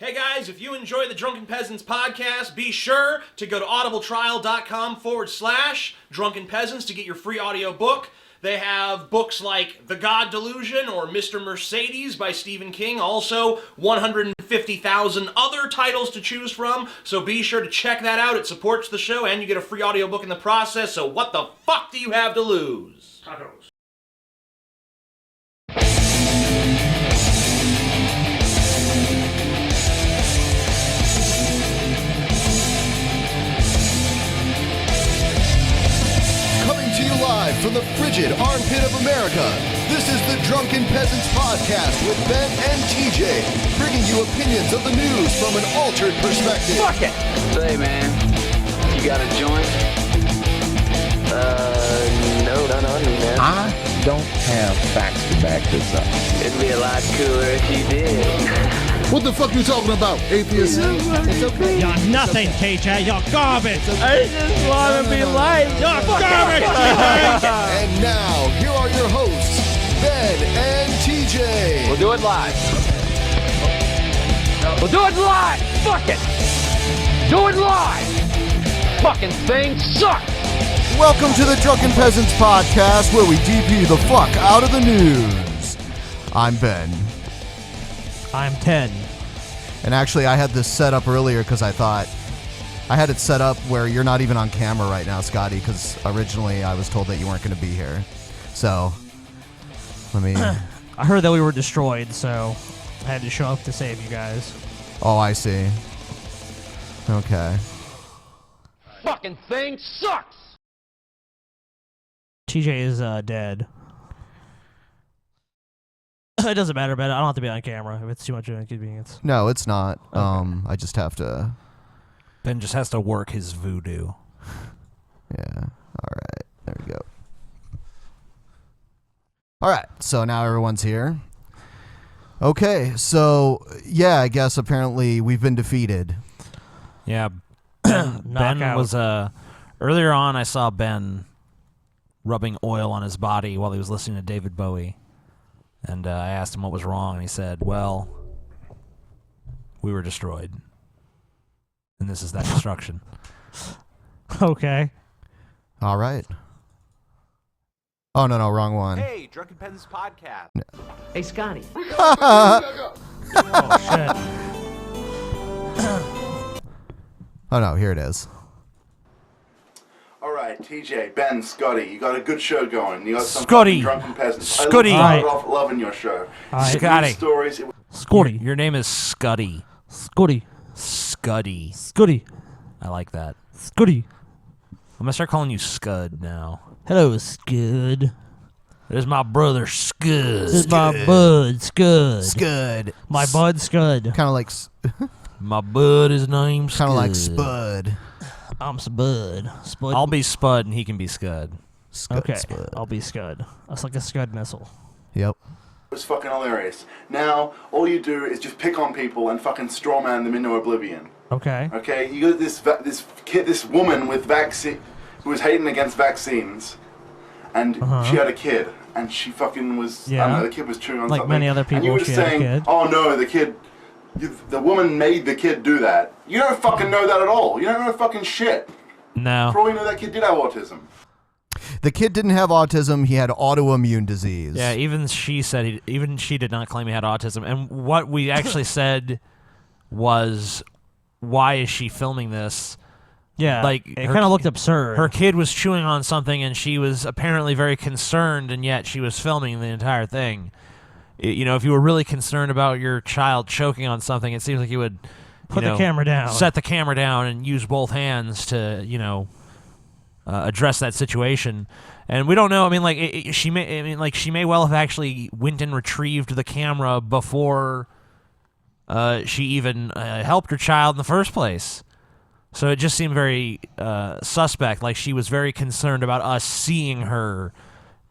Hey guys, if you enjoy the Drunken Peasants podcast, be sure to go to audibletrial.com/Drunken Peasants to get your free audio book. They have books like The God Delusion or Mr. Mercedes by Stephen King. Also, 150,000 other titles to choose from. So be sure to check that out. It supports the show and you get a free audiobook in the process. So what the fuck do you have to lose? Tacos. Live from the frigid armpit of America, this is the Drunken Peasants podcast with Ben and TJ, bringing you opinions of the news from an altered perspective. Fuck it! Say, man, you got a joint? No, not on me, man. I don't have facts to back this up. It'd be a lot cooler if you did. What the fuck you talking about, Atheism? It's okay. You're nothing, TJ. You're garbage. I just want to be light. You're garbage. And now, here are your hosts, Ben and TJ. We'll do it live. We'll do it live. Fuck it. Do it live. Fucking thing sucks. Welcome to the Drunken Peasants podcast, where we DP the fuck out of the news. I'm Ben. I'm 10. And actually, I had this set up earlier because I thought I had it set up where you're not even on camera right now, Scotty, because originally I was told that you weren't going to be here. So, let me... I heard that we were destroyed, so I had to show up to save you guys. Oh, I see. Okay. Fucking thing sucks. TJ is dead. It doesn't matter, Ben. I don't have to be on camera if it's too much of an inconvenience. No, it's not. Okay. I just have to... Ben just has to work his voodoo. Yeah. All right. There we go. All right. So now everyone's here. Okay. So, yeah, I guess apparently we've been defeated. Yeah. Ben was... earlier on, I saw Ben rubbing oil on his body while he was listening to David Bowie. And I asked him what was wrong, and he said, well, we were destroyed. And this is that destruction. Okay. All right. Oh, no, wrong one. Hey, Drunken Peasants podcast. No. Hey, Scotty. Oh, shit. Oh, no, here it is. All right, TJ, Ben, Scotty, you got a good show going. You got some Scotty. Drunken Peasants. Scotty. I started off loving your show. Scotty. Stories. Scotty. Your name is Scuddy. Scotty. Scuddy. Scotty. I like that. Scotty. I'm going to start calling you Scud now. Hello, Scud. There's my brother, Scud. This is my bud, Scud. Scud. My bud, Scud. Kind of like... My bud is named Scud. Kind of like Spud. I'm Spud. Spud. I'll be Spud and he can be Scud. Scud, Okay, Spud. I'll be Scud. That's like a Scud missile. Yep. It was fucking hilarious. Now, all you do is just pick on people and fucking strawman them into oblivion. Okay. Okay, you got this woman with who was hating against vaccines, and she had a kid, and she fucking was, I don't know, the kid was chewing on like something. many other and people, you were she had a saying, kid. oh no, the woman made the kid do that. You don't fucking know that at all. You don't know fucking shit. No. For all you know, that kid did have autism. The kid didn't have autism. He had autoimmune disease. Yeah, even she said even she did not claim he had autism. And what we actually said was, why is she filming this? Yeah, like it kind of looked absurd. Her kid was chewing on something, and she was apparently very concerned, and yet she was filming the entire thing. You know, if you were really concerned about your child choking on something, it seems like you would Put the camera down. Set the camera down and use both hands to, address that situation. And we don't know. I mean, like she may well have actually went and retrieved the camera before she even helped her child in the first place. So it just seemed very suspect. Like she was very concerned about us seeing her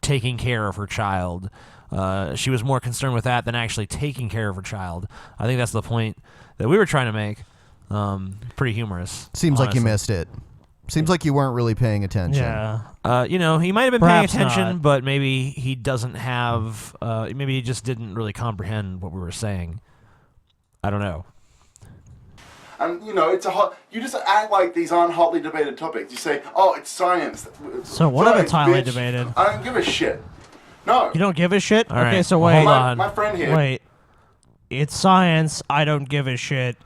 taking care of her child. She was more concerned with that than actually taking care of her child. I think that's the point that we were trying to make. Pretty humorous. Seems honestly. like you missed it. Seems like you weren't really paying attention. Yeah. He might have been Perhaps paying attention, not. but maybe he doesn't have. Maybe he just didn't really comprehend what we were saying. I don't know. And you know, it's a hot. You just act like these aren't hotly debated topics. You say, "Oh, it's science." So what if it's highly bitch. debated? I don't give a shit. No. You don't give a shit? All okay, right. so Well, wait. hold on. My friend here. Wait. It's science. I don't give a shit.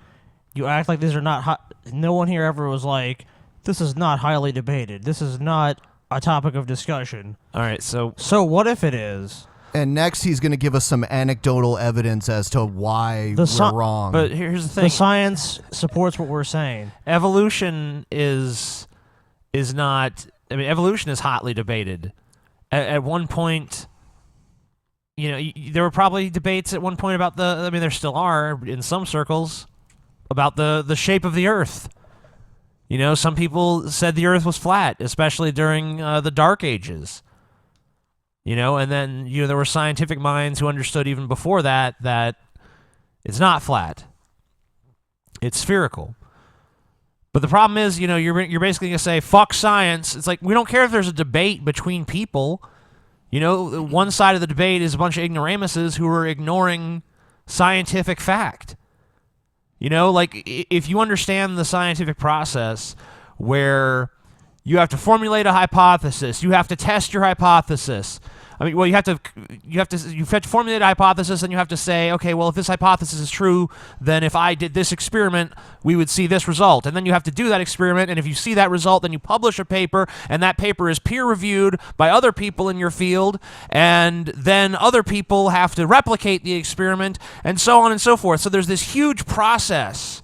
You act like these are not. No one here ever was like, "This is not highly debated. This is not a topic of discussion." All right, so what if it is? And next, he's going to give us some anecdotal evidence as to why we're wrong. But here's the thing: The science supports what we're saying. Evolution is not. I mean, evolution is hotly debated. At one point, you know, there were probably debates at one point about the. I mean, there still are in some circles about the shape of the Earth. You know, some people said the Earth was flat, especially during the Dark Ages. You know, and then there were scientific minds who understood even before that it's not flat; it's spherical. But the problem is, you're basically gonna say fuck science. It's like we don't care if there's a debate between people. You know, one side of the debate is a bunch of ignoramuses who are ignoring scientific fact. You know, like if you understand the scientific process where you have to formulate a hypothesis, you have to test your hypothesis. I mean, well, you have to formulate a hypothesis, and you have to say, okay, well, if this hypothesis is true, then if I did this experiment, we would see this result. And then you have to do that experiment, and if you see that result, then you publish a paper, and that paper is peer-reviewed by other people in your field, and then other people have to replicate the experiment, and so on and so forth. So there's this huge process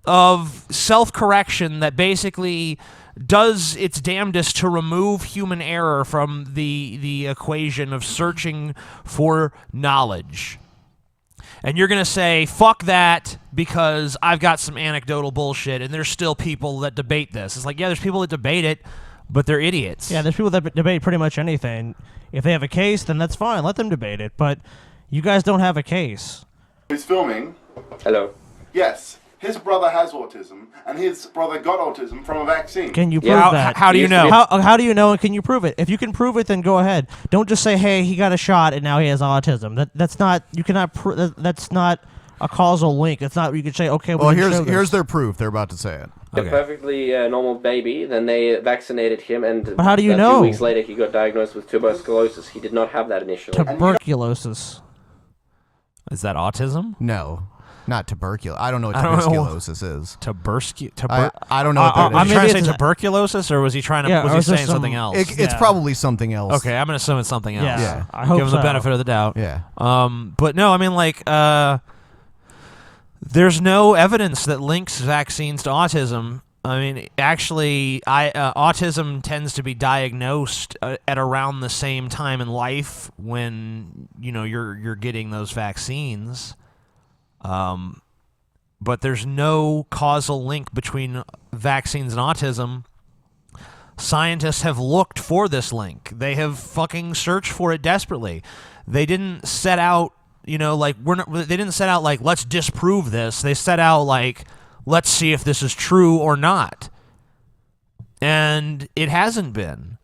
of self-correction that basically does its damnedest to remove human error from the equation of searching for knowledge. And you're going to say, fuck that, because I've got some anecdotal bullshit, and there's still people that debate this. It's like, yeah, there's people that debate it, but they're idiots. Yeah, there's people that debate pretty much anything. If they have a case, then that's fine. Let them debate it. But you guys don't have a case. Who's filming? Hello. Yes. His brother has autism, and his brother got autism from a vaccine. Can you prove that? How do you know? How do you know, and can you prove it? If you can prove it, then go ahead. Don't just say, "Hey, he got a shot and now he has autism." That's not. You cannot. That's not a causal link. That's not. You can say, "Okay, well, here's their proof." They're about to say it. A perfectly normal baby. Then they vaccinated him, and but how do you know? 2 weeks later, he got diagnosed with tuberculosis. He did not have that initially. Tuberculosis. Is that autism? No. Not tuberculosis. I don't know what tuberculosis is. I don't know what that is. Was he trying to say tuberculosis, or was he trying to? Yeah, was he saying something else? It's probably something else. Okay, I'm gonna assume it's something else. Yeah. I hope give him the benefit of the doubt. Yeah. But no, I mean, like, there's no evidence that links vaccines to autism. I mean, actually, autism tends to be diagnosed at around the same time in life when you're getting those vaccines. But there's no causal link between vaccines and autism. Scientists have looked for this link. They have fucking searched for it desperately. They didn't set out, they didn't set out like, let's disprove this. They set out like, let's see if this is true or not. And it hasn't been.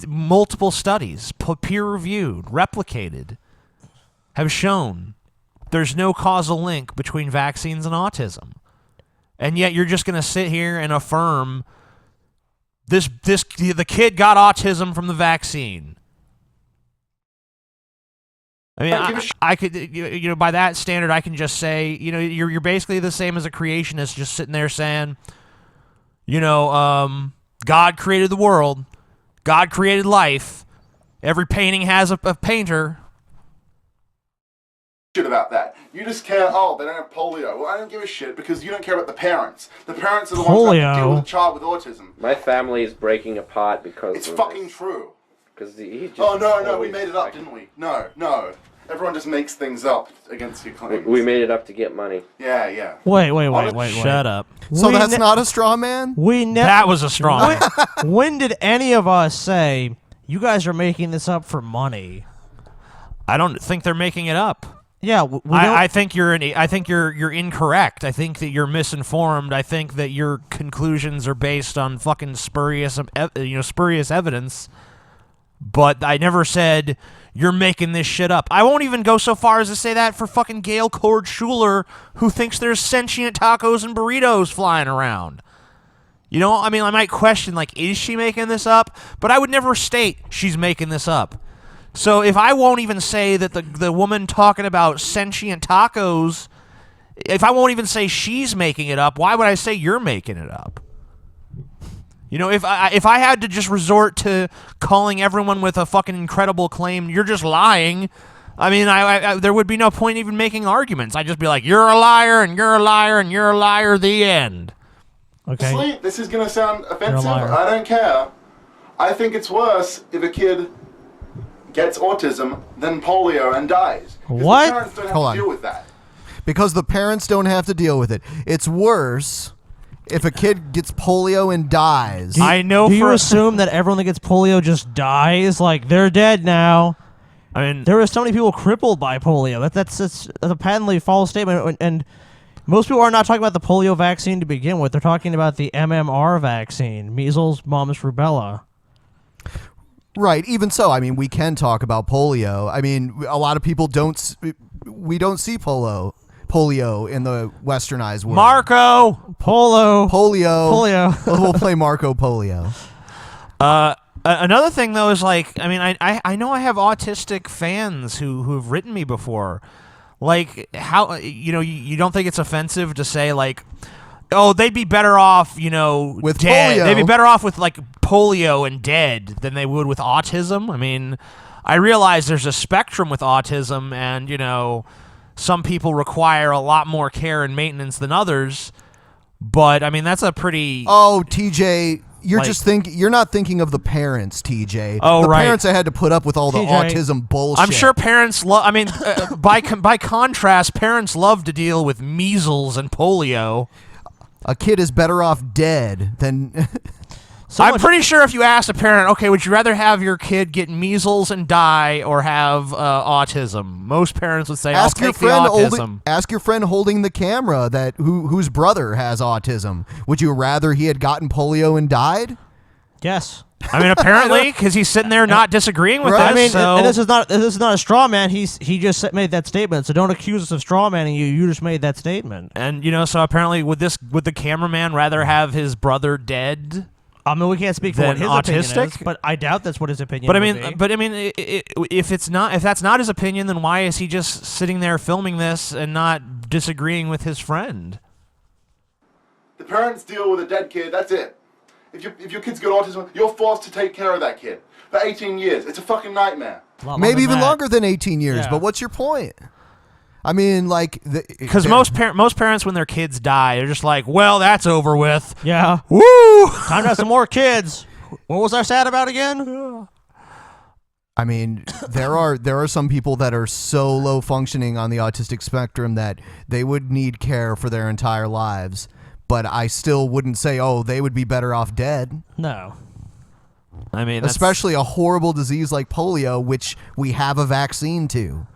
Multiple studies, peer-reviewed, replicated, have shown there's no causal link between vaccines and autism. And yet you're just going to sit here and affirm the kid got autism from the vaccine. I mean, I could, by that standard, I can just say, you're basically the same as a creationist just sitting there saying, God created the world. God created life. Every painting has a painter. Shit about that. You just care, they don't have polio. Well, I don't give a shit because you don't care about the parents. The parents are the ones that have to deal with a child with autism. My family is breaking apart because it's fucking true. Because he just no, we made it up, didn't we? No. Everyone just makes things up against your claims. We made it up to get money. Yeah. Wait. Shut up. So that's not a straw man? That was a straw man. When did any of us say, you guys are making this up for money? I don't think they're making it up. Yeah, I think you're incorrect. I think that you're misinformed. I think that your conclusions are based on fucking spurious evidence. But I never said, you're making this shit up. I won't even go so far as to say that for fucking Gail Cord Schuler, who thinks there's sentient tacos and burritos flying around. You know, I mean, I might question, like, is she making this up? But I would never state she's making this up. So if I won't even say that the woman talking about sentient tacos, if I won't even say she's making it up, why would I say you're making it up? You know, if I had to just resort to calling everyone with a fucking incredible claim, you're just lying, I mean, I there would be no point even making arguments. I'd just be like, you're a liar, and you're a liar, and you're a liar, the end. Okay. This is going to sound offensive. I don't care. I think it's worse if a kid gets autism than polio and dies. What? The parents don't have to deal with that. Because the parents don't have to deal with it. It's worse if a kid gets polio and dies. Do you assume that everyone that gets polio just dies? Like, they're dead now. I mean, there are so many people crippled by polio. That's a patently false statement. And most people are not talking about the polio vaccine to begin with. They're talking about the MMR vaccine, measles, mumps, rubella. Right. Even so, I mean, we can talk about polio. I mean, a lot of people we don't see polio in the westernized world. Polio. We'll play Marco Polio. Another thing, though, is like, I mean, I know I have autistic fans who've written me before. Like, how, you know, you don't think it's offensive to say, like, oh, they'd be better off, you know, with dead. polio. They'd be better off with, like, polio and dead than they would with autism. I mean, I realize there's a spectrum with autism, and, you know, some people require a lot more care and maintenance than others. But, I mean, that's a pretty... Oh, TJ... Like, you're not thinking of the parents, TJ. Oh, the right. parents that had to put up with all the autism bullshit. I'm sure parents love. I mean, by contrast, parents love to deal with measles and polio. A kid is better off dead than. I'm pretty sure if you asked a parent, okay, would you rather have your kid get measles and die or have autism? Most parents would say, I'll take the autism. Ask your friend holding the camera whose brother has autism. Would you rather he had gotten polio and died? Yes. I mean, apparently, because he's sitting there not disagreeing with I mean, so. and this is not a straw man. He just made that statement. So don't accuse us of straw manning you. You just made that statement. And, you know, so apparently would the cameraman rather have his brother dead? I mean, we can't speak for what his opinion is, but I doubt that's what his opinion. But I mean, if that's not his opinion, then why is he just sitting there filming this and not disagreeing with his friend? The parents deal with a dead kid. That's it. If your kid's got autism, you're forced to take care of that kid for 18 years. It's a fucking nightmare. Maybe even longer than 18 years. Yeah. But what's your point? I mean, like, because most parents, when their kids die, they're just like, well, that's over with. Yeah. Woo! Time to have some more kids. What was I sad about again? I mean, there are some people that are so low functioning on the autistic spectrum that they would need care for their entire lives. But I still wouldn't say, oh, they would be better off dead. No. I mean, especially a horrible disease like polio, which we have a vaccine to.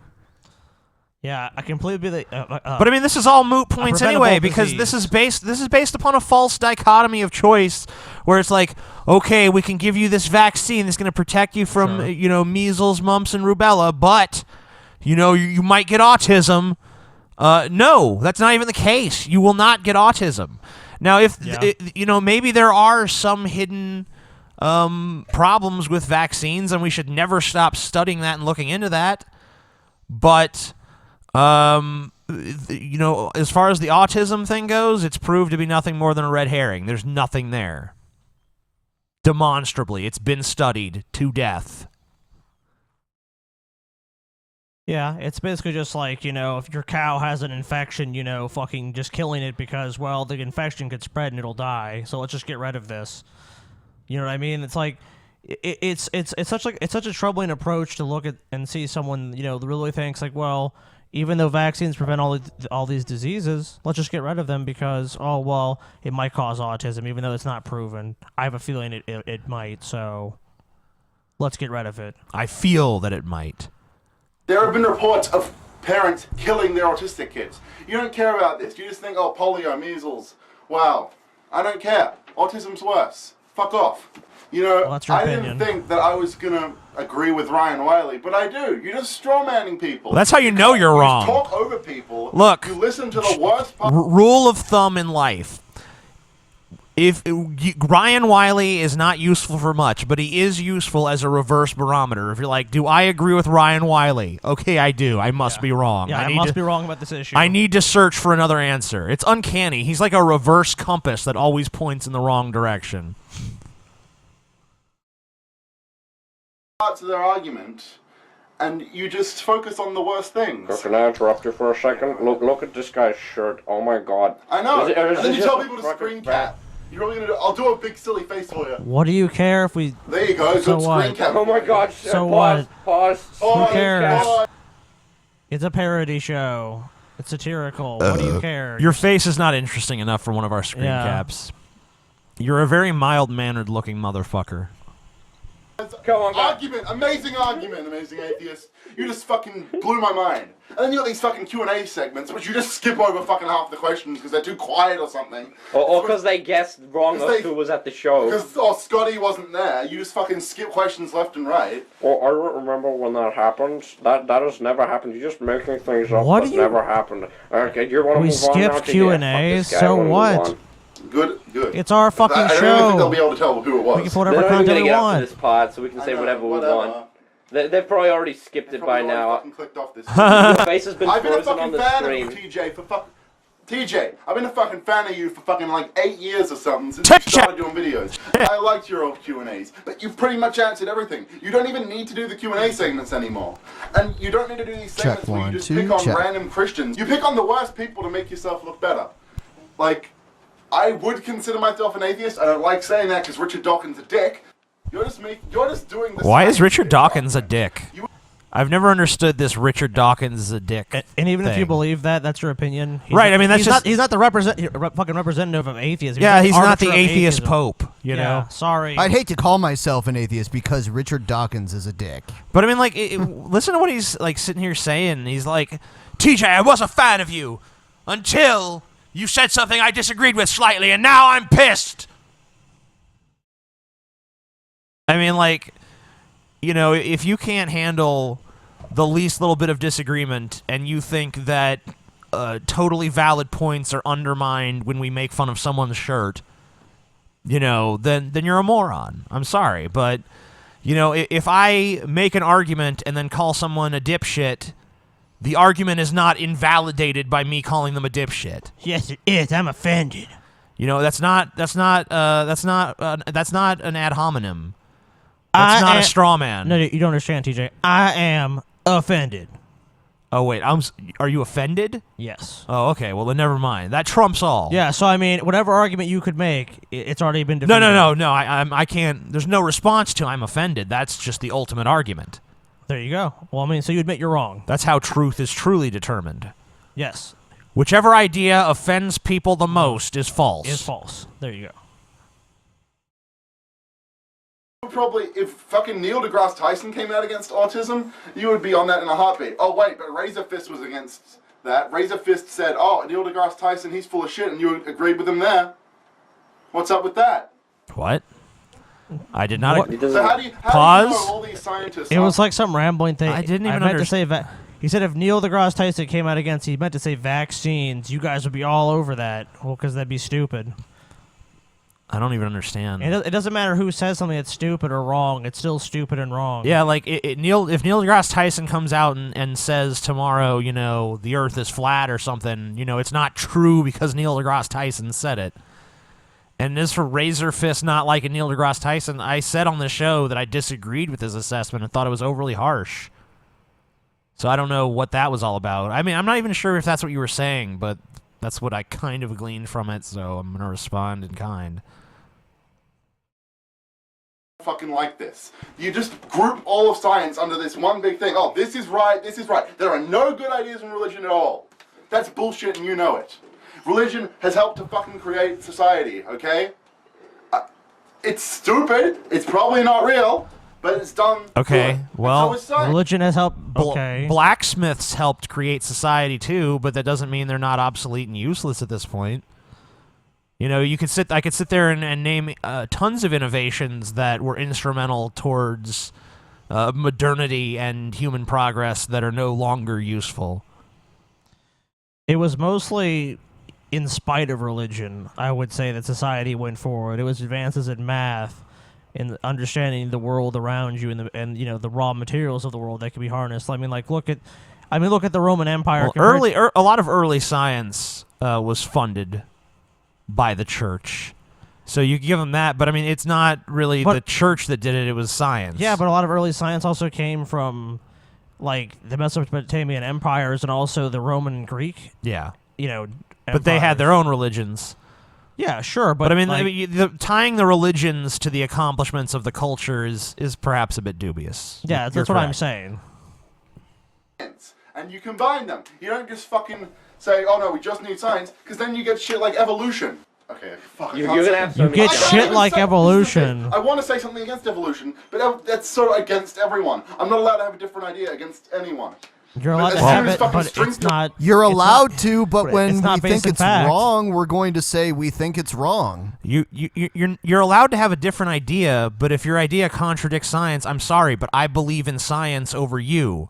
Yeah, I completely. But I mean, this is all moot points anyway, because this is based upon a false dichotomy of choice, where it's like, okay, we can give you this vaccine that's going to protect you from you know, measles, mumps, and rubella, but you know, you might get autism. No, that's not even the case. You will not get autism. Now, if you know, maybe there are some hidden problems with vaccines, and we should never stop studying that and looking into that. But you know, as far as the autism thing goes, it's proved to be nothing more than a red herring. There's nothing there. Demonstrably, it's been studied to death. Yeah, it's basically just like, you know, if your cow has an infection, you know, fucking just killing it because, well, the infection could spread and it'll die, so let's just get rid of this. You know what I mean? It's like, it's such a troubling approach to look at and see someone, you know, really thinks like, well, even though vaccines prevent all these diseases, let's just get rid of them because, oh, well, it might cause autism, even though it's not proven. I have a feeling it might, so let's get rid of it. I feel that it might. There have been reports of parents killing their autistic kids. You don't care about this. You just think, oh, polio, measles. Wow. I don't care. Autism's worse. fuck off. You know, Well, that's your I opinion. didn't think that I was gonna agree with Ryan Wiley, but I do. You're just strawmanning people. Well, that's how you know you're You wrong. talk over people. Look, you listen to the worst part. Rule of thumb in life. If Ryan Wiley is not useful for much, but he is useful as a reverse barometer. If you're like, do I agree with Ryan Wiley? Okay, I do. I must be wrong. Yeah, I must be wrong about this issue. I need to search for another answer. It's uncanny. He's like a reverse compass that always points in the wrong direction. Parts of their argument, and you just focus on the worst things. Can I interrupt you for a second? Look at this guy's shirt. Oh my god. I know. Is And then you just tell a people to fucking screen bat? cap. You're probably gonna do. I'll do a big silly face for you. What do you care if we? There you go. So Good what? screen cap. Oh my god. So pause, what? Pause. Pause, cares? pause. It's a parody show. It's satirical. What do you care? Your face is not interesting enough for one of our screen Yeah. caps. You're a very mild-mannered looking motherfucker. Come on, guys. Argument, amazing atheist. You just fucking blew my mind. And then you got these fucking Q&A segments, which you just skip over fucking half the questions because they're too quiet or something. Or because they guessed wrong of who was at the show. Because Scotty wasn't there, you just fucking skip questions left and right. Well, I don't remember when that happened. That has never happened. You're just making things up. What That do you- never happened. Okay, do you want to We move on now? skipped to Q&As, fuck this guy, so I wanna move what? on. Good. It's our fucking I don't even show. think they'll be able to tell who it was. We can put They're whatever not even content gonna we get up to want. this part, so we can say whatever we want. They've probably already skipped it by now. Fucking clicked off this. Your face has been I've been a frozen on fucking the fan screen. of TJ for TJ, I've been a fucking fan of you for fucking like 8 years or something since you started doing videos. I liked your old Q&As, but you've pretty much answered everything. You don't even need to do the Q&A segments anymore. And you don't need to do these segments Check where you one, just two, pick on check. random Christians. You pick on the worst people to make yourself look better. Like, I would consider myself an atheist. I don't like saying that because Richard Dawkins a dick. You're just doing this. Why is Richard Dawkins a dick? I've never understood this Richard Dawkins is a dick. And even if you thing. believe that, that's your opinion. Right, I mean, that's he's not the fucking representative of atheism. Yeah, he's not the arbiter of atheist atheism. pope, you Yeah, know? sorry. I'd hate to call myself an atheist because Richard Dawkins is a dick. But I mean, like, listen to what he's, like, sitting here saying. He's like, TJ, I was a fan of you until you said something I disagreed with slightly, and now I'm pissed. I mean, like, you know, if you can't handle the least little bit of disagreement and you think that totally valid points are undermined when we make fun of someone's shirt, you know, then you're a moron. I'm sorry, but, you know, if I make an argument and then call someone a dipshit, the argument is not invalidated by me calling them a dipshit. Yes, it is. I'm offended. You know, that's not an ad hominem. That's not a straw man. No, you don't understand, TJ. I am offended. Oh wait, are you offended? Yes. Oh, okay. Well, then never mind. That trumps all. Yeah. So I mean, whatever argument you could make, it's already been No, defended. no. I can't. There's no response to I'm offended. That's just the ultimate argument. There you go. Well, I mean, so you admit you're wrong. That's how truth is truly determined. Yes. Whichever idea offends people the most is false. Is false. There you go. Probably, if fucking Neil deGrasse Tyson came out against autism, you would be on that in a heartbeat. Oh wait, but Razor Fist was against that. Razor Fist said, "Oh, Neil deGrasse Tyson, he's full of shit," and you agreed with him there. What's up with that? What? I did not. So how do you Pause. know all these scientists? It was like some rambling thing. I didn't even meant to say he said if Neil deGrasse Tyson came out against, he meant to say vaccines. You guys would be all over that. Well, because that'd be stupid. I don't even understand. It doesn't matter who says something that's stupid or wrong. It's still stupid and wrong. Yeah, like if Neil deGrasse Tyson comes out and says tomorrow, you know, the Earth is flat or something, you know, it's not true because Neil deGrasse Tyson said it. And as for Razor Fist not liking Neil deGrasse Tyson, I said on the show that I disagreed with his assessment and thought it was overly harsh. So I don't know what that was all about. I mean, I'm not even sure if that's what you were saying, but that's what I kind of gleaned from it, so I'm going to respond in kind. Fucking like this. You just group all of science under this one big thing. Oh, this is right, this is right. There are no good ideas in religion at all. That's bullshit and you know it. Religion has helped to fucking create society, okay? It's stupid, it's probably not real, but it's done. Okay, good. well, And so is science. Religion has helped. Okay. Blacksmiths helped create society too, but that doesn't mean they're not obsolete and useless at this point. You know, I could sit there and name tons of innovations that were instrumental towards modernity and human progress that are no longer useful. It was mostly in spite of religion, I would say, that society went forward. It was advances in math, in understanding the world around you, and you know, the raw materials of the world that can be harnessed. I mean, like look at the Roman Empire. Well, a lot of early science was funded by the church. So you give them that, but I mean, it's not really the church that did it, it was science. Yeah, but a lot of early science also came from, like, the Mesopotamian empires and also the Roman and Greek. Yeah. You know, but they had their own religions. Yeah, sure, but I mean, like, tying the religions to the accomplishments of the culture is perhaps a bit dubious. Yeah, that's what I'm saying. And you combine them. You don't just fucking say, oh no, we just need science, because then you get shit like evolution. Okay, fuck. You're gonna have so you get shit like evolution. I want to say something against evolution, but that's so against everyone. I'm not allowed to have a different idea against anyone. You're allowed to have it, but it's not. You're allowed to, but when we think it's fact. wrong, we're going to say we think it's wrong. You're allowed to have a different idea, but if your idea contradicts science, I'm sorry, but I believe in science over you.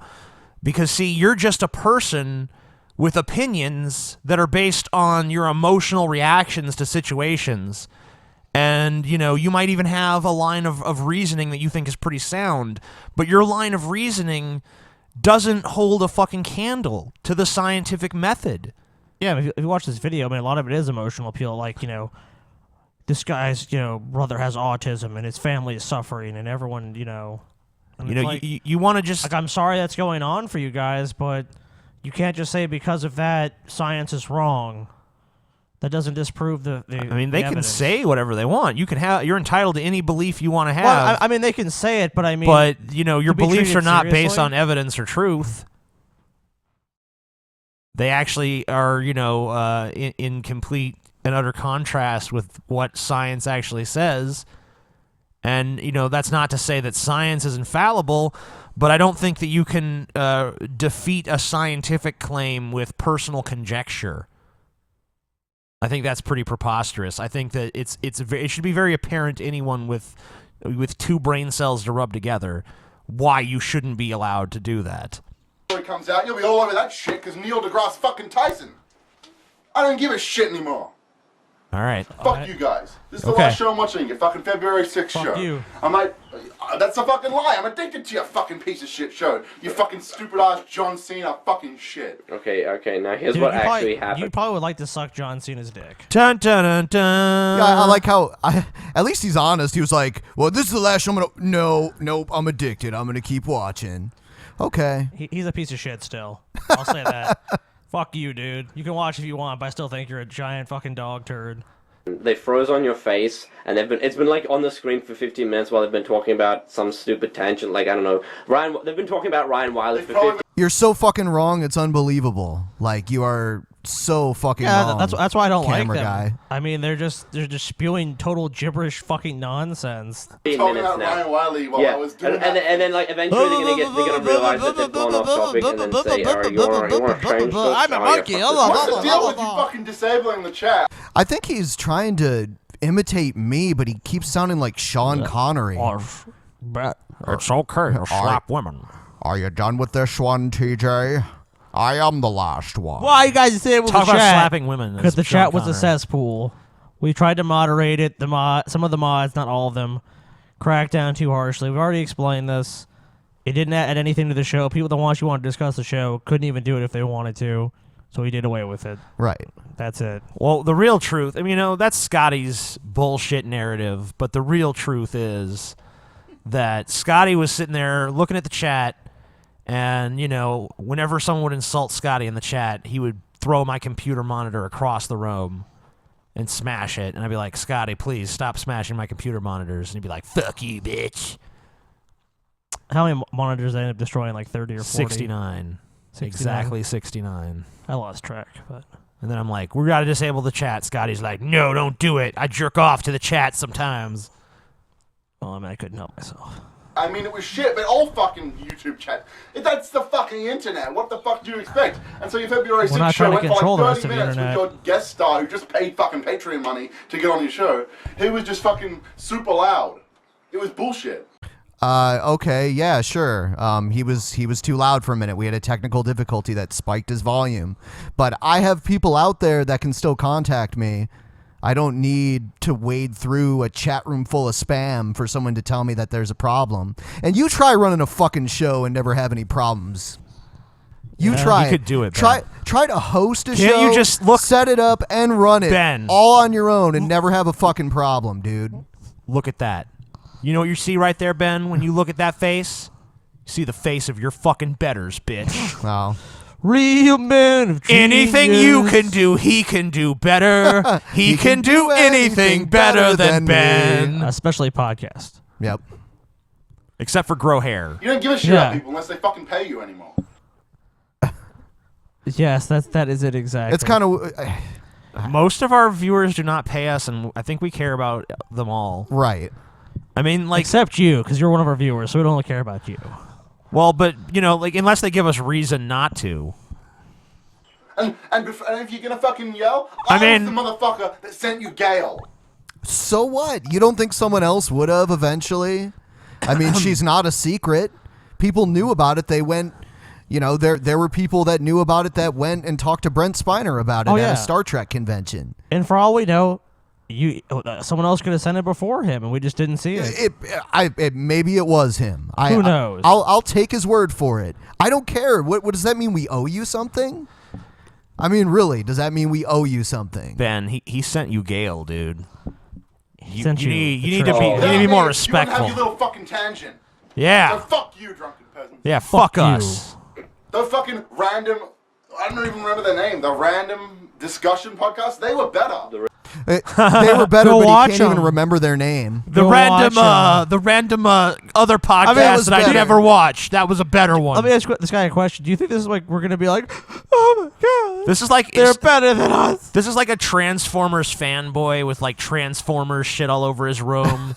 Because, see, you're just a person with opinions that are based on your emotional reactions to situations. And, you know, you might even have a line of reasoning that you think is pretty sound, but your line of reasoning doesn't hold a fucking candle to the scientific method. Yeah, if you watch this video, I mean, a lot of it is emotional appeal. Like, you know, this guy's, you know, brother has autism and his family is suffering and everyone, you know... You know, like, you want to just... Like, I'm sorry that's going on for you guys, but you can't just say because of that, science is wrong. That doesn't disprove the I mean, they can evidence. say whatever they want. You're entitled to any belief you want to have. Well, I mean, they can say it, but I mean... But, you know, your beliefs are not based seriously? on evidence or truth. They actually are, you know, in complete and utter contrast with what science actually says. And, you know, that's not to say that science is infallible, but I don't think that you can defeat a scientific claim with personal conjecture. I think that's pretty preposterous. I think that it should be very apparent to anyone with two brain cells to rub together why you shouldn't be allowed to do that. When it comes out, you'll be all over that shit because Neil deGrasse fucking Tyson. I don't give a shit anymore. All right. Fuck you guys. This is the last show I'm watching. Your fucking February 6th show. You. I might. That's a fucking lie. I'm addicted to your fucking piece of shit show. You fucking stupid ass John Cena fucking shit. Okay. Now here's Dude, what actually happened. You probably would like to suck John Cena's dick. Dun, dun, dun, dun. Yeah, I like how at least he's honest. He was like, "Well, this is the last show I'm gonna." Nope, I'm addicted. I'm gonna keep watching. Okay. He's a piece of shit still. I'll say that. Fuck you, dude. You can watch if you want, but I still think you're a giant fucking dog turd. They froze on your face, and it's been like on the screen for 15 minutes while they've been talking about some stupid tangent, like I don't know, they've been talking about Ryan Wiley for 15. You're so fucking wrong. It's unbelievable. Like you are so fucking wrong. That's why I don't like camera them. guy. I mean, they're just spewing total gibberish fucking nonsense. Talking about Ryan Wiley while I was doing that. And then like eventually they're gonna realize that they've gone off topic and then say, you want to change this? I'm a monkey. What's the deal with you fucking disabling the chat? I think he's trying to imitate me, but he keeps sounding like Sean Connery. It's okay to slap women. Are you done with this one, TJ? I am the last one. Why you guys disable Talk the about chat? slapping women. Because the Sean chat was a Connery. cesspool. We tried to moderate it. Some of the mods, not all of them, cracked down too harshly. We've already explained this. It didn't add anything to the show. People that want to discuss the show couldn't even do it if they wanted to. So we did away with it. Right. That's it. Well, the real truth, I mean, you know, that's Scotty's bullshit narrative, but the real truth is that Scotty was sitting there looking at the chat, and, you know, whenever someone would insult Scotty in the chat, he would throw my computer monitor across the room and smash it, and I'd be like, Scotty, please stop smashing my computer monitors, and he'd be like, fuck you, bitch. How many monitors did I end up destroying? Like 30 or 40? 69. 69. Exactly 69. I lost track, but... And then I'm like, we gotta disable the chat. Scotty's like, no, don't do it. I jerk off to the chat sometimes. Well, I mean, I couldn't help myself. I mean, it was shit, but all fucking YouTube chat. That's the fucking internet. What the fuck do you expect? And so your February 6th show went for like 30 minutes with your guest star who just paid fucking Patreon money to get on your show. He was just fucking super loud. It was bullshit. Okay, yeah, sure. He was too loud for a minute. We had a technical difficulty that spiked his volume. But I have people out there that can still contact me. I don't need to wade through a chat room full of spam for someone to tell me that there's a problem. And you try running a fucking show and never have any problems. You try. You could do it, Try to host a show. Can't you just look, set it up and run it Ben, all on your own and never have a fucking problem, dude. Look at that. You know what you see right there, Ben? When you look at that face, you see the face of your fucking betters, bitch. Wow. Real man of genius. Anything you can do, he can do better. He can do anything better than Ben. Especially podcast. Yep. Except for grow hair. You don't give a shit about people unless they fucking pay you anymore. Yes, that is it exactly. It's kind of... Most of our viewers do not pay us, and I think we care about them all. Right. I mean, like... Except you, because you're one of our viewers, so we don't only care about you. Well, but, you know, like, unless they give us reason not to. And if you're gonna fucking yell, I was the motherfucker that sent you Gail. So what? You don't think someone else would have eventually? I mean, she's not a secret. People knew about it. They went, you know, there were people that knew about it that went and talked to Brent Spiner about it at a Star Trek convention. And for all we know, someone else could have sent it before him, and we just didn't see it. Maybe it was him. Who knows? I'll take his word for it. I don't care. What does that mean? We owe you something? I mean, really, does that mean we owe you something? Ben, he sent you Gail, dude. You need to be more respectful. You have your little fucking tangent. Yeah. So fuck you, Drunken Peasants. Yeah, fuck us. The fucking random, I don't even remember their name, the random discussion podcast, they were better. They were better, but watch he can't even remember their name. The random other podcast that I never watched. That was a better one. Let me ask this guy a question. Do you think this is like we're gonna be like, oh my god, this is like they're better than us? This is like a Transformers fanboy with like Transformers shit all over his room,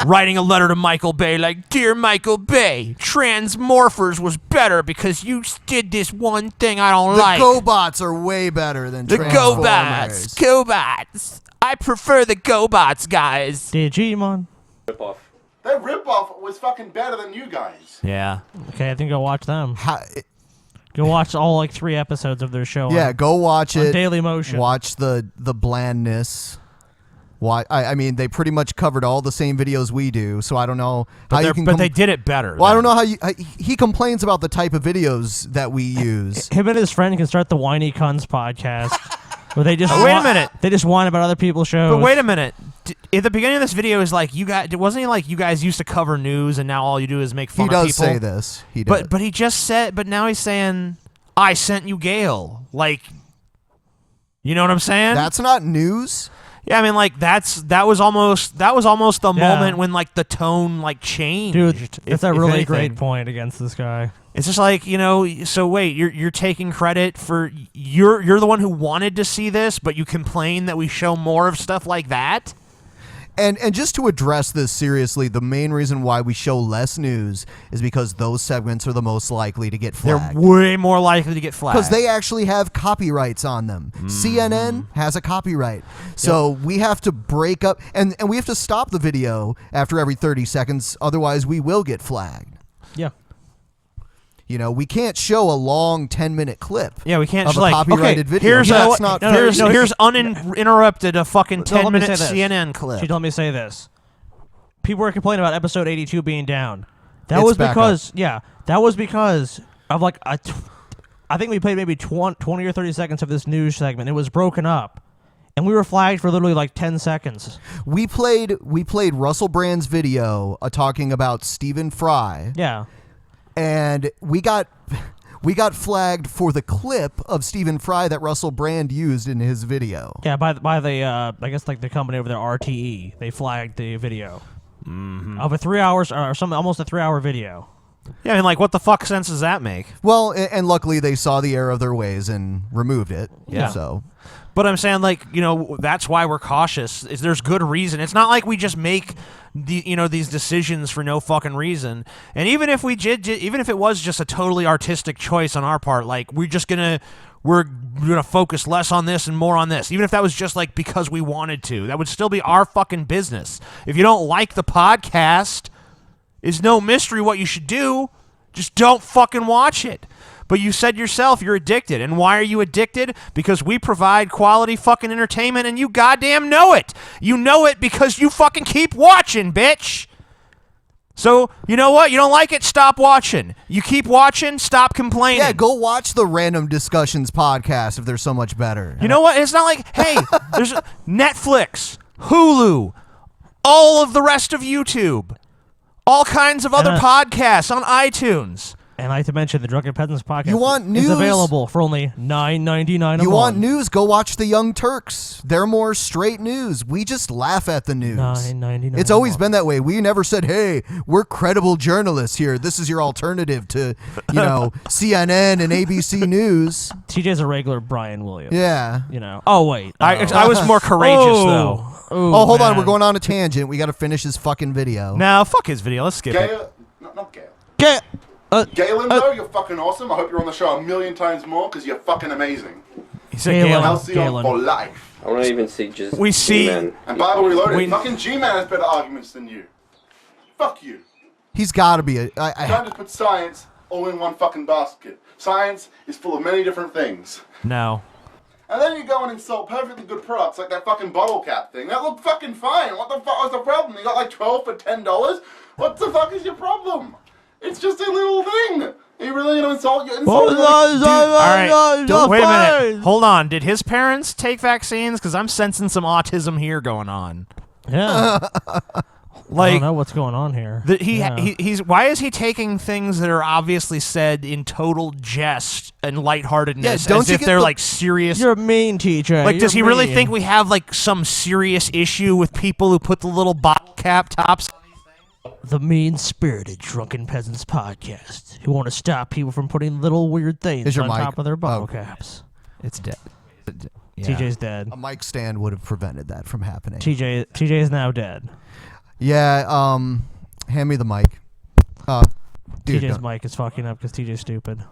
writing a letter to Michael Bay like, "Dear Michael Bay, Transmorphers was better because you did this one thing I don't like. The GoBots are way better than Transformers. GoBots. I prefer the GoBots, guys." Digimon. Ripoff. Their ripoff was fucking better than you guys. Yeah. Okay, I think I'll watch them. Go watch all like 3 episodes of their show. Yeah, go watch it. Daily Motion. Watch the blandness. I mean, they pretty much covered all the same videos we do, so I don't know how you can. But they did it better. Well, I don't know how he complains about the type of videos that we use. Him and his friend can start the Whiny Cunts podcast. Where they just wait a minute. They just whine about other people's shows. But wait a minute. At the beginning of this video is like you guys. Wasn't it like you guys used to cover news and now all you do is make fun of people? He does say this. He does. But he just said. But now he's saying, "I sent you Gail." Like, you know what I'm saying? That's not news. Yeah, I mean, like that was almost the moment when like the tone like changed. Dude, that's a really great point against this guy. It's just like, you know, so wait, you're taking credit for you're the one who wanted to see this, but you complain that we show more of stuff like that? And just to address this seriously, the main reason why we show less news is because those segments are the most likely to get flagged. They're way more likely to get flagged. Because they actually have copyrights on them. CNN has a copyright. So we have to break up, and we have to stop the video after every 30 seconds, otherwise we will get flagged. Yeah. You know, we can't show a long 10-minute clip. Yeah, we can't of just a like copyrighted video. Here's That's not fair. here's uninterrupted a fucking 10-minute CNN clip. She told me to say this. People were complaining about episode 82 being down. That It's was back because that was because of like I think we played maybe 20 or 30 seconds of this news segment. It was broken up. And we were flagged for literally like 10 seconds. We played Russell Brand's video talking about Stephen Fry. Yeah. And we got flagged for the clip of Stephen Fry that Russell Brand used in his video. Yeah, by the I guess like the company over there, RTE, they flagged the video of a 3 hours or something, almost a 3-hour video. Yeah, I mean, like, what the fuck sense does that make? Well, and luckily they saw the error of their ways and removed it. Yeah. So, But I'm saying, like, you know, that's why we're cautious. There's good reason. It's not like we just make these decisions for no fucking reason. And even if even if it was just a totally artistic choice on our part, like we're gonna focus less on this and more on this. Even if that was just like because we wanted to, that would still be our fucking business. If you don't like the podcast, it's no mystery what you should do. Just don't fucking watch it. But you said yourself you're addicted. And why are you addicted? Because we provide quality fucking entertainment and you goddamn know it. You know it because you fucking keep watching, bitch. So, you know what? You don't like it? Stop watching. You keep watching? Stop complaining. Yeah, go watch the Random Discussions podcast if they're so much better. You know what? It's not like, hey, there's Netflix, Hulu, all of the rest of YouTube, all kinds of other podcasts on iTunes. And I like to mention the Drunken Peasants podcast. You want news? Is available for only $9.99 a month. You want news? Go watch the Young Turks. They're more straight news. We just laugh at the news. $9.99. It's always been that way. We never said, "Hey, we're credible journalists here. This is your alternative to, CNN and ABC News." TJ's a regular Brian Williams. Yeah. Oh wait. I was more courageous though. Oh, hold on. We're going on a tangent. We got to finish his fucking video. Now, fuck his video. Let's skip it. Not Gail. Get. Galen, though, you're fucking awesome. I hope you're on the show a million times more because you're fucking amazing. He said Galen. I'll see you on for life. I want to even see just We see- G-Man. And Bible Reloaded, fucking G-Man has better arguments than you. Fuck you. He's got to be a. Trying to put science all in one fucking basket. Science is full of many different things. No. And then you go and insult perfectly good products like that fucking bottle cap thing. That looked fucking fine. What the fuck was the problem? You got like 12 for $10? What the fuck is your problem? It's just a little thing. Are you really going to insult you? All right. Wait a minute. Hold on. Did his parents take vaccines? Because I'm sensing some autism here going on. Yeah. I don't know what's going on here. He's why is he taking things that are obviously said in total jest and lightheartedness as if they're like serious? You're mean, TJ. Like, does he really think we have like some serious issue with people who put the little bottle cap tops on these things? The mean-spirited Drunken Peasants podcast, who want to stop people from putting little weird things on top of their bottle caps. It's dead. Yeah. TJ's dead. A mic stand would have prevented that from happening. TJ is now dead. Yeah, hand me the mic. Dude, TJ's mic is fucking up because TJ's stupid.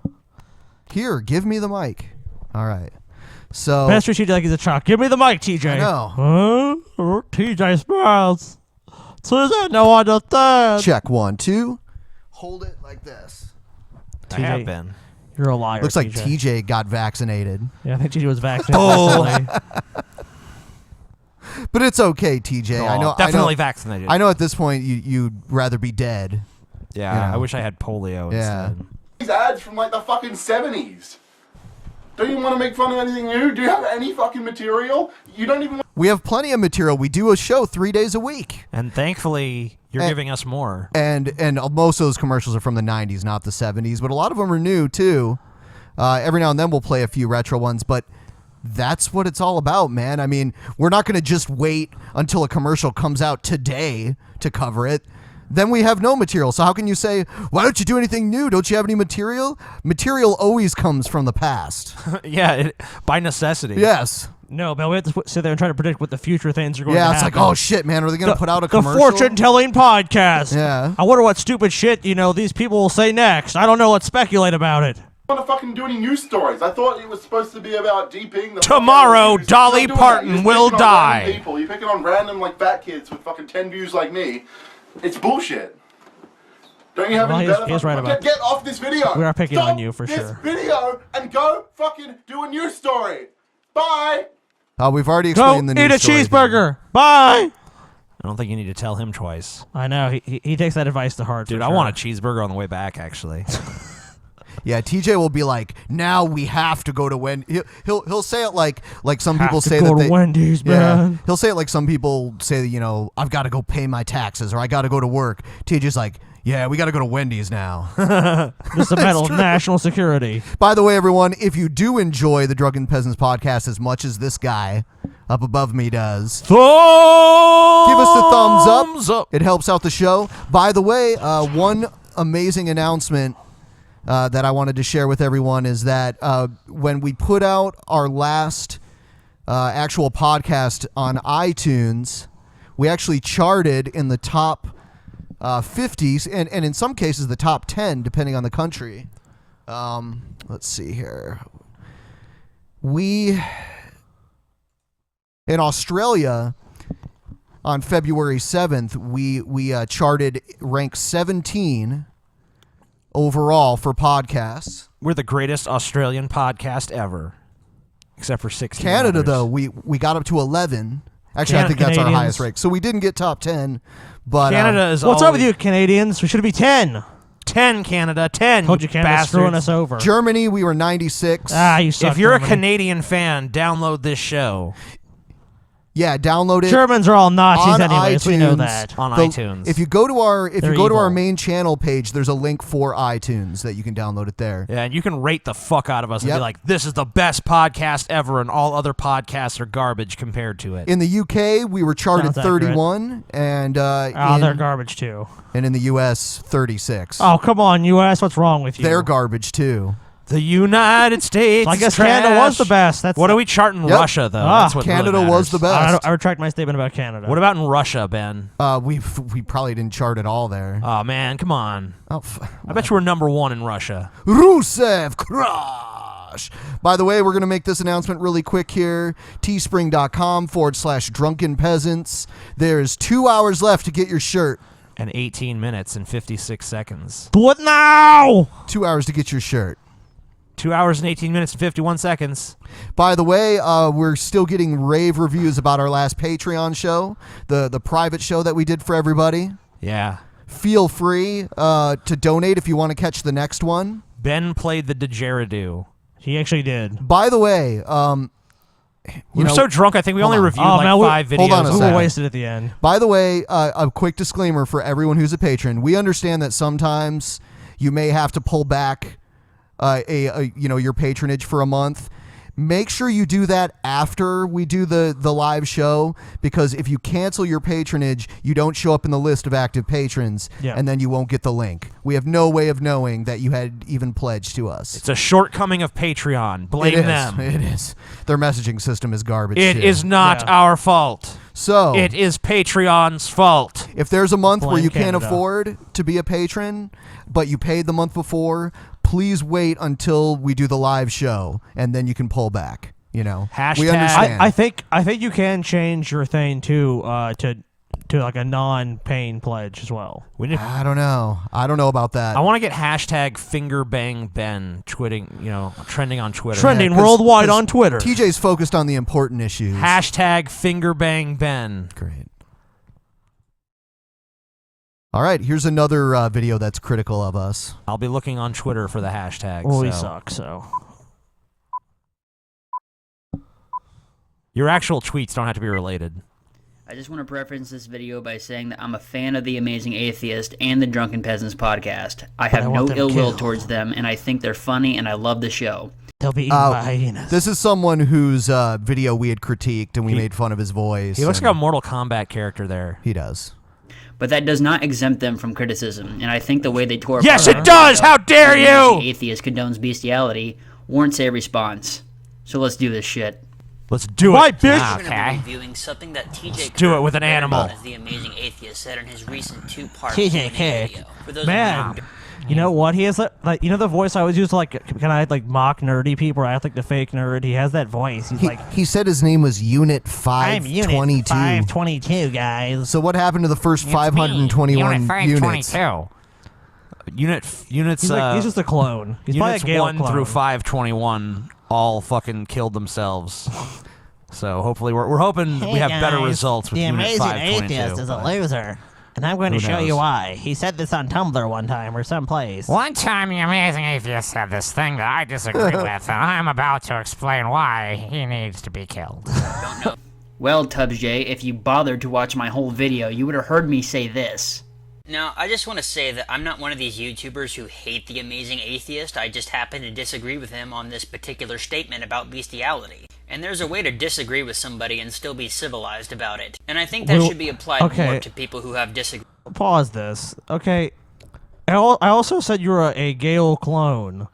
Here, give me the mic. All right. So Best treat TJ like he's a chalk. Give me the mic, TJ. I know. Huh? TJ smiles. TJ, no understand. Check 1, 2. Hold it like this. I have been. You're a liar. Looks like TJ. TJ got vaccinated. Yeah, I think TJ was vaccinated recently. But it's okay, TJ. I know. Definitely vaccinated. I know at this point you'd rather be dead. Yeah, I wish I had polio instead. These ads from like the fucking 70s. Don't you want to make fun of anything new? Do you have any fucking material? You don't even... We have plenty of material. We do a show 3 days a week. And thankfully, you're giving us more. And most of those commercials are from the 90s, not the 70s. But a lot of them are new, too. Every now and then we'll play a few retro ones. But that's what it's all about, man. I mean, we're not going to just wait until a commercial comes out today to cover it. Then we have no material. So how can you say, why don't you do anything new? Don't you have any material? Material always comes from the past. Yeah, by necessity. Yes. No, but we have to sit there and try to predict what the future things are going to happen. Yeah, it's like, oh shit, man, are they going to put out a commercial? The fortune-telling podcast. Yeah. I wonder what stupid shit, these people will say next. I don't know. Let's speculate about it. I don't want to fucking do any news stories. I thought it was supposed to be about DPing the... Tomorrow, Dolly Parton will die. People. You're picking on random, like, fat kids with fucking 10 views like me. It's bullshit. Don't you have any better... He's right about Get off this video. We are picking Stop on you for this sure. video and go fucking do a news story. Bye. We've already explained the Go eat news a story cheeseburger. Bye. I don't think you need to tell him twice. I know. He takes that advice to heart. Dude, I want a cheeseburger on the way back, actually. Yeah, TJ will be like, now we have to go to Wendy's. He'll say it like some people say that go they to Wendy's, man. He'll say it like some people say that, I've got to go pay my taxes or I got to go to work. TJ's like, yeah, we got to go to Wendy's now. Just a matter of national security. By the way, everyone, if you do enjoy the Drunken Peasants podcast as much as this guy up above me does, give us the thumbs up. It helps out the show. By the way, one amazing announcement that I wanted to share with everyone is that when we put out our last actual podcast on iTunes. We actually charted in the top 50s, and in some cases the top 10, depending on the country. Let's see here. In Australia, on February 7th, we charted rank 17 overall for podcasts. We're the greatest Australian podcast ever, except for 16 Canada, others. though, we got up to 11. Actually, I think that's our highest rank. So we didn't get top 10, but Canada is what's up with you, Canadians? We should be 10. 10, Canada, 10. Told you Canada's screwing us over. Germany, we were 96. You suck, If you're Germany. a Canadian fan, download this show. Yeah, download it. Germans are all Nazis on anyways. iTunes, We know that. On iTunes. If you go to our evil. main channel page, there's a link for iTunes that you can download it there. Yeah, and you can rate the fuck out of us and Yep. be like, this is the best podcast ever, and all other podcasts are garbage compared to it. In the UK, we were charted Sounds accurate. 31, and They're garbage too. and in the US, 36. Oh, come on, U.S. What's wrong with you? They're garbage too. The United States. I guess is trash. Canada was the best. That's What are we charting Yep. Russia though? Ah, That's what Canada really was the matters. best. I retract my statement about Canada. What about in Russia, Ben? We probably didn't chart at all there. Oh man, come on. Oh, I bet you were number 1 in Russia. Rusev Crush. By the way, we're going to make this announcement really quick here. teespring.com/drunken peasants. There's 2 hours left to get your shirt. And 18 minutes and 56 seconds. Do it now! 2 hours to get your shirt. 2 hours and 18 minutes and 51 seconds. By the way, we're still getting rave reviews about our last Patreon show, the private show that we did for everybody. Yeah. Feel free to donate if you want to catch the next one. Ben played the didgeridoo. He actually did. By the way, We were so drunk, I think we only on. reviewed Oh, like man, we- 5 videos. hold on a We second. were wasted at the end. By the way, a quick disclaimer for everyone who's a patron. We understand that sometimes you may have to pull back your patronage for a month. Make sure you do that after we do the live show, because if you cancel your patronage, you don't show up in the list of active patrons, Yeah. and then you won't get the link. We have no way of knowing that you had even pledged to us. It's a shortcoming of Patreon. Blame It is. them. It is. Their messaging system is garbage. It too. is not Yeah. our fault. So It is Patreon's fault. if there's a month where Blame you can't Canada. afford to be a patron, but you paid the month before, please wait until we do the live show, and then you can pull back. We Hashtag- understand. I think you can change your thing too to like a non-paying pledge as well. I don't know. I don't know about that. I want to get hashtag fingerbangben trending on Twitter. Trending 'cause- worldwide 'cause on Twitter. TJ's focused on the important issues. Hashtag fingerbangben. Great. All right, here's another video that's critical of us. I'll be looking on Twitter for the hashtag. Well, we so. suck, so. Your actual tweets don't have to be related. I just want to preference this video by saying that I'm a fan of The Amazing Atheist and the Drunken Peasants podcast. I have no want them ill will killed. towards them, and I think they're funny, and I love the show. They'll be eaten by hyenas. This is someone whose video we had critiqued, and we made fun of his voice. He looks and like a Mortal Kombat character there. He does. But that does not exempt them from criticism, and I think the way they tore Yes, apart it does! How dare The you! Amazing Atheist condones bestiality warrants a response. So let's do this shit. Let's do Why, it. bitch? Ah, We're going to okay. be reviewing something that TJ do it with an animal. as The Amazing Atheist said in his recent two-part TJ Q&A Kick. video. For those Man, you know what? He has like the voice I always use to can I mock nerdy people or act like the fake nerd? He has that voice. He's He said his name was Unit I'm 522. Unit 522, guys. So what happened to the first 521 units? Units. He's just a clone. He's probably a Units Gale 1 clone. through 521 all fucking killed themselves. So hopefully we're hoping we have better results with the Unit Amazing 522. Atheist is a loser. And I'm going to Who show you knows? why. He said this on Tumblr one time or someplace. One time, the Amazing Atheist said this thing that I disagree with, and I'm about to explain why he needs to be killed. Well, Tubbs J, if you bothered to watch my whole video, you would have heard me say this. Now, I just want to say that I'm not one of these YouTubers who hate the Amazing Atheist. I just happen to disagree with him on this particular statement about bestiality. And there's a way to disagree with somebody and still be civilized about it. And I think that Well, should be applied okay. more to people who have disagreed. Pause this. Okay. I also said you were a Gale clone.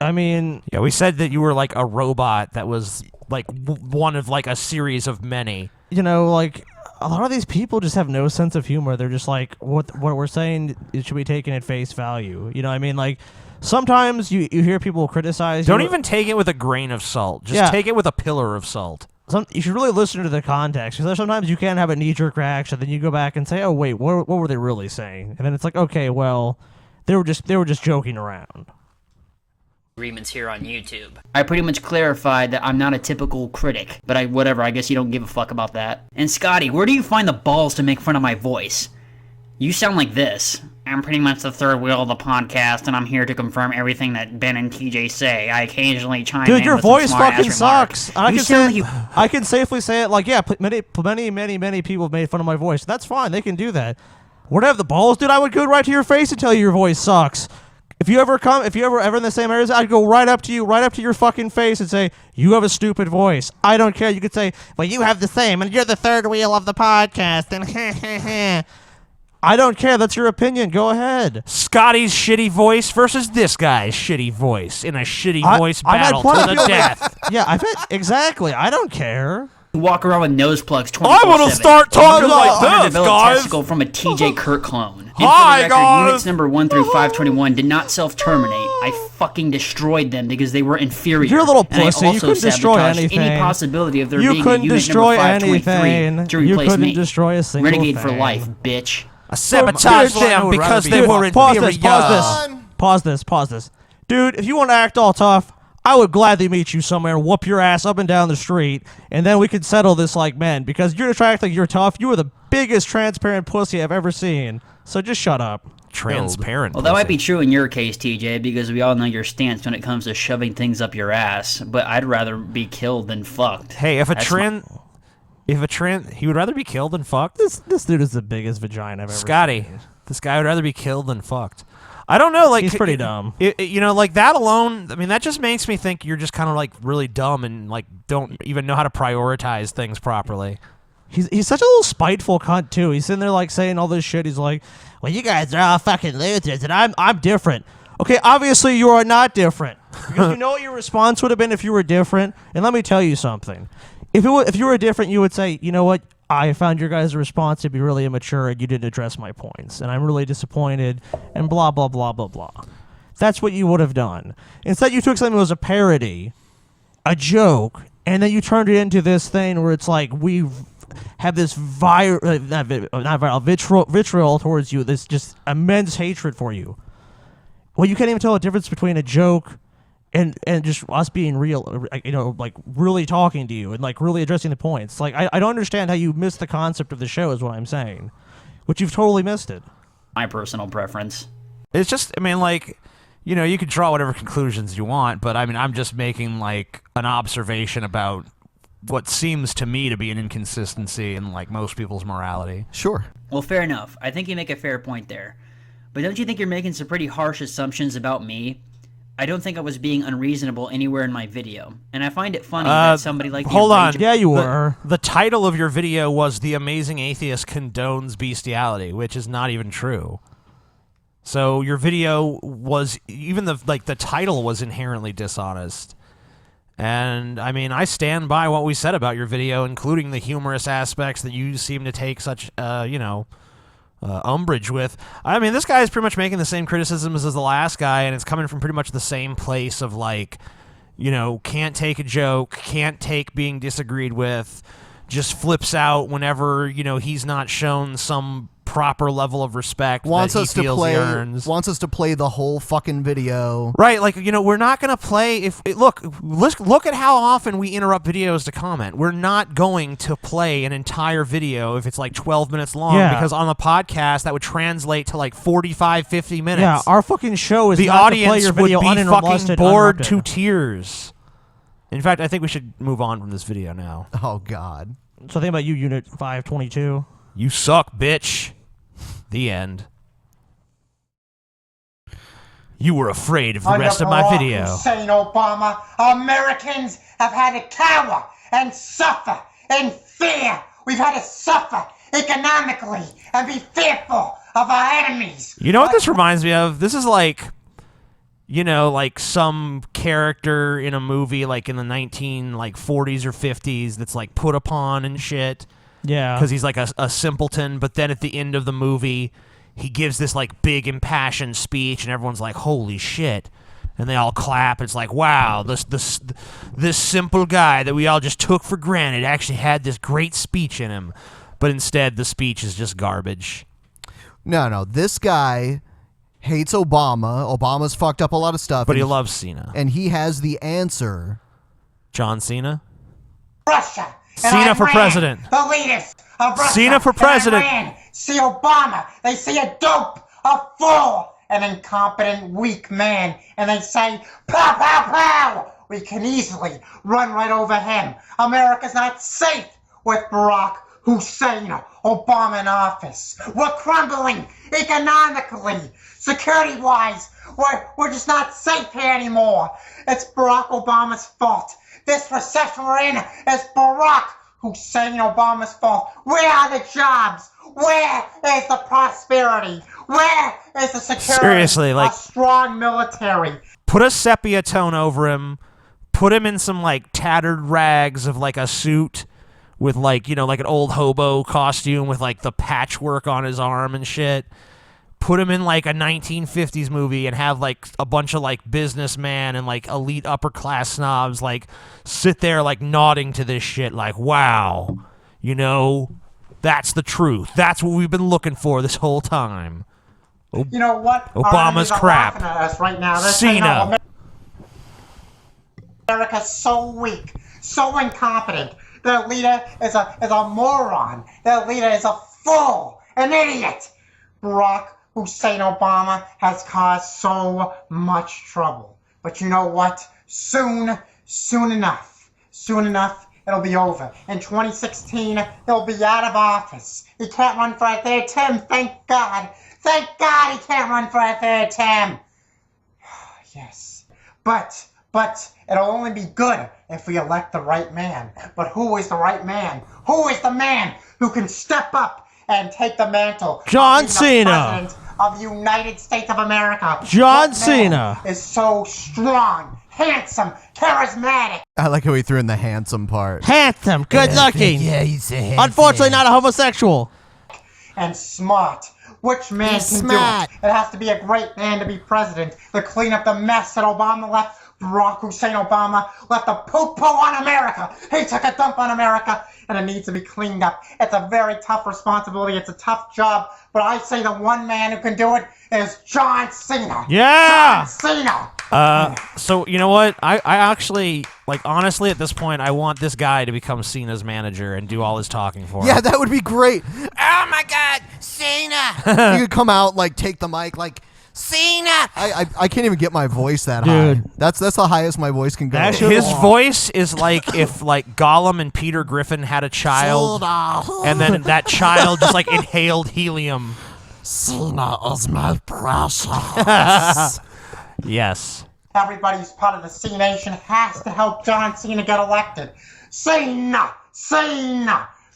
I mean... Yeah, we said that you were like a robot that was like one of like a series of many. You know, like a lot of these people just have no sense of humor. They're just like, what we're saying, it should be taken at face value. You know what I mean? Like, sometimes you hear people criticize. Don't even take it with a grain of salt. Just take it with a pillar of salt. You should really listen to the context, because sometimes you can have a knee-jerk reaction, then you go back and say, "Oh wait, what were they really saying?" And then it's like, okay, well, they were just joking around. Agreements here on YouTube. I pretty much clarified that I'm not a typical critic, but I guess you don't give a fuck about that. And Scotty, where do you find the balls to make fun of my voice? You sound like this. I'm pretty much the third wheel of the podcast, and I'm here to confirm everything that Ben and TJ say. I occasionally chime in. Dude, your with some voice smart-ass fucking sucks. remarks. I can safely say it. Like, yeah, many people have made fun of my voice. That's fine. They can do that. Would I have the balls, dude? I would go right to your face and tell you your voice sucks. If you ever in the same areas, I'd go right up to your fucking face and say, you have a stupid voice. I don't care. You could say, well, you have the same, and you're the third wheel of the podcast, and I don't care. That's your opinion. Go ahead. Scotty's shitty voice versus this guy's shitty voice in a shitty voice battle to the death. Yeah, I bet exactly. I don't care. Walk around with nose plugs 24/7. I want to start talking like this, guys. Testicle from a TJ Kurt clone. Hi, record, guys. Units number 1 through 521 did not self-terminate. I fucking destroyed them because they were inferior. You're a little and pussy. I You also couldn't destroy sabotaged anything. any possibility of there You being a couldn't unit destroy number 523 anything. to replace You couldn't me. destroy a single Renegade thing. for life, bitch. I sabotaged them because they were inferior. Pause this. Dude, if you want to act all tough, I would gladly meet you somewhere and whoop your ass up and down the street, and then we could settle this like men, because you're trying to act like you're tough. You are the biggest transparent pussy I've ever seen. So just shut up. Transparent. Well, that might be true in your case, TJ, because we all know your stance when it comes to shoving things up your ass. But I'd rather be killed than fucked. Hey, he would rather be killed than fucked. This dude is the biggest vagina I've ever Scotty, seen. this guy would rather be killed than fucked. I don't know, like he's pretty dumb. You know, like that alone. I mean, that just makes me think you're just kind of like really dumb and like don't even know how to prioritize things properly. He's such a little spiteful cunt too. He's sitting there like saying all this shit. He's like, "Well, you guys are all fucking losers, and I'm different." Okay, obviously you are not different, because you know what your response would have been if you were different. And let me tell you something: if you were different, you would say, "You know what? I found your guys' response to be really immature, and you didn't address my points, and I'm really disappointed." And blah blah blah blah blah. That's what you would have done. Instead, you took something that was a parody, a joke, and then you turned it into this thing where it's like we have this vitriol towards you, this just immense hatred for you. Well, you can't even tell the difference between a joke and just us being real, you know, like really talking to you and like really addressing the points. Like, I don't understand how you missed the concept of the show is what I'm saying, which you've totally missed it. My personal preference. It's just, I mean, like, you know, you could draw whatever conclusions you want, but I mean, I'm just making like an observation about what seems to me to be an inconsistency in like most people's morality. Sure. Well, fair enough. I think you make a fair point there. But don't you think you're making some pretty harsh assumptions about me? I don't think I was being unreasonable anywhere in my video. And I find it funny that somebody like hold on. Yeah, you were. The title of your video was "The Amazing Atheist Condones Bestiality," which is not even true. So your video was, even the title was inherently dishonest. And I mean, I stand by what we said about your video, including the humorous aspects that you seem to take such, umbrage with. I mean, this guy is pretty much making the same criticisms as the last guy, and it's coming from pretty much the same place of like, you know, can't take a joke, can't take being disagreed with, just flips out whenever, you know, he's not shown some proper level of respect wants that he us to feels play he earns. Wants us to play the whole fucking video. Right, like, you know, we're not going to play look at how often we interrupt videos to comment. We're not going to play an entire video if it's like 12 minutes long, because on the podcast that would translate to like 45, 50 minutes. Yeah, our fucking show is the not audience to play your video would be fucking uninterrupted, bored uninterrupted. to tears. In fact, I think we should move on from this video now. Oh God. So think about you, Unit 522. You suck, bitch. The end. You were afraid of the rest of my video. Insane Obama. Americans have had to cower and suffer in fear. We've had to suffer economically and be fearful of our enemies. You know what this reminds me of? This is like you know, like some character in a movie like in the 40s or 50s that's like put upon and shit. Yeah. Because he's like a simpleton, but then at the end of the movie, he gives this like big impassioned speech, and everyone's like, "Holy shit!" And they all clap. It's like, wow, this simple guy that we all just took for granted actually had this great speech in him, but instead the speech is just garbage. No, this guy hates Obama. Obama's fucked up a lot of stuff, but he loves Cena, and he has the answer. John Cena. Russia. Cena for president. The leaders of Russia. Cena for president. And Iran see Obama. They see a dope, a fool, an incompetent, weak man, and they say, pow, pow, pow! We can easily run right over him. America's not safe with Barack Hussein Obama in office. We're crumbling economically, security-wise. We're just not safe here anymore. It's Barack Obama's fault. This recession we're in is Barack Hussein Obama's fault. Where are the jobs? Where is the prosperity? Where is the security? Seriously, like, a strong military. Put a sepia tone over him. Put him in some like tattered rags of like a suit with like, you know, like an old hobo costume with like the patchwork on his arm and shit. Put him in like a 1950s movie and have like a bunch of like businessmen and like elite upper class snobs like sit there like nodding to this shit like, wow, you know, that's the truth. That's what we've been looking for this whole time. You know what? Obama's crap. At us right now. Cena. America's so weak, so incompetent. Their leader is a moron. Their leader is a fool, an idiot. Barack Hussein Obama has caused so much trouble. But you know what? Soon enough, it'll be over. In 2016, he'll be out of office. He can't run for a third term, thank God. Thank God he can't run for a third term. Yes. But it'll only be good if we elect the right man. But who is the right man? Who is the man who can step up and take the mantle? John of Cena. The President of the United States of America. John That Cena man is so strong, handsome, charismatic. I like how he threw in the handsome part. Handsome, good looking. Yeah, he's a handsome. Unfortunately, not a homosexual. And smart. Which man He's can smart. do it? It has to be a great man to be president, to clean up the mess that Obama left. Barack Hussein Obama left a poo-poo on America. He took a dump on America, and it needs to be cleaned up. It's a very tough responsibility. It's a tough job, but I say the one man who can do it is John Cena. Yeah! John Cena! So, you know what? I actually, like, honestly, at this point, I want this guy to become Cena's manager and do all his talking for him. Yeah, that would be great. Oh my God, Cena! You could come out, like, take the mic, like, Cena! I can't even get my voice that high. Dude. That's the highest my voice can go. His voice is like if like Gollum and Peter Griffin had a child, and then that child just like inhaled helium. Cena is my precious. Yes. Everybody who's part of the C Nation has to help John Cena get elected. Cena!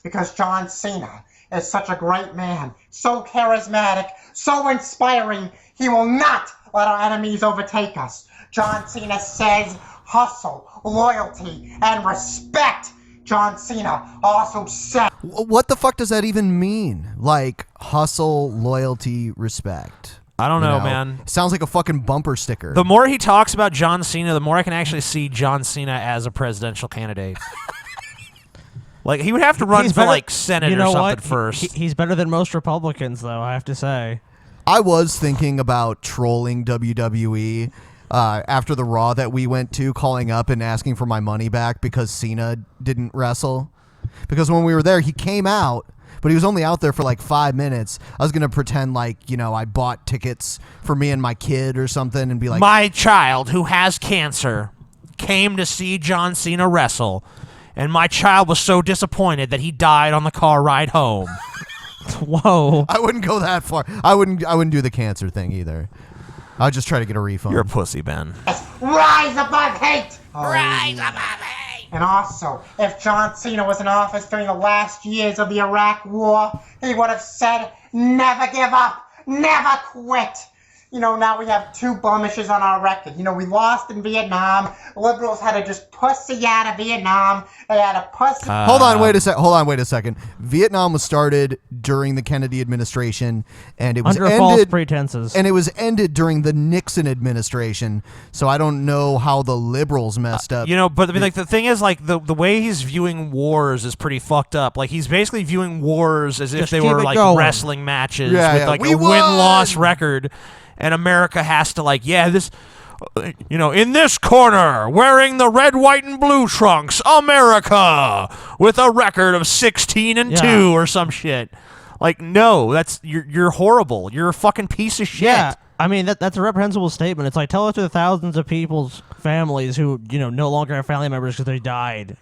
Because John Cena is such a great man, so charismatic, so inspiring, he will not let our enemies overtake us. John Cena says hustle, loyalty, and respect. John Cena also said... What the fuck does that even mean? Like, hustle, loyalty, respect. I don't know, man. Sounds like a fucking bumper sticker. The more he talks about John Cena, the more I can actually see John Cena as a presidential candidate. Like, he would have to run for, like, Senate or something first. He's better than most Republicans, though, I have to say. I was thinking about trolling WWE after the Raw that we went to, calling up and asking for my money back because Cena didn't wrestle. Because when we were there, he came out, but he was only out there for like 5 minutes. I was going to pretend like, you know, I bought tickets for me and my kid or something and be like... My child, who has cancer, came to see John Cena wrestle, and my child was so disappointed that he died on the car ride home. Whoa. I wouldn't go that far. I wouldn't do the cancer thing either. I'd just try to get a refund. You're a pussy, Ben. Rise above hate! Rise above hate! And also, if John Cena was in office during the last years of the Iraq War, he would have said, never give up, never quit. now we have 2 blemishes on our record. We lost in Vietnam. Liberals had to just pussy out of Vietnam. They had to pussy. Hold on, wait a second. Vietnam was started during the Kennedy administration, and it was under ended, false pretenses. and it was ended during the Nixon administration. So I don't know how the liberals messed up. But I mean, like the thing is, like the way he's viewing wars is pretty fucked up. Like he's basically viewing wars as if Just they keep were it like going. wrestling matches Yeah, with yeah. like We a won! win-loss record. And America has to this, in this corner, wearing the red, white, and blue trunks, America, with a record of 16-2 or some shit. Like, no, you're horrible. You're a fucking piece of shit. Yeah, I mean that's a reprehensible statement. It's like tell it to the thousands of people's families who no longer have family members because they died.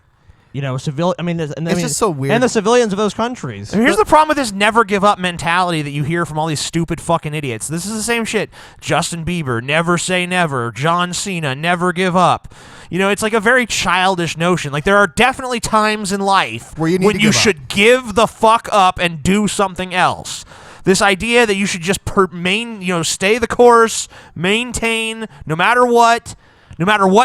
Civil. I mean, it's just so weird. And the civilians of those countries. Here's the problem with this never give up mentality that you hear from all these stupid fucking idiots. This is the same shit. Justin Bieber, never say never. John Cena, never give up. It's like a very childish notion. Like there are definitely times in life where you should give the fuck up and do something else. This idea that you should just stay the course, maintain, no matter what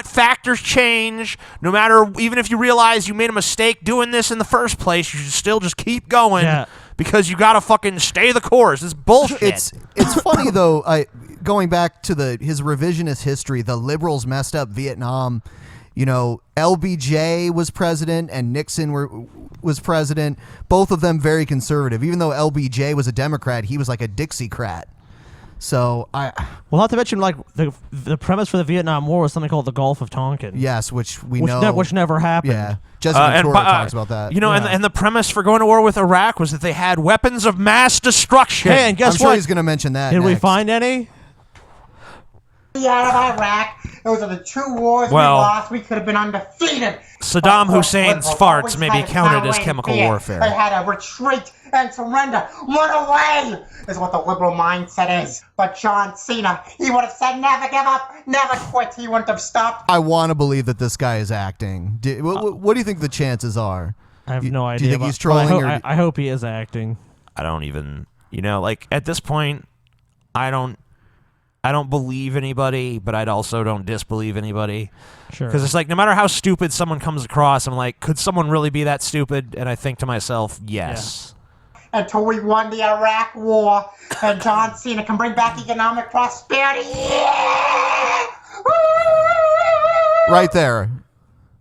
factors change, even if you realize you made a mistake doing this in the first place, you should still just keep going because you gotta fucking stay the course. It's bullshit. It's funny though. Going back to his revisionist history, the liberals messed up Vietnam. LBJ was president and Nixon was president. Both of them very conservative. Even though LBJ was a Democrat, he was like a Dixiecrat. So well, not to mention like the premise for the Vietnam War was something called the Gulf of Tonkin. Yes, which never happened. Yeah, Jessica Ventura talks about that. And the premise for going to war with Iraq was that they had weapons of mass destruction. Hey, and guess I'm what? sure he's going to mention that. Did we next. find any? Out of Iraq. Those are the 2 wars we lost. We could have been undefeated. Saddam Hussein's farts may be counted as chemical They warfare. had to retreat and surrender. Run away is what the liberal mindset is. But John Cena, he would have said never give up, never quit. He wouldn't have stopped. I want to believe that this guy is acting. What do you think the chances are? I have no idea. Do you think he's trolling? I hope he is acting. I don't even, at this point, I don't believe anybody, but I also don't disbelieve anybody. Sure. Because it's like, no matter how stupid someone comes across, I'm like, could someone really be that stupid? And I think to myself, yes. Until we won the Iraq War and John Cena can bring back economic prosperity. Yeah! Right there.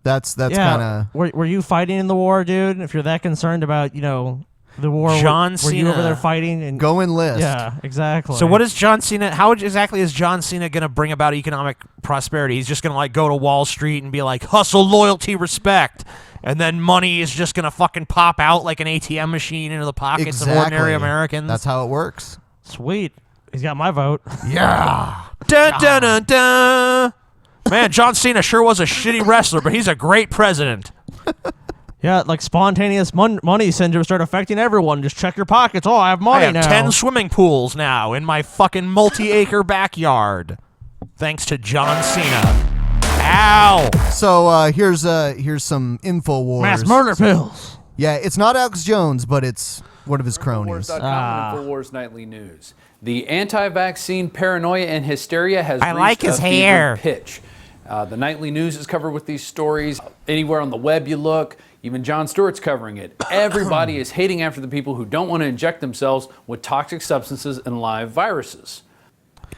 That's kind of. Were you fighting in the war, dude? If you're that concerned about, the war, John were you Cena. over there fighting? And go enlist. Yeah, exactly. So what is John Cena? How exactly is John Cena going to bring about economic prosperity? He's just going to go to Wall Street and be like, hustle, loyalty, respect. And then money is just going to fucking pop out like an ATM machine into the pockets of ordinary Americans. That's how it works. Sweet. He's got my vote. Yeah. Dun, dun, dun, dun. Man, John Cena sure was a shitty wrestler, but he's a great president. Yeah, like spontaneous money syndrome start affecting everyone. Just check your pockets. Oh, I have money I have now. 10 swimming pools now in my fucking multi-acre backyard. Thanks to John Cena. Ow! So here's some InfoWars. Mass murder pills. Yeah, it's not Alex Jones, but it's one of his cronies. InfoWars Nightly News. The anti-vaccine paranoia and hysteria has I reached like his a fever hair. pitch. The Nightly News is covered with these stories. Anywhere on the web you look, even Jon Stewart's covering it. Everybody is hating after the people who don't want to inject themselves with toxic substances and live viruses.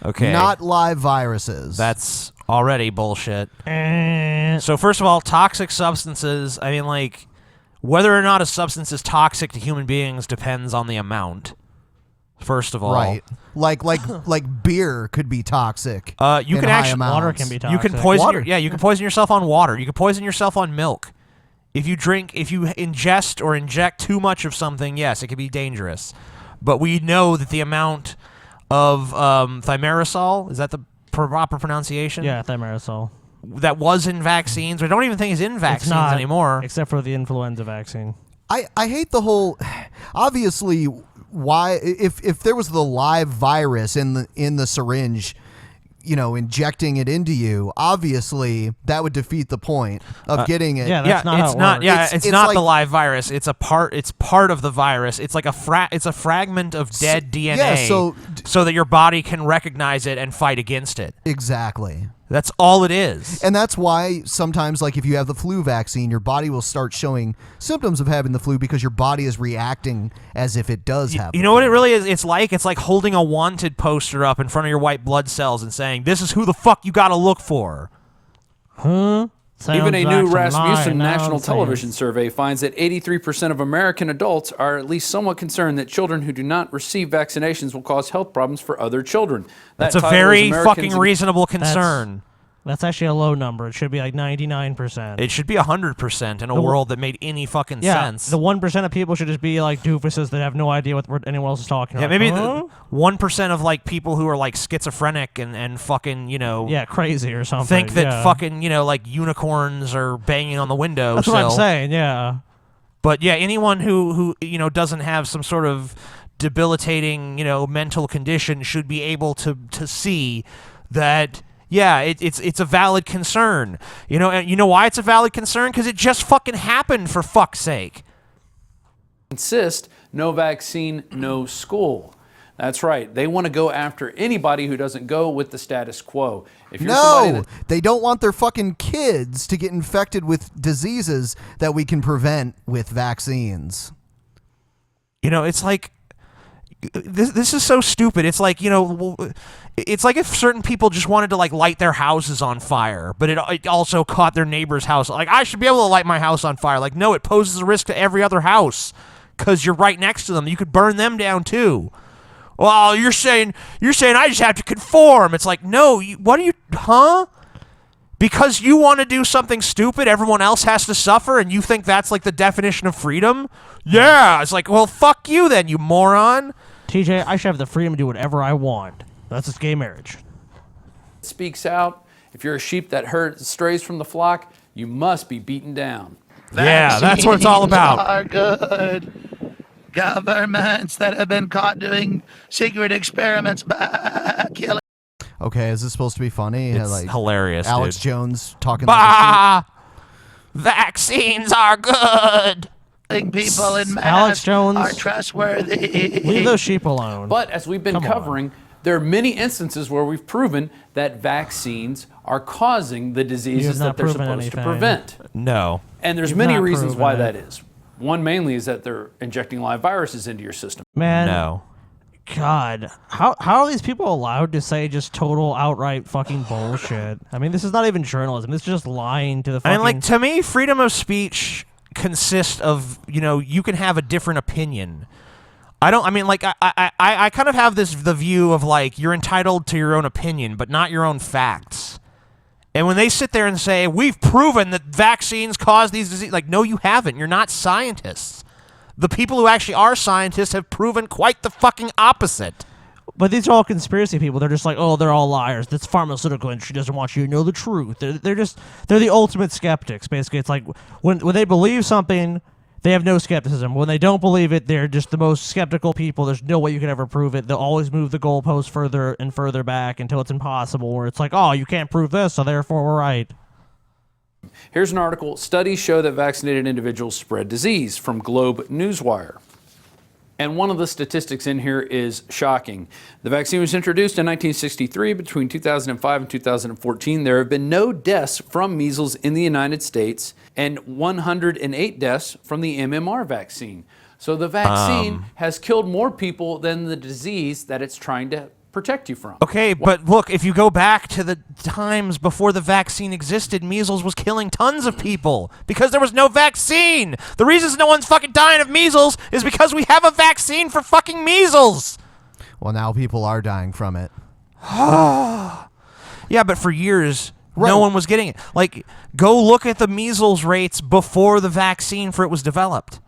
Okay. Not live viruses. That's already bullshit. So first of all, toxic substances, I mean, like, whether or not a substance is toxic to human beings depends on the amount. First of all. Right. Like beer could be toxic. You can actually water can be toxic. You can poison you can poison yourself on water. You can poison yourself on milk. If you ingest or inject too much of something, yes, it can be dangerous. But we know that the amount of thimerosal, is that the proper pronunciation? Yeah, thimerosal. That was in vaccines. I don't even think it's in vaccines anymore. Except for the influenza vaccine. I hate the whole. Obviously, why if there was the live virus in the syringe, injecting it into you, obviously that would defeat the point of getting it. Yeah, that's not how it works. Yeah, it's not like, the live virus. It's part of the virus. It's like a fragment of dead DNA. Yeah, so that your body can recognize it and fight against it. Exactly. That's all it is. And that's why sometimes, like if you have the flu vaccine, your body will start showing symptoms of having the flu because your body is reacting as if it does have You know what it really is? It's like holding a wanted poster up in front of your white blood cells and saying, "This is who the fuck you got to look for." Huh? Even a new Sounds like Rasmussen my National nonsense. Television survey finds that 83% of American adults are at least somewhat concerned that children who do not receive vaccinations will cause health problems for other children. That's a very fucking reasonable concern. That's actually a low number. It should be like 99%. It should be 100% in a world that made any fucking sense. The 1% of people should just be like doofuses that have no idea what anyone else is talking about. Yeah, maybe Huh? 1% of like people who are like schizophrenic and fucking, crazy or something. think that yeah. fucking, like unicorns are banging on the window. That's what I'm saying, yeah. But yeah, anyone who doesn't have some sort of debilitating, mental condition should be able to see that it's a valid concern. And you know why it's a valid concern? Because it just fucking happened, for fuck's sake. Insist, no vaccine, no school. That's right. They want to go after anybody who doesn't go with the status quo. If you're somebody they don't want their fucking kids to get infected with diseases that we can prevent with vaccines. It's like this is so stupid. It's like, it's like if certain people just wanted to like light their houses on fire, but it also caught their neighbor's house. Like, I should be able to light my house on fire. Like, no, it poses a risk to every other house because you're right next to them. You could burn them down too. Well, you're saying I just have to conform. It's like, no, because you want to do something stupid, everyone else has to suffer, and you think that's like the definition of freedom? Yeah, it's like, well, fuck you then, you moron. TJ, I should have the freedom to do whatever I want. That's just gay marriage. speaks out, if you're a sheep that strays from the flock, you must be beaten down. Yeah, that's what it's all about. Are good. Governments that have been caught doing secret experiments by killing. Okay, is this supposed to be funny? It's hilarious, Alex dude. Jones talking Bah! Vaccines are good. People in mass Alex Jones are trustworthy. Leave those sheep alone. But as we've been covering, there are many instances where we've proven that vaccines are causing the diseases that they're supposed to prevent. No. And there's You've many not reasons proven why it. that is. One mainly is that they're injecting live viruses into your system. Man. No. God, how are these people allowed to say just total outright fucking bullshit? I mean, this is not even journalism. This is just lying to the fucking... I mean, like, to me, freedom of speech consists of, you can have a different opinion. I kind of have the view of, like, you're entitled to your own opinion, but not your own facts. And when they sit there and say, we've proven that vaccines cause these diseases, like, no, you haven't. You're not scientists. The people who actually are scientists have proven quite the fucking opposite. But these are all conspiracy people. They're just like, oh, they're all liars. This pharmaceutical industry doesn't want you to know the truth. They're the ultimate skeptics, basically. It's like when they believe something, they have no skepticism. When they don't believe it, they're just the most skeptical people. There's no way you can ever prove it. They'll always move the goalpost further and further back until it's impossible, where it's like, oh, you can't prove this, so therefore we're right. Here's an article, Studies Show That Vaccinated Individuals Spread Disease, from Globe Newswire. And one of the statistics in here is shocking. The vaccine was introduced in 1963. Between 2005 and 2014, there have been no deaths from measles in the United States and 108 deaths from the MMR vaccine. So the vaccine has killed more people than the disease that it's trying to protect you from. Okay, but look, if you go back to the times before the vaccine existed, measles was killing tons of people because there was no vaccine. The reason no one's fucking dying of measles is because we have a vaccine for fucking measles. Well, now people are dying from it. Yeah, but for years, no one was getting it. Like, go look at the measles rates before the vaccine for it was developed.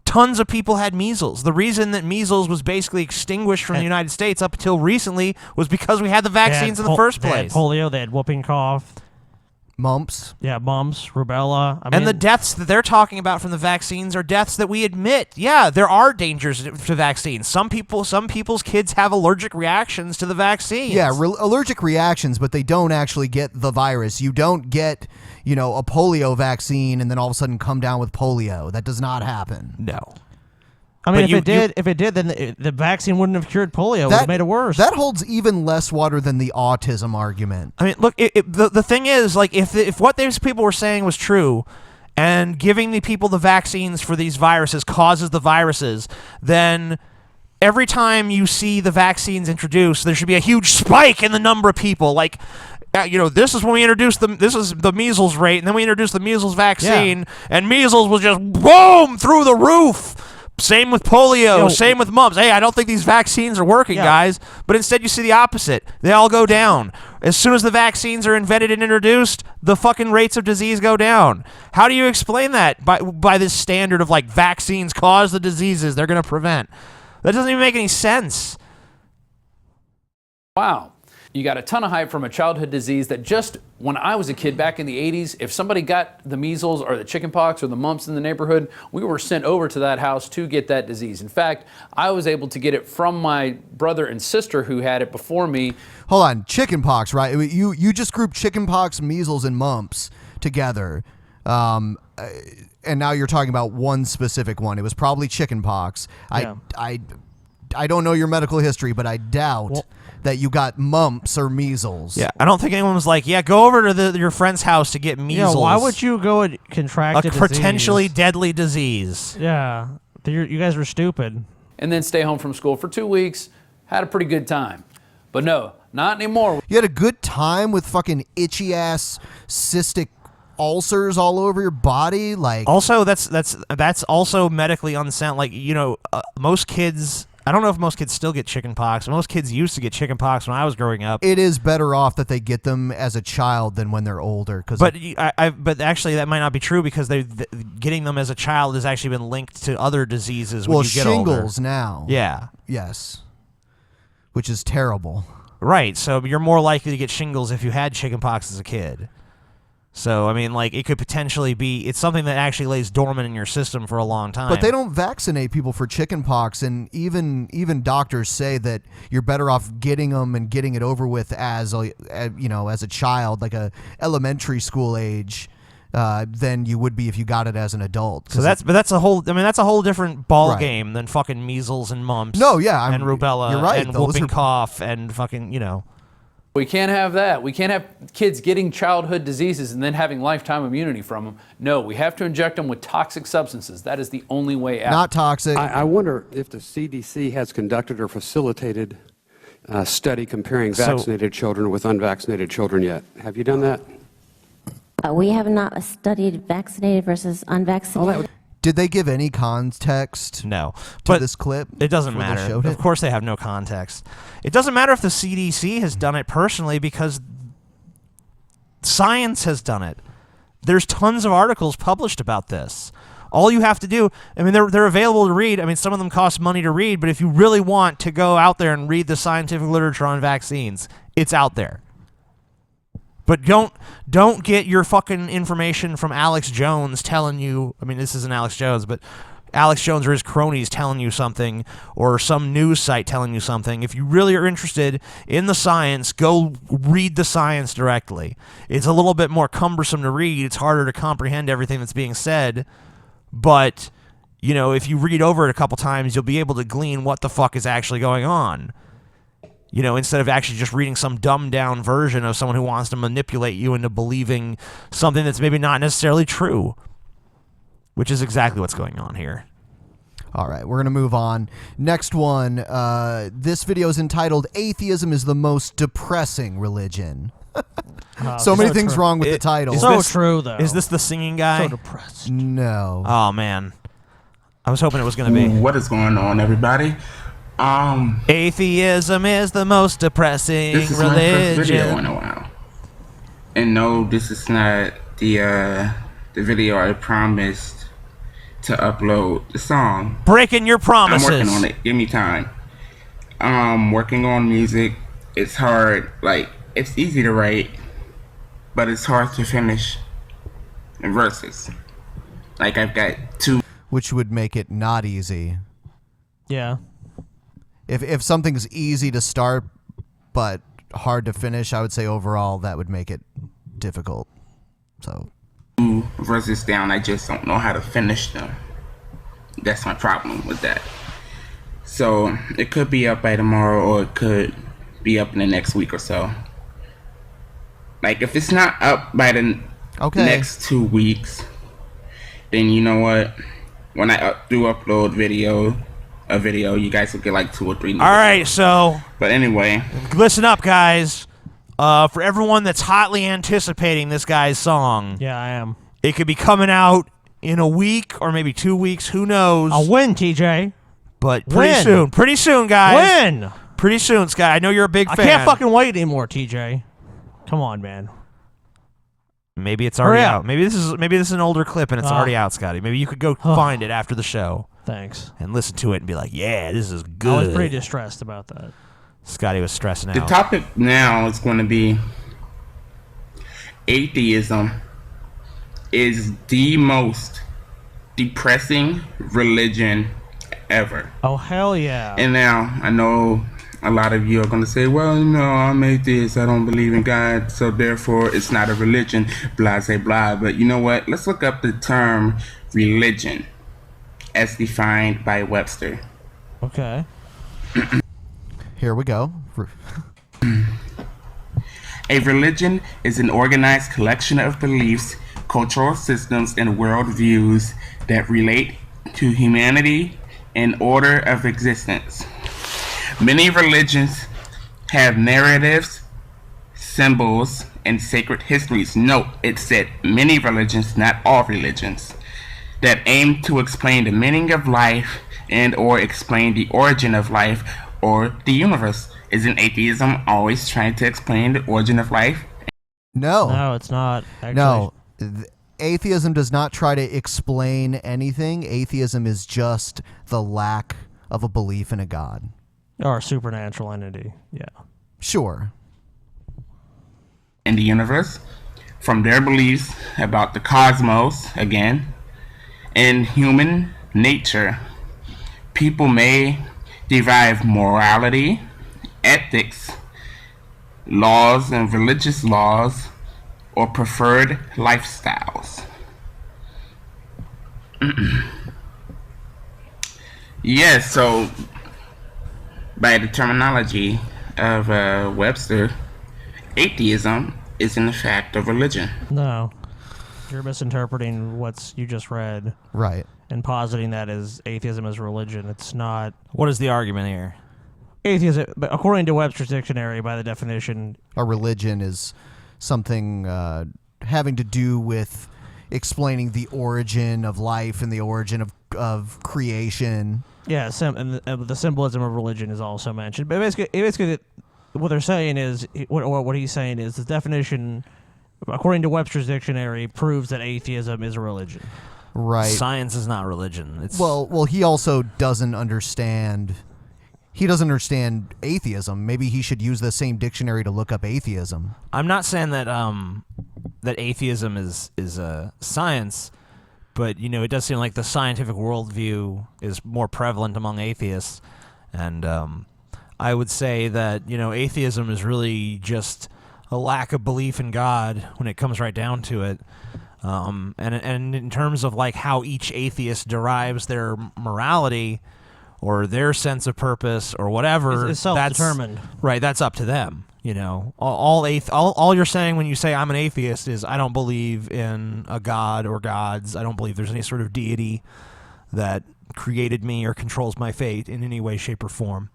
Tons of people had measles. The reason that measles was basically extinguished from the United States up until recently was because we had the vaccines in the first They place. had polio, they had whooping cough. Mumps. Yeah, mumps, rubella. And the deaths that they're talking about from the vaccines are deaths that we admit. Yeah, there are dangers to vaccines. Some people's kids have allergic reactions to the vaccines. Yeah, allergic reactions, but they don't actually get the virus. You don't get, a polio vaccine and then all of a sudden come down with polio. That does not happen. No. I mean, if it did, then the vaccine wouldn't have cured polio. It would have made it worse. That holds even less water than the autism argument. I mean, look, the thing is, like, if what these people were saying was true, and giving the people the vaccines for these viruses causes the viruses, then every time you see the vaccines introduced, there should be a huge spike in the number of people. Like, this is when we introduced this is the measles rate, and then we introduced the measles vaccine, and measles was just boom through the roof. Same with polio, same with mumps. Hey, I don't think these vaccines are working, guys. But instead you see the opposite. They all go down. As soon as the vaccines are invented and introduced, the fucking rates of disease go down. How do you explain that by this standard of, like, vaccines cause the diseases they're going to prevent? That doesn't even make any sense. Wow. You got a ton of hype from a childhood disease that just when I was a kid back in the 80s, if somebody got the measles or the chickenpox or the mumps in the neighborhood, we were sent over to that house to get that disease. In fact, I was able to get it from my brother and sister who had it before me. Hold on, chickenpox, right? You just grouped chickenpox, measles, and mumps together. And now you're talking about one specific one. It was probably chickenpox. Yeah. I don't know your medical history, but I doubt that you got mumps or measles. Yeah, I don't think anyone was like, go over to your friend's house to get measles. Yeah, why would you go and contract a potentially deadly disease? Yeah, you guys were stupid. And then stay home from school for 2 weeks. Had a pretty good time. But no, not anymore. You had a good time with fucking itchy-ass cystic ulcers all over your body? Like, also, that's also medically unsound. Like, most kids... I don't know if most kids still get chickenpox. Most kids used to get chickenpox when I was growing up. It is better off that they get them as a child than when they're older. But actually, that might not be true because getting them as a child has actually been linked to other diseases when you get shingles older. now. Yeah. Yes. Which is terrible. Right. So you're more likely to get shingles if you had chickenpox as a kid. So, I mean, like, it could potentially be... It's something that actually lays dormant in your system for a long time. But they don't vaccinate people for chickenpox, and even doctors say that you're better off getting them and getting it over with as a child, like a elementary school age, than you would be if you got it as an adult. So that's a whole different ball game than fucking measles and mumps. No, yeah, and rubella, you're right, and whooping cough and fucking We can't have that. We can't have kids getting childhood diseases and then having lifetime immunity from them. No, we have to inject them with toxic substances. That is the only way out. Not toxic. I wonder if the CDC has conducted or facilitated a study comparing vaccinated children with unvaccinated children yet. Have you done that? We have not studied vaccinated versus unvaccinated. Did they give any context to this clip? It doesn't matter. Of course they have no context. It doesn't matter if the CDC has done it personally because science has done it. There's tons of articles published about this. All you have to do, I mean, they're available to read. I mean, some of them cost money to read, but if you really want to go out there and read the scientific literature on vaccines, it's out there. But don't get your fucking information from Alex Jones telling you, I mean, this isn't Alex Jones, but Alex Jones or his cronies telling you something, or some news site telling you something. If you really are interested in the science, go read the science directly. It's a little bit more cumbersome to read. It's harder to comprehend everything that's being said. But, if you read over it a couple times, you'll be able to glean what the fuck is actually going on. Instead of actually just reading some dumbed-down version of someone who wants to manipulate you into believing something that's maybe not necessarily true, which is exactly what's going on here. All right, we're going to move on. Next one, this video is entitled, Atheism is the Most Depressing Religion. So many things wrong with the title. True, though. Is this the singing guy? So depressed. No. Oh, man. I was hoping it was going to be. What is going on, everybody? Atheism is the most depressing this is religion. my first video in a while. And no, this is not the video I promised to upload the song. Breaking your promises. I'm working on it. Give me time. Working on music. It's hard. Like, it's easy to write. but it's hard to finish verses. Like I've got 2. Which would make it not easy. Yeah. If something's easy to start but hard to finish, I would say overall that would make it difficult. So 2 verses down, I just don't know how to finish them. That's my problem with that. So it could be up by tomorrow, or it could be up in the next week or so. Like if it's not up by the next 2 weeks, then you know what? When I upload a video, you guys will get like 2 or 3 new All right, so. But anyway, listen up, guys. For everyone that's hotly anticipating this guy's song. Yeah, I am. It could be coming out in a week or maybe 2 weeks. Who knows? I'll win, TJ. But pretty soon, guys. When? Pretty soon, Scott. I know you're a big fan. I can't fucking wait anymore, TJ. Come on, man. Maybe it's already out. Maybe this is an older clip and it's already out, Scotty. Maybe you could go find it after the show. Thanks. And listen to it and be like, yeah, this is good. I was pretty distressed about that. Scotty was stressing out. the topic now is going to be atheism is the most depressing religion ever. Oh, hell yeah. And now I know a lot of you are going to say, well, no, I'm atheist. I don't believe in God, so therefore it's not a religion, blah, blah, blah. But you know what? Let's look up the term religion as defined by Webster. Okay. Here we go. A religion is an organized collection of beliefs, cultural systems, and worldviews that relate to humanity and order of existence. Many religions have narratives, symbols, and sacred histories. Note, it said many religions, not all religions, that aim to explain the meaning of life and or explain the origin of life or the universe. Isn't atheism always trying to explain the origin of life? No. No, it's not. Actually. No. Atheism does not try to explain anything. Atheism is just the lack of a belief in a God. Or a supernatural entity. Yeah. Sure. In the universe, from their beliefs about the cosmos, again, and human nature, people may derive morality, ethics, laws, and religious laws, or preferred lifestyles. Yes, so by the terminology of Webster, atheism is in fact a religion. No. You're misinterpreting what you just read. Right. And positing that as atheism is religion. It's not. What is the argument here? Atheism, but according to Webster's dictionary, by the definition, a religion is something having to do with explaining the origin of life and the origin of creation. Yeah, and the symbolism of religion is also mentioned. But basically what they're saying is, what he's saying is, the definition, according to Webster's dictionary, proves that atheism is a religion. Right. Science is not religion. It's Well, he also doesn't understand. He doesn't understand atheism. Maybe he should use the same dictionary to look up atheism. I'm not saying that that atheism is science, but it does seem like the scientific worldview is more prevalent among atheists, and I would say that atheism is really just a lack of belief in God when it comes right down to it. And in terms of like how each atheist derives their morality or their sense of purpose or whatever, it's self-determined. Right, that's up to them. All you're saying when you say I'm an atheist is I don't believe in a god or gods. I don't believe there's any sort of deity that created me or controls my fate in any way, shape, or form.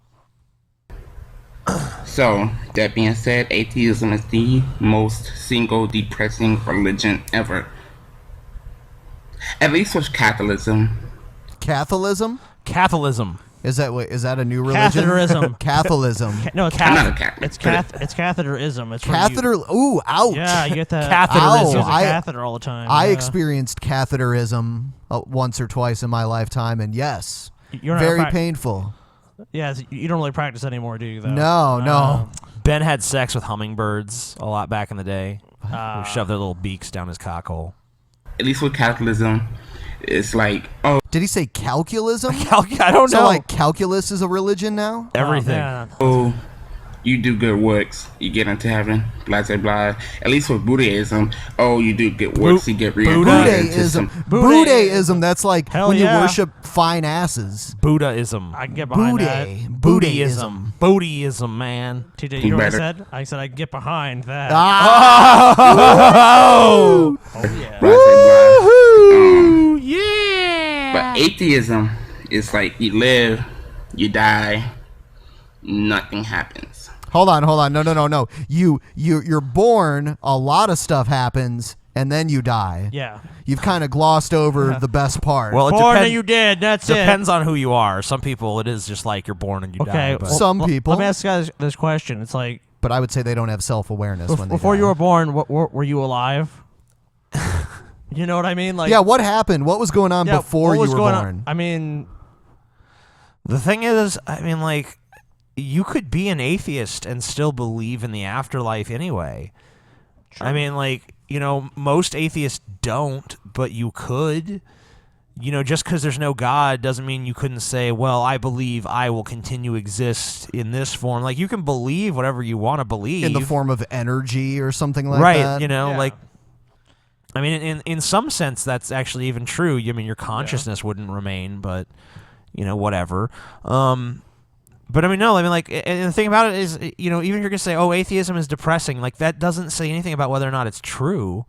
So, that being said, atheism is the most single depressing religion ever. At least with Catholicism. Catholicism? Catholicism. Is that a new religion? Catheterism. Catholicism. No, it's I'm not a Catholic. It's catheterism. It's Catheter. Ooh, ouch. Yeah, you get that. Catheterism. Use a catheter all the time. I yeah. experienced catheterism once or twice in my lifetime, and yes, You're not very painful. Yeah, you don't really practice anymore, do you? Though? No. Ben had sex with hummingbirds a lot back in the day. Who shoved their little beaks down his cockhole. At least with calculism, it's like, oh. Did he say calculism? I don't So know. like calculus is a religion now? Everything. Oh, you do good works, you get into heaven, blah, blah, blah. At least with Buddhism, oh, you do good works, you get reincarnated into some... Buddhism, that's like Hell when you yeah. worship fine asses. Buddhism. I can get behind that. Buddhism. Buddhism, man. TJ, you know what I said? I said I can get behind that. Oh! Blah, blah, blah. Yeah! But atheism is like you live, you die, nothing happens. Hold on. No. You're born, a lot of stuff happens, and then you die. Yeah. You've kind of glossed over the best part. Well, it Born depends. and you dead. That's it. Depends on who you are. Some people, it is just like you're born and you Okay. die. But Some people. Let me ask you guys this question. It's like, But I would say they don't have self-awareness when they before die. you were born, were you alive? You know what I mean? Like, yeah, what happened? What was going on yeah, before what you was were going born? on? I mean, the thing is, I mean, like, you could be an atheist and still believe in the afterlife anyway. I mean, like, you know, most atheists don't, but you could. You know, just because there's no God doesn't mean you couldn't say, well, I believe I will continue to exist in this form. Like, you can believe whatever you want to believe. In the form of energy or something like right, that? you know, Yeah. like, I mean, in some sense, that's actually even true. I mean, your consciousness wouldn't remain, but, you know, whatever. But I mean, no, I mean, like, and the thing about it is, you know, even if you're going to say, oh, atheism is depressing, like, that doesn't say anything about whether or not it's true.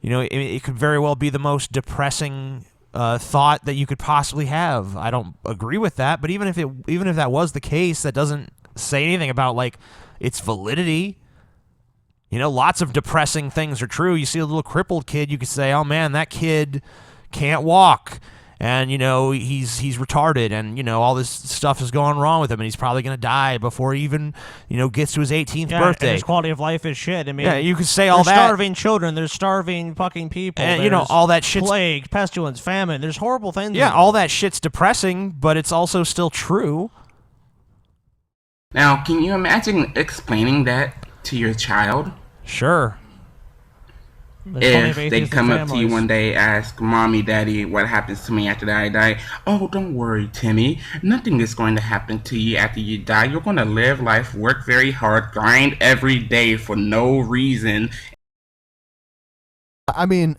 You know, it could very well be the most depressing thought that you could possibly have. I don't agree with that, but even if that was the case, that doesn't say anything about, like, its validity. You know, lots of depressing things are true. You see a little crippled kid, you could say, oh, man, that kid can't walk. And, you know, he's retarded, and, you know, all this stuff is going wrong with him, and he's probably going to die before he even, you know, gets to his 18th birthday. And his quality of life is shit. I mean, yeah, you could say all there's that. starving children, there's starving fucking people. And, you know, there's all that shit's... plague, pestilence, famine. There's horrible things. Yeah, all that shit's depressing, but it's also still true. Now, can you imagine explaining that to your child? Sure. If they come up to you one day, ask mommy, daddy, what happens to me after I die? Oh, don't worry, Timmy. Nothing is going to happen to you after you die. You're going to live life, work very hard, grind every day for no reason. I mean,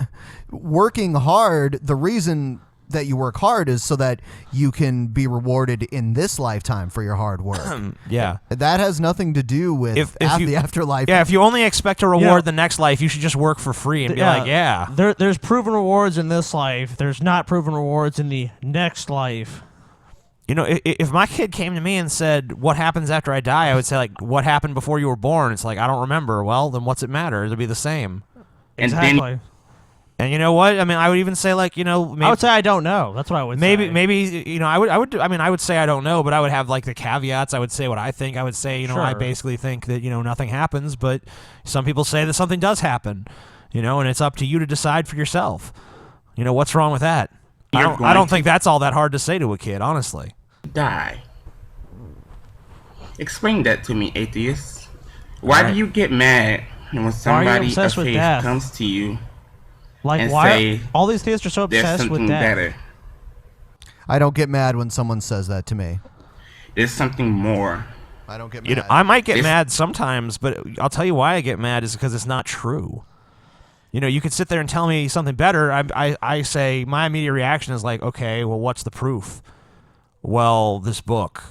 working hard, the reason that you work hard is so that you can be rewarded in this lifetime for your hard work. Yeah. That has nothing to do with the afterlife. Yeah, if you only expect a reward the next life, you should just work for free and be like, yeah. There's proven rewards in this life. There's not proven rewards in the next life. You know, if my kid came to me and said, what happens after I die, I would say, like, what happened before you were born? It's like, I don't remember. Well, then what's it matter? It'll be the same. Exactly. And you know what? I mean, I would even say, like, you know, maybe, I would say I don't know. That's what I would say. Maybe, you know, I would say I don't know, but I would have, like, the caveats. I would say what I think. I would say, you know, I Sure. basically think that, you know, nothing happens, but some people say that something does happen, you know, and it's up to you to decide for yourself. You know, what's wrong with that? I don't think that's all that hard to say to a kid, honestly. Die. Explain that to me, atheist. Why do you get mad when somebody of obsessed with faith death? comes to you Like, and why say all these theists are so there's obsessed something with death? better? I don't get mad when someone says that to me. There's something more. I don't get mad. You know, I might get mad sometimes, but I'll tell you why I get mad is because it's not true. You know, you could sit there and tell me something better. I say, my immediate reaction is like, okay, well, what's the proof? Well, this book.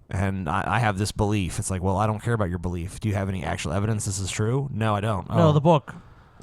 And I have this belief. It's like, well, I don't care about your belief. Do you have any actual evidence this is true? No, I don't. No, the book.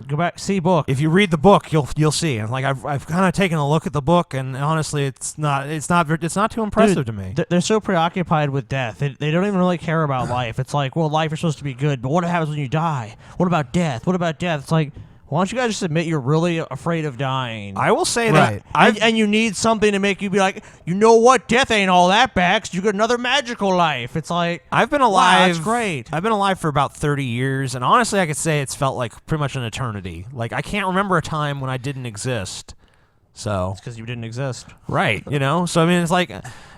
Go back, see book. If you read the book, you'll see. And like I've kind of taken a look at the book, and honestly, it's not too impressive to me. They're so preoccupied with death. They don't even really care about life. It's like, well, life is supposed to be good, but what happens when you die? What about death? What about death? It's like, why don't you guys just admit you're really afraid of dying? I will say that, and you need something to make you be like, you know what? Death ain't all that bad. 'Cause you got another magical life. It's like, I've been alive. Wow, that's great. I've been alive for about 30 years, and honestly, I could say it's felt like pretty much an eternity. Like, I can't remember a time when I didn't exist. So it's because you didn't exist, right? You know, so I mean, it's like,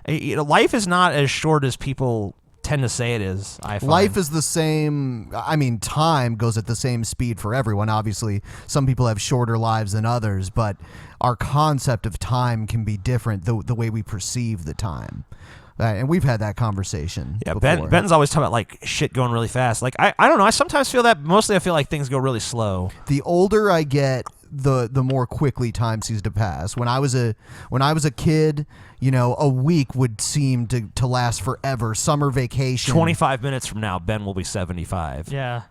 you know, life is not as short as people tend to say it is. I find. Life is the same. I mean, time goes at the same speed for everyone. Obviously, some people have shorter lives than others, but our concept of time can be different, the way we perceive the time. And we've had that conversation. Yeah, before. Ben's always talking about like shit going really fast. Like I don't know. I sometimes feel that. Mostly, I feel like things go really slow. The older I get, the more quickly time seems to pass. When I was a kid, you know, a week would seem to last forever. Summer vacation. 25 minutes from now, Ben will be 75. Yeah.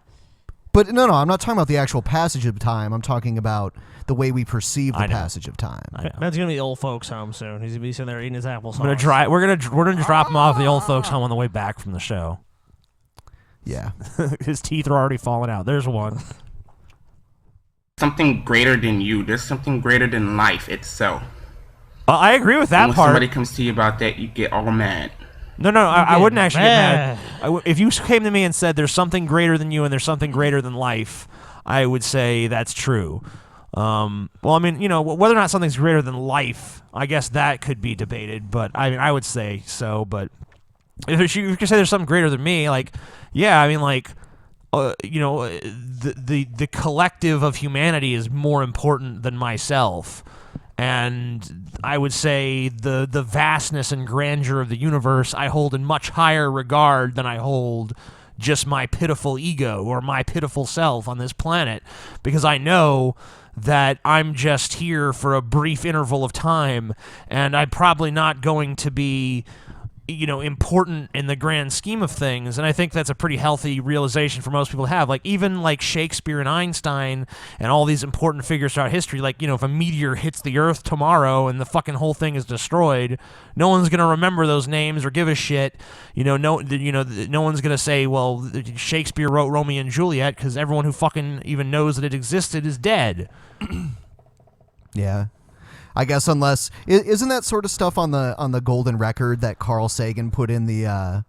But no, I'm not talking about the actual passage of time. I'm talking about the way we perceive the passage of time. Ben's gonna be the old folks' home soon. He's gonna be sitting there eating his applesauce. We're gonna drop him off at the old folks' home on the way back from the show. Yeah. His teeth are already falling out. There's one. Something greater than you. There's something greater than life itself. I agree with that when part. When somebody comes to you about that, you get all mad. No, I wouldn't actually get mad. If you came to me and said there's something greater than you and there's something greater than life, I would say that's true. Well, I mean, you know, whether or not something's greater than life, I guess that could be debated, but I mean, I would say so. But if you could say there's something greater than me, like, yeah, I mean, like, you know, the collective of humanity is more important than myself. And I would say the vastness and grandeur of the universe I hold in much higher regard than I hold just my pitiful ego or my pitiful self on this planet, because I know that I'm just here for a brief interval of time, and I'm probably not going to be, you know, important in the grand scheme of things. And I think that's a pretty healthy realization for most people to have. Like, even like Shakespeare and Einstein and all these important figures throughout history, like, you know, if a meteor hits the earth tomorrow and the fucking whole thing is destroyed, no one's going to remember those names or give a shit. No one's going to say, well, Shakespeare wrote Romeo and Juliet, because everyone who fucking even knows that it existed is dead. Yeah. I guess unless isn't that sort of stuff on the golden record that Carl Sagan put in the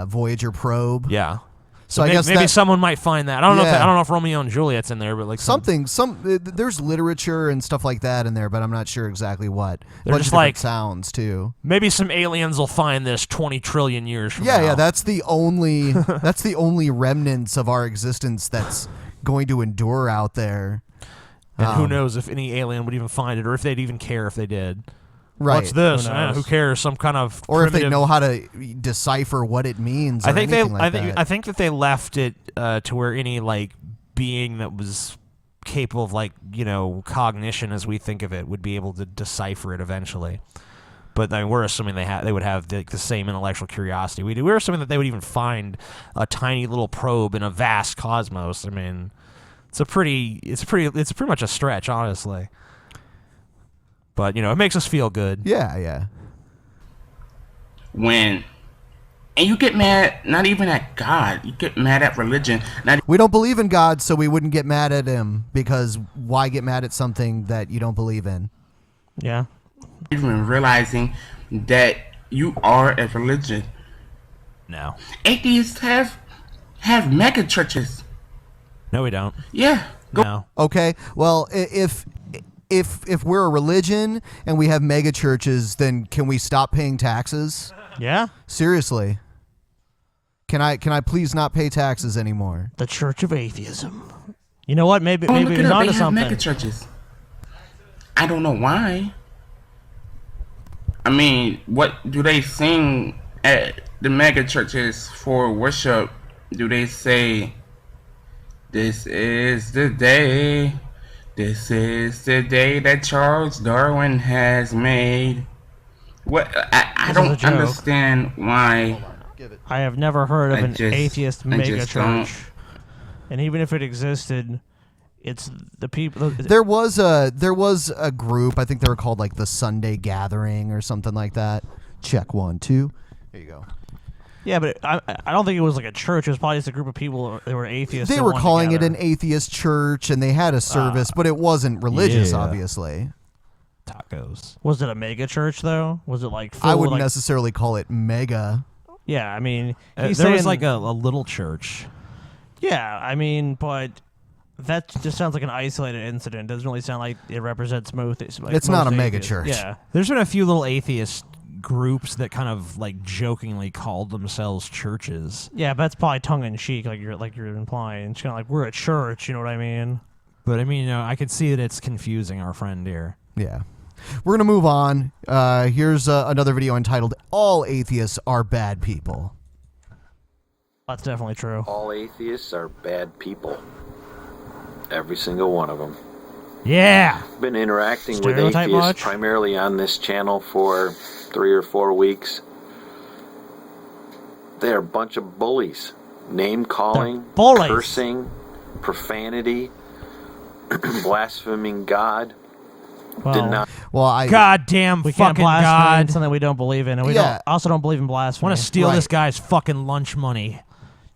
Voyager probe? Yeah. So I guess maybe someone might find that. I don't know if Romeo and Juliet's in there, but like there's literature and stuff like that in there, but I'm not sure exactly what. They're just like sounds too. Maybe some aliens will find this 20 trillion years from now. Yeah, that's the only remnants of our existence that's going to endure out there. And who knows if any alien would even find it, or if they'd even care if they did. Right. What's this? Who cares? Some kind of or if they know how to decipher what it means. I think that. I think that they left it to where any like being that was capable of like, you know, cognition as we think of it would be able to decipher it eventually. But I mean, we're assuming they would have the same intellectual curiosity we do. We're assuming that they would even find a tiny little probe in a vast cosmos. I mean, it's pretty much a stretch, honestly. But, you know, it makes us feel good. Yeah. And you get mad not even at God. You get mad at religion. We don't believe in God, so we wouldn't get mad at him, because why get mad at something that you don't believe in? Yeah. Even realizing that you are a religion. No. Atheists have mega churches. No, we don't. Yeah. No. Okay. Well, if we're a religion and we have mega churches, then can we stop paying taxes? Yeah. Seriously. Can I please not pay taxes anymore? The Church of Atheism. You know what? Maybe look he's it up. onto They have something. mega churches. I don't know why. I mean, what do they sing at the mega churches for worship? Do they say, "This is the day. This is the day that Charles Darwin has made"? What? I don't understand why. I have never heard of an I atheist mega just church. don't. And even if it existed, it's the people. There was a group. I think they were called like the Sunday Gathering or something like that. Check 1, 2. There you go. Yeah, but I don't think it was like a church. It was probably just a group of people that were atheists. They were calling it an atheist church, and they had a service, but it wasn't religious, obviously. Tacos. Was it a mega church though? Was it like? Full, I wouldn't like, necessarily call it mega. Yeah, I mean, there he's was saying, like a little church. Yeah, I mean, but that just sounds like an isolated incident. Doesn't really sound like it represents most. It's not a mega church. Yeah, There's been a few little atheist groups that kind of like jokingly called themselves churches. Yeah, but that's probably tongue in cheek, like you're implying. It's kind of like we're a church, you know what I mean? But I mean, I could see that it's confusing our friend here. Yeah. We're going to move on. Here's another video entitled "All Atheists Are Bad People." That's definitely true. All atheists are bad people. Every single one of them. Yeah. Been interacting with Stereotype atheists much? primarily on this channel for 3 or 4 weeks. They're a bunch of bullies. Name calling, bullies. cursing, profanity, blaspheming God. Well, goddamn we can't fucking blaspheme God. something we don't believe in, and we Yeah. also don't believe in blasphemy. Want to steal Right. this guy's fucking lunch money?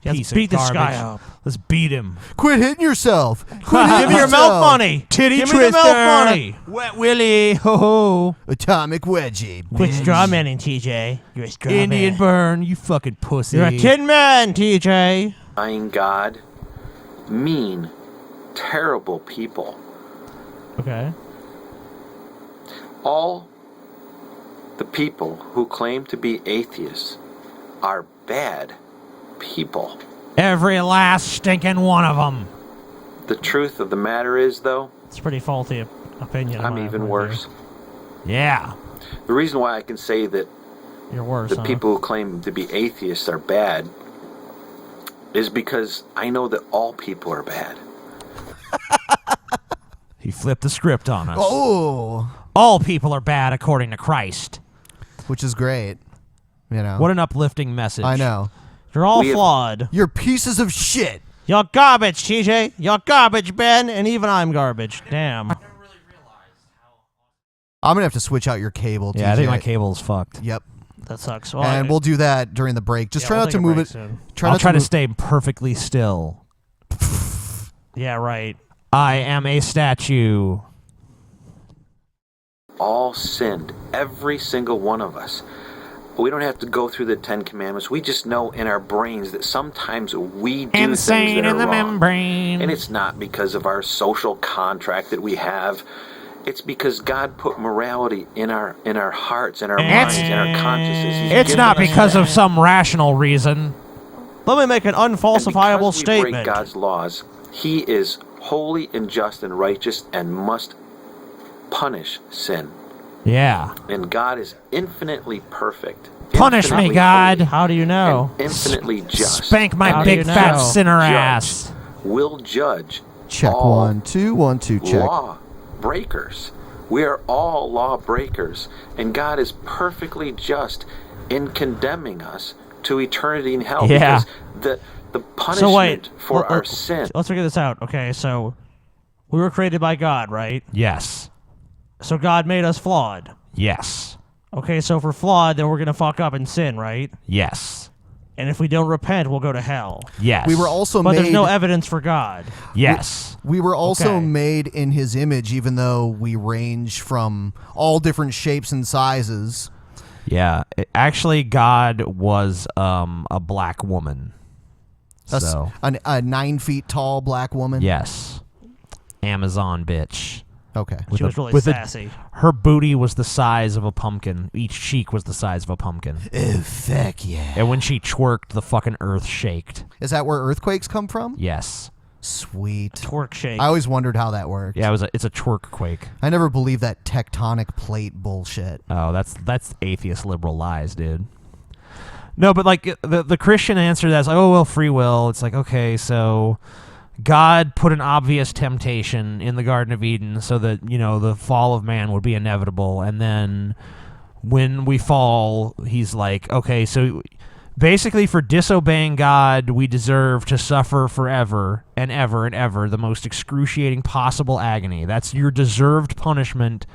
Let's Piece beat of this guy garbage. up. Let's beat him. Quit hitting yourself. Quit hitting Give me your yourself. milk money. Titty Give me the twister. milk money. Wet Willie. Ho ho. Atomic wedgie. Quit strawmanning, TJ. You're a strawman. Indian burn. You fucking pussy. You're a tin man, TJ. Denying God. Mean, terrible people. Okay. All the people who claim to be atheists are bad people. Every last stinking one of them. The truth of the matter is, though, It's a pretty faulty opinion. I'm even worse. Yeah. The reason why I can say that You're worse. the people who claim to be atheists are bad is because I know that all people are bad. He flipped the script on us. Oh. All people are bad according to Christ. Which is great. You know. What an uplifting message. I know. You're all We have- flawed. You're pieces of shit. You're garbage, TJ. You're garbage, Ben, and even I'm garbage. Damn. I'm going to have to switch out your cable, Yeah, I TJ. think my cable's fucked. Yep. That sucks. And we'll do that during the break. Just Yeah, try we'll not to take a move break it. soon. I'll try to move- stay perfectly still. Yeah, right. I am a statue. All sinned, every single one of us. We don't have to go through the 10 Commandments. We just know in our brains that sometimes we do things Insane that are in the wrong. membrane. And it's not because of our social contract that we have. It's because God put morality in our hearts, in our minds, in our consciousness. He's It's given not us because that. of some rational reason. Let me make an unfalsifiable Because we break statement. God's laws, He is holy and just and righteous and must punish sin. Yeah. And God is infinitely perfect. Punish me, infinitely God. holy, How do you know? and infinitely just. Spank my How do big you fat know? sinner Judge. ass. Will judge Check all 1, 2, 1, 2, check. law breakers. We are all law breakers, and God is perfectly just in condemning us to eternity in hell. Yeah. Because the punishment So wait, for our sin. Let's figure this out. Okay, so we were created by God, right? Yes. So God made us flawed. Yes. Okay, so if we're flawed, then we're gonna fuck up and sin, right? Yes. And if we don't repent, we'll go to hell. Yes. We were also But made. there's no evidence for God. Yes. We were also Okay. made in His image, even though we range from all different shapes and sizes. Yeah. Actually, God was a black woman. So. A 9 feet tall black woman. Yes. Amazon bitch. Okay. She was really sassy. Her booty was the size of a pumpkin. Each cheek was the size of a pumpkin. Oh, fuck yeah. And when she twerked, the fucking earth shaked. Is that where earthquakes come from? Yes. Sweet. Twerk shake. I always wondered how that worked. Yeah, it's a twerk quake. I never believed that tectonic plate bullshit. Oh, that's atheist liberal lies, dude. No, but like the Christian answer to that's like, oh well, free will. It's like, okay, so God put an obvious temptation in the Garden of Eden so that, the fall of man would be inevitable, and then when we fall, he's like, okay, so basically for disobeying God, we deserve to suffer forever and ever and ever the most excruciating possible agony. That's your deserved punishment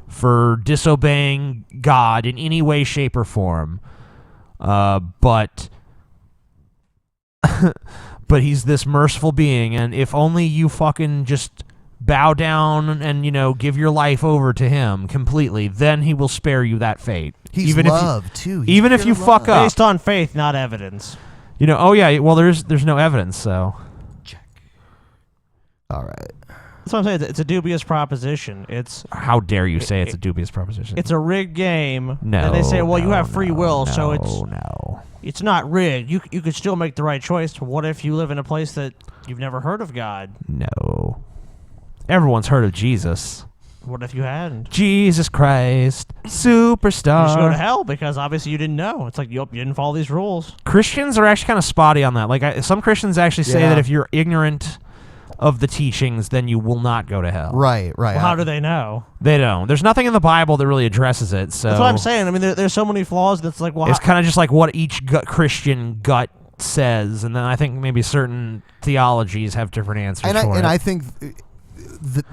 for disobeying God in any way, shape, or form. But he's this merciful being, and if only you fucking just bow down and, give your life over to him completely, then he will spare you that fate. He's even love, if too. He's even if you pure fuck love. up. Based on faith, not evidence. Oh yeah, well there's no evidence, so. All right. That's what I'm saying. It's a dubious proposition. It's How dare you say it's a dubious proposition? It's a rigged game. No, And they say, well, you no, have free will, so no. it's not rigged. You could still make the right choice. But what if you live in a place that you've never heard of God? No. Everyone's heard of Jesus. What if you hadn't? Jesus Christ, superstar. You should go to hell because obviously you didn't know. It's like, you didn't follow these rules. Christians are actually kind of spotty on that. Like, some Christians actually say Yeah. that if you're ignorant of the teachings, then you will not go to hell. Right. Well, how do they know? They don't. There's nothing in the Bible that really addresses it. So That's what I'm saying. I mean, there's so many flaws that's like, well, it's kind of just like what each Christian gut says, and then I think maybe certain theologies have different answers And for it. I think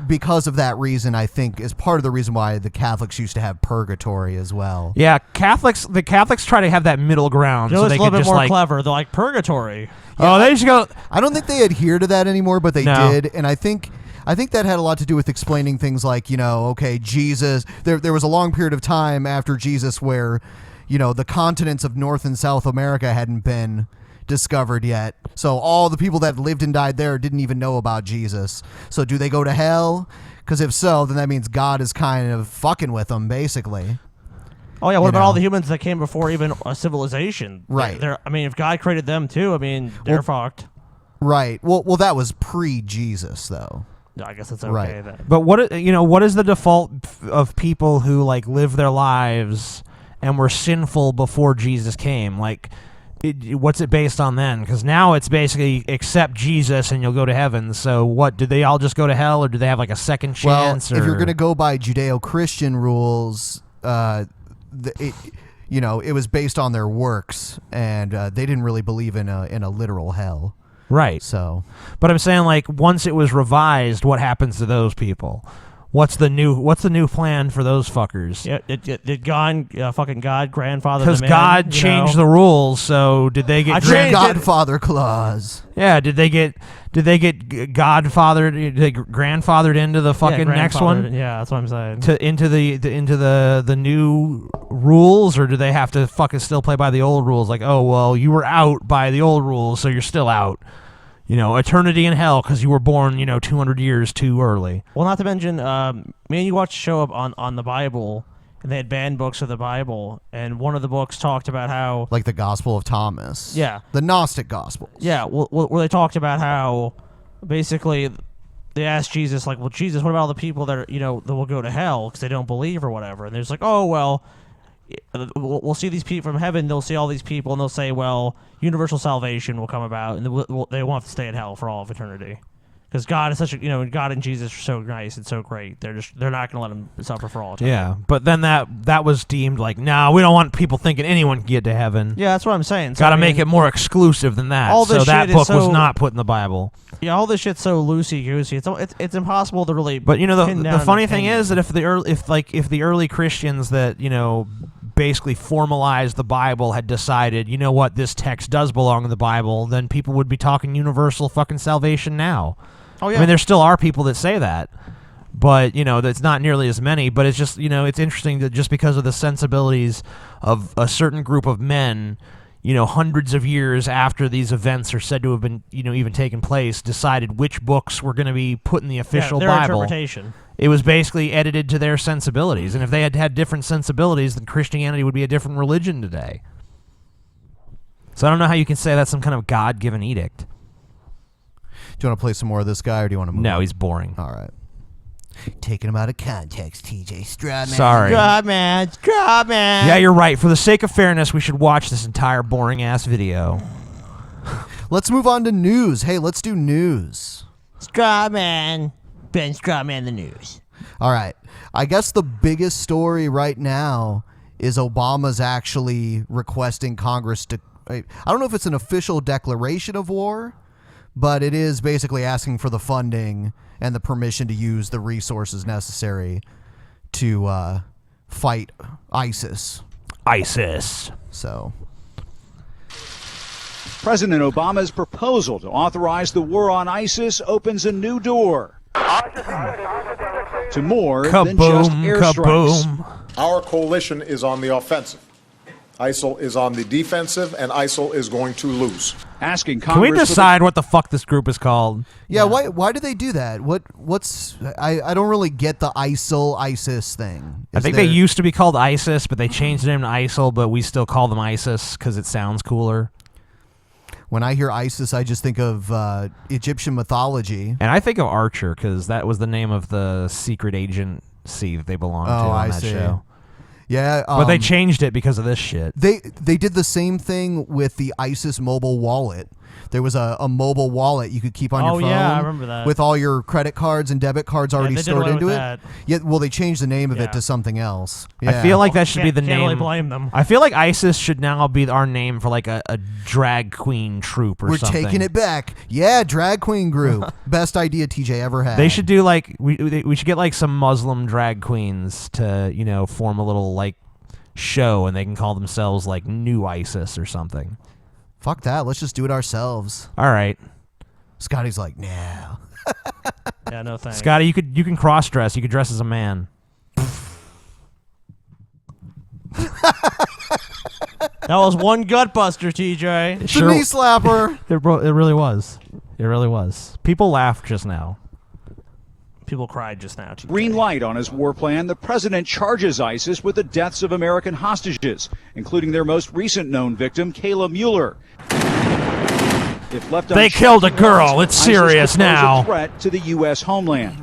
because of that reason, I think is part of the reason why the Catholics used to have purgatory as well. Yeah, the Catholics try to have that middle ground. You know, so it's they a little could bit just more like, clever. They're like purgatory. Oh, they just go. I don't think they adhere to that anymore, but they No. did, and I think that had a lot to do with explaining things like, okay, Jesus. There was a long period of time after Jesus where, the continents of North and South America hadn't been discovered yet. So all the people that lived and died there didn't even know about Jesus. So do they go to hell? Because if so, then that means God is kind of fucking with them, basically. Oh yeah, what about all the humans that came before even a civilization? Right. I mean, if God created them too, I mean, they're fucked. Right. Well, that was pre-Jesus, though. I guess it's okay Right. then. But what is the default of people who like live their lives and were sinful before Jesus came? Like, what's it based on then? Because now it's basically accept Jesus and you'll go to heaven. So what, did they all just go to hell, or do they have like a second chance? Well, if or? you're going to go by Judeo-Christian rules, it was based on their works, and they didn't really believe in a literal hell. Right. So, but I'm saying, like, once it was revised, what happens to those people? What's the new plan for those fuckers? Yeah, did fucking God grandfather? Because God changed the rules, so did they get Godfather clause? Yeah, did they get Godfathered? Did they grandfathered into the fucking next one? Yeah, that's what I'm saying. Into the new rules, or do they have to fucking still play by the old rules? Like, oh well, you were out by the old rules, so you're still out. Eternity in hell because you were born, 200 years too early. Well, not to mention, me and you watched a show up on the Bible, and they had banned books of the Bible, and one of the books talked about how, like the Gospel of Thomas. Yeah. The Gnostic Gospels. Yeah, where they talked about how basically they asked Jesus, like, well, Jesus, what about all the people that are, that will go to hell because they don't believe or whatever? And there's like, oh, well, we'll see these people from heaven. They'll see all these people, and they'll say, well, universal salvation will come about, and they won't have to stay in hell for all of eternity. Because God is such a, God and Jesus are so nice and so great. They're not going to let them suffer for all eternity. Yeah, but then that was deemed like, nah, we don't want people thinking anyone can get to heaven. Yeah, that's what I'm saying. Got to make it more exclusive than that. All this so that shit book is so, was not put in the Bible. Yeah, all this shit's so loosey goosey. It's impossible to really. But pin the down funny an thing opinion. is that if the early Christians that basically formalized the Bible had decided, what, this text does belong in the Bible, then people would be talking universal fucking salvation now. Oh, yeah. I mean, there still are people that say that, but, that's not nearly as many. But it's just, it's interesting that just because of the sensibilities of a certain group of men, hundreds of years after these events are said to have been, even taken place, decided which books were going to be put in the official their Bible. interpretation. It was basically edited to their sensibilities. And if they had had different sensibilities, then Christianity would be a different religion today. So I don't know how you can say that's some kind of God-given edict. Do you want to play some more of this guy, or do you want to move No, on? he's boring. All right. Taking him out of context, TJ Strawman. Sorry. Strawman. Yeah, you're right. For the sake of fairness, we should watch this entire boring-ass video. Let's move on to news. Hey, let's do news. Strawman. Ben Strawman, the news. All right. I guess the biggest story right now is Obama's actually requesting Congress to... I don't know if it's an official declaration of war, but it is basically asking for the funding and the permission to use the resources necessary to fight ISIS. So... President Obama's proposal to authorize the war on ISIS opens a new door to more than just airstrikes. Our coalition is on the offensive. ISIL is on the defensive, and ISIL is going to lose. Asking Can we Congress decide what the fuck this group is called? Yeah, why do they do that? I don't really get the ISIS thing. I think they used to be called ISIS, but they changed the name to ISIL, but we still call them ISIS because it sounds cooler. When I hear ISIS, I just think of Egyptian mythology. And I think of Archer because that was the name of the secret agency that they belonged to on that show. Yeah, but they changed it because of this shit. They did the same thing with the ISIS mobile wallet. There was a mobile wallet you could keep on your phone. Oh, yeah, I remember that. With all your credit cards and debit cards already they did stored away into with it. that. Yeah, well, they changed the name of it to something else. Yeah. I feel like that should be the Can't name. really blame them. I feel like ISIS should now be our name for like a drag queen troupe or We're something. taking it back. Yeah, drag queen group. Best idea TJ ever had. They should do like we should get like some Muslim drag queens to form a little like show, and they can call themselves like New ISIS or something. Fuck that. Let's just do it ourselves. All right. Scotty's like, no. Yeah, no thanks. Scotty, you can cross dress. You could dress as a man. That was one gut buster, TJ. The knee slapper. It really was. It really was. People laughed just now. People cried just now. Green light on his war plan. The president charges ISIS with the deaths of American hostages, including their most recent known victim, Kayla Mueller. If left They unchecked, killed a girl. It's ISIS serious could pose now. A threat to the U.S. homeland.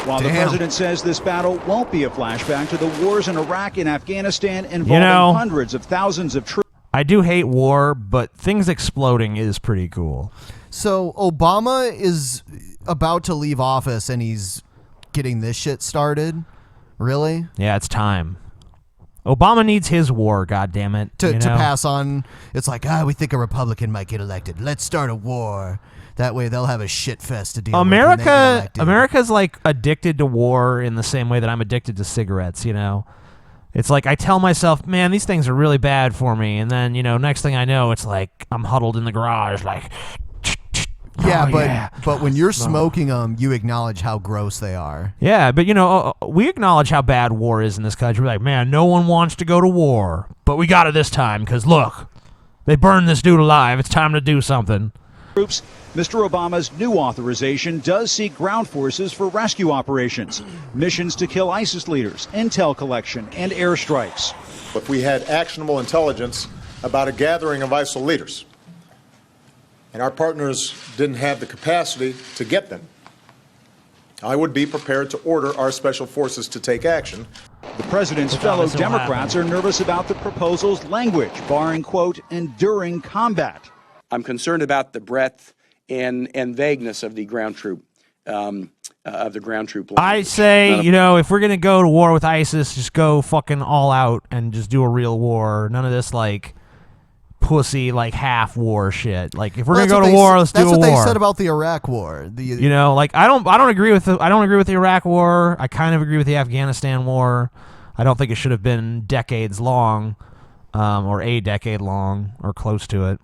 While the Damn. president says this battle won't be a flashback to the wars in Iraq and Afghanistan involving hundreds of thousands of troops. I do hate war, but things exploding is pretty cool. So Obama is about to leave office and he's getting this shit started? Really? Yeah, it's time. Obama needs his war, goddammit. To pass on. It's like, we think a Republican might get elected. Let's start a war. That way they'll have a shit fest to deal with. when they get elected. America's like addicted to war in the same way that I'm addicted to cigarettes, It's like I tell myself, man, these things are really bad for me. And then, next thing I know, it's like I'm huddled in the garage like... Yeah, but when you're smoking them, you acknowledge how gross they are. Yeah, but we acknowledge how bad war is in this country. We're like, man, no one wants to go to war, but we got it this time because look, they burned this dude alive. It's time to do something. Troops. Mr. Obama's new authorization does seek ground forces for rescue operations, missions to kill ISIS leaders, intel collection, and airstrikes. If we had actionable intelligence about a gathering of ISIL leaders, and our partners didn't have the capacity to get them, I would be prepared to order our special forces to take action. The president's fellow Democrats are nervous about the proposal's language, barring, quote, enduring combat. I'm concerned about the breadth and vagueness of the ground troop plan. I say, if we're gonna go to war with ISIS, just go fucking all out and just do a real war. None of this like pussy like half war shit. Like if we're gonna go to war, let's do a war. That's what they said about the Iraq war. I don't agree with the Iraq war. I kind of agree with the Afghanistan war. I don't think it should have been decades long, or a decade long, or close to it.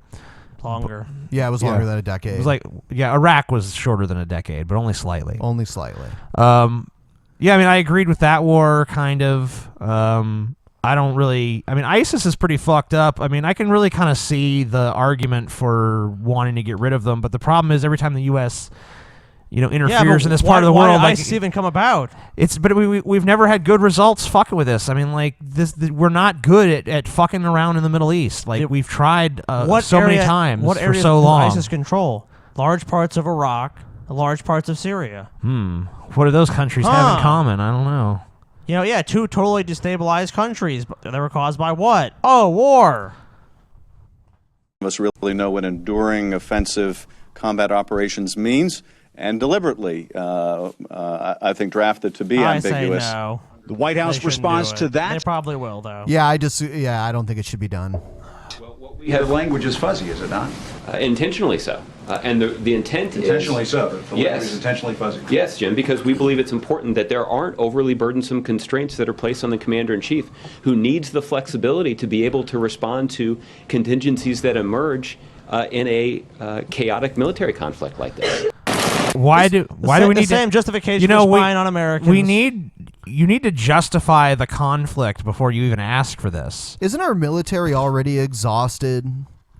Longer. Yeah, it was longer than a decade. It was Iraq was shorter than a decade, but only slightly. Only slightly. I agreed with that war, kind of. ISIS is pretty fucked up. I can really kind of see the argument for wanting to get rid of them, but the problem is every time the U.S. interferes in this part of the world, why did ISIS even come about? But we've never had good results fucking with this. We're not good at fucking around in the Middle East. We've tried many times what for so long. Does ISIS control? Large parts of Iraq, large parts of Syria. What do those countries have in common? I don't know. Two totally destabilized countries. But they were caused by what? Oh, war. None of us really know what enduring offensive combat operations means. And deliberately, I think, drafted to be ambiguous. I say no. The White House responds to that. They probably will, though. Yeah, I don't think it should be done. We have language is fuzzy, is it not? Intentionally so. And the intent Intentionally is... so. The language is intentionally fuzzy. Yes, Jim, because we believe it's important that there aren't overly burdensome constraints that are placed on the commander-in-chief, who needs the flexibility to be able to respond to contingencies that emerge in a chaotic military conflict like this. Why do we need the same justification for spying on Americans? We need you need to justify the conflict before you even ask for this. Isn't our military already exhausted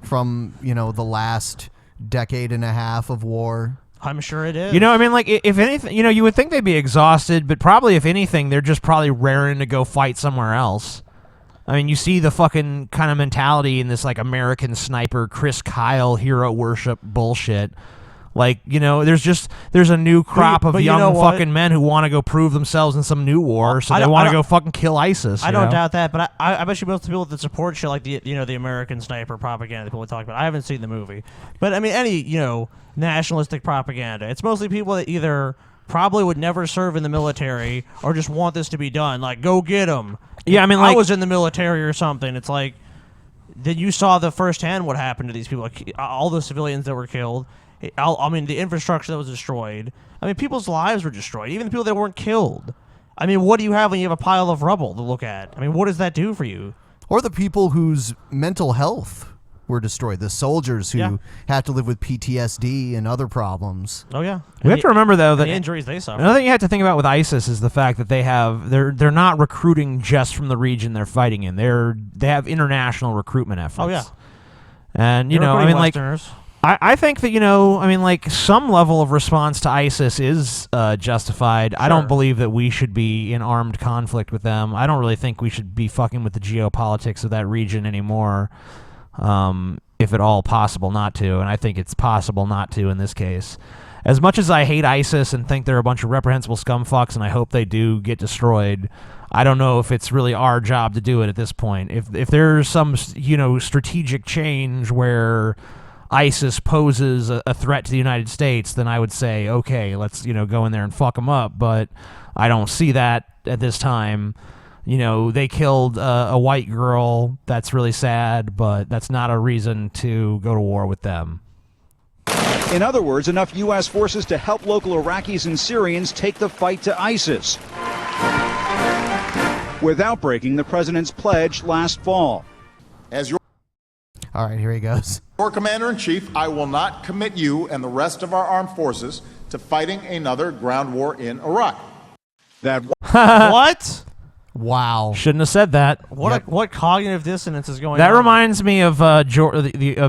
from, the last decade and a half of war? I'm sure it is. I mean, like, if anything, you would think they'd be exhausted, but probably, if anything, they're just probably raring to go fight somewhere else. I mean, you see the fucking kind of mentality in this, like, American Sniper, Chris Kyle hero worship bullshit. Like, there's a new crop of young fucking men who want to go prove themselves in some new war, so they want to go fucking kill ISIS. I don't doubt that, but I bet you most people that support shit like the American Sniper propaganda that people talk about. I haven't seen the movie, but I mean any nationalistic propaganda. It's mostly people that either probably would never serve in the military or just want this to be done. Like, go get them. Yeah, I mean, I was in the military or something. It's like, then you saw the firsthand what happened to these people, like all the civilians that were killed. I mean, the infrastructure that was destroyed. I mean, people's lives were destroyed. Even the people that weren't killed. I mean, what do you have when you have a pile of rubble to look at? I mean, what does that do for you? Or the people whose mental health were destroyed. The soldiers who have to live with PTSD and other problems. Oh, yeah. We have to remember, though, that the injuries they suffer. Another thing you have to think about with ISIS is the fact that they're not recruiting just from the region they're fighting in. They have international recruitment efforts. Oh, yeah. And, I mean, Westerners. I think that, some level of response to ISIS is justified. Sure. I don't believe that we should be in armed conflict with them. I don't really think we should be fucking with the geopolitics of that region anymore, if at all possible not to. And I think it's possible not to in this case. As much as I hate ISIS and think they're a bunch of reprehensible scumfucks, and I hope they do get destroyed, I don't know if it's really our job to do it at this point. If there's some, strategic change where ISIS poses a threat to the United States, then I would say, okay, let's, go in there and fuck them up. But I don't see that at this time. They killed a white girl. That's really sad, but that's not a reason to go to war with them. In other words, enough U.S. forces to help local Iraqis and Syrians take the fight to ISIS without breaking the president's pledge last fall. All right, here he goes. Your Commander-in-Chief, I will not commit you and the rest of our armed forces to fighting another ground war in Iraq. What? Wow. Shouldn't have said that. What cognitive dissonance is going on? That reminds me of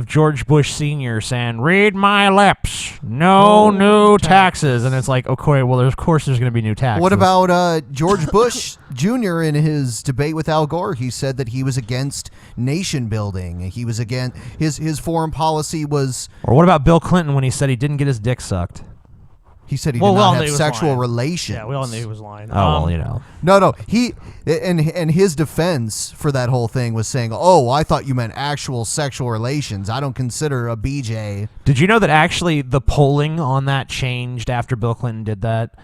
George Bush Sr. saying, "Read my lips, no new taxes." And it's like, okay, well, of course there's going to be new taxes. What about George Bush Jr. in his debate with Al Gore? He said that he was against nation building. He was against his foreign policy was. Or what about Bill Clinton when he said he didn't get his dick sucked? He said he did not have sexual relations. Yeah, we all knew he was lying. Oh, well, No, he and his defense for that whole thing was saying, "Oh, I thought you meant actual sexual relations. I don't consider a BJ." Did you know that actually the polling on that changed after Bill Clinton did that?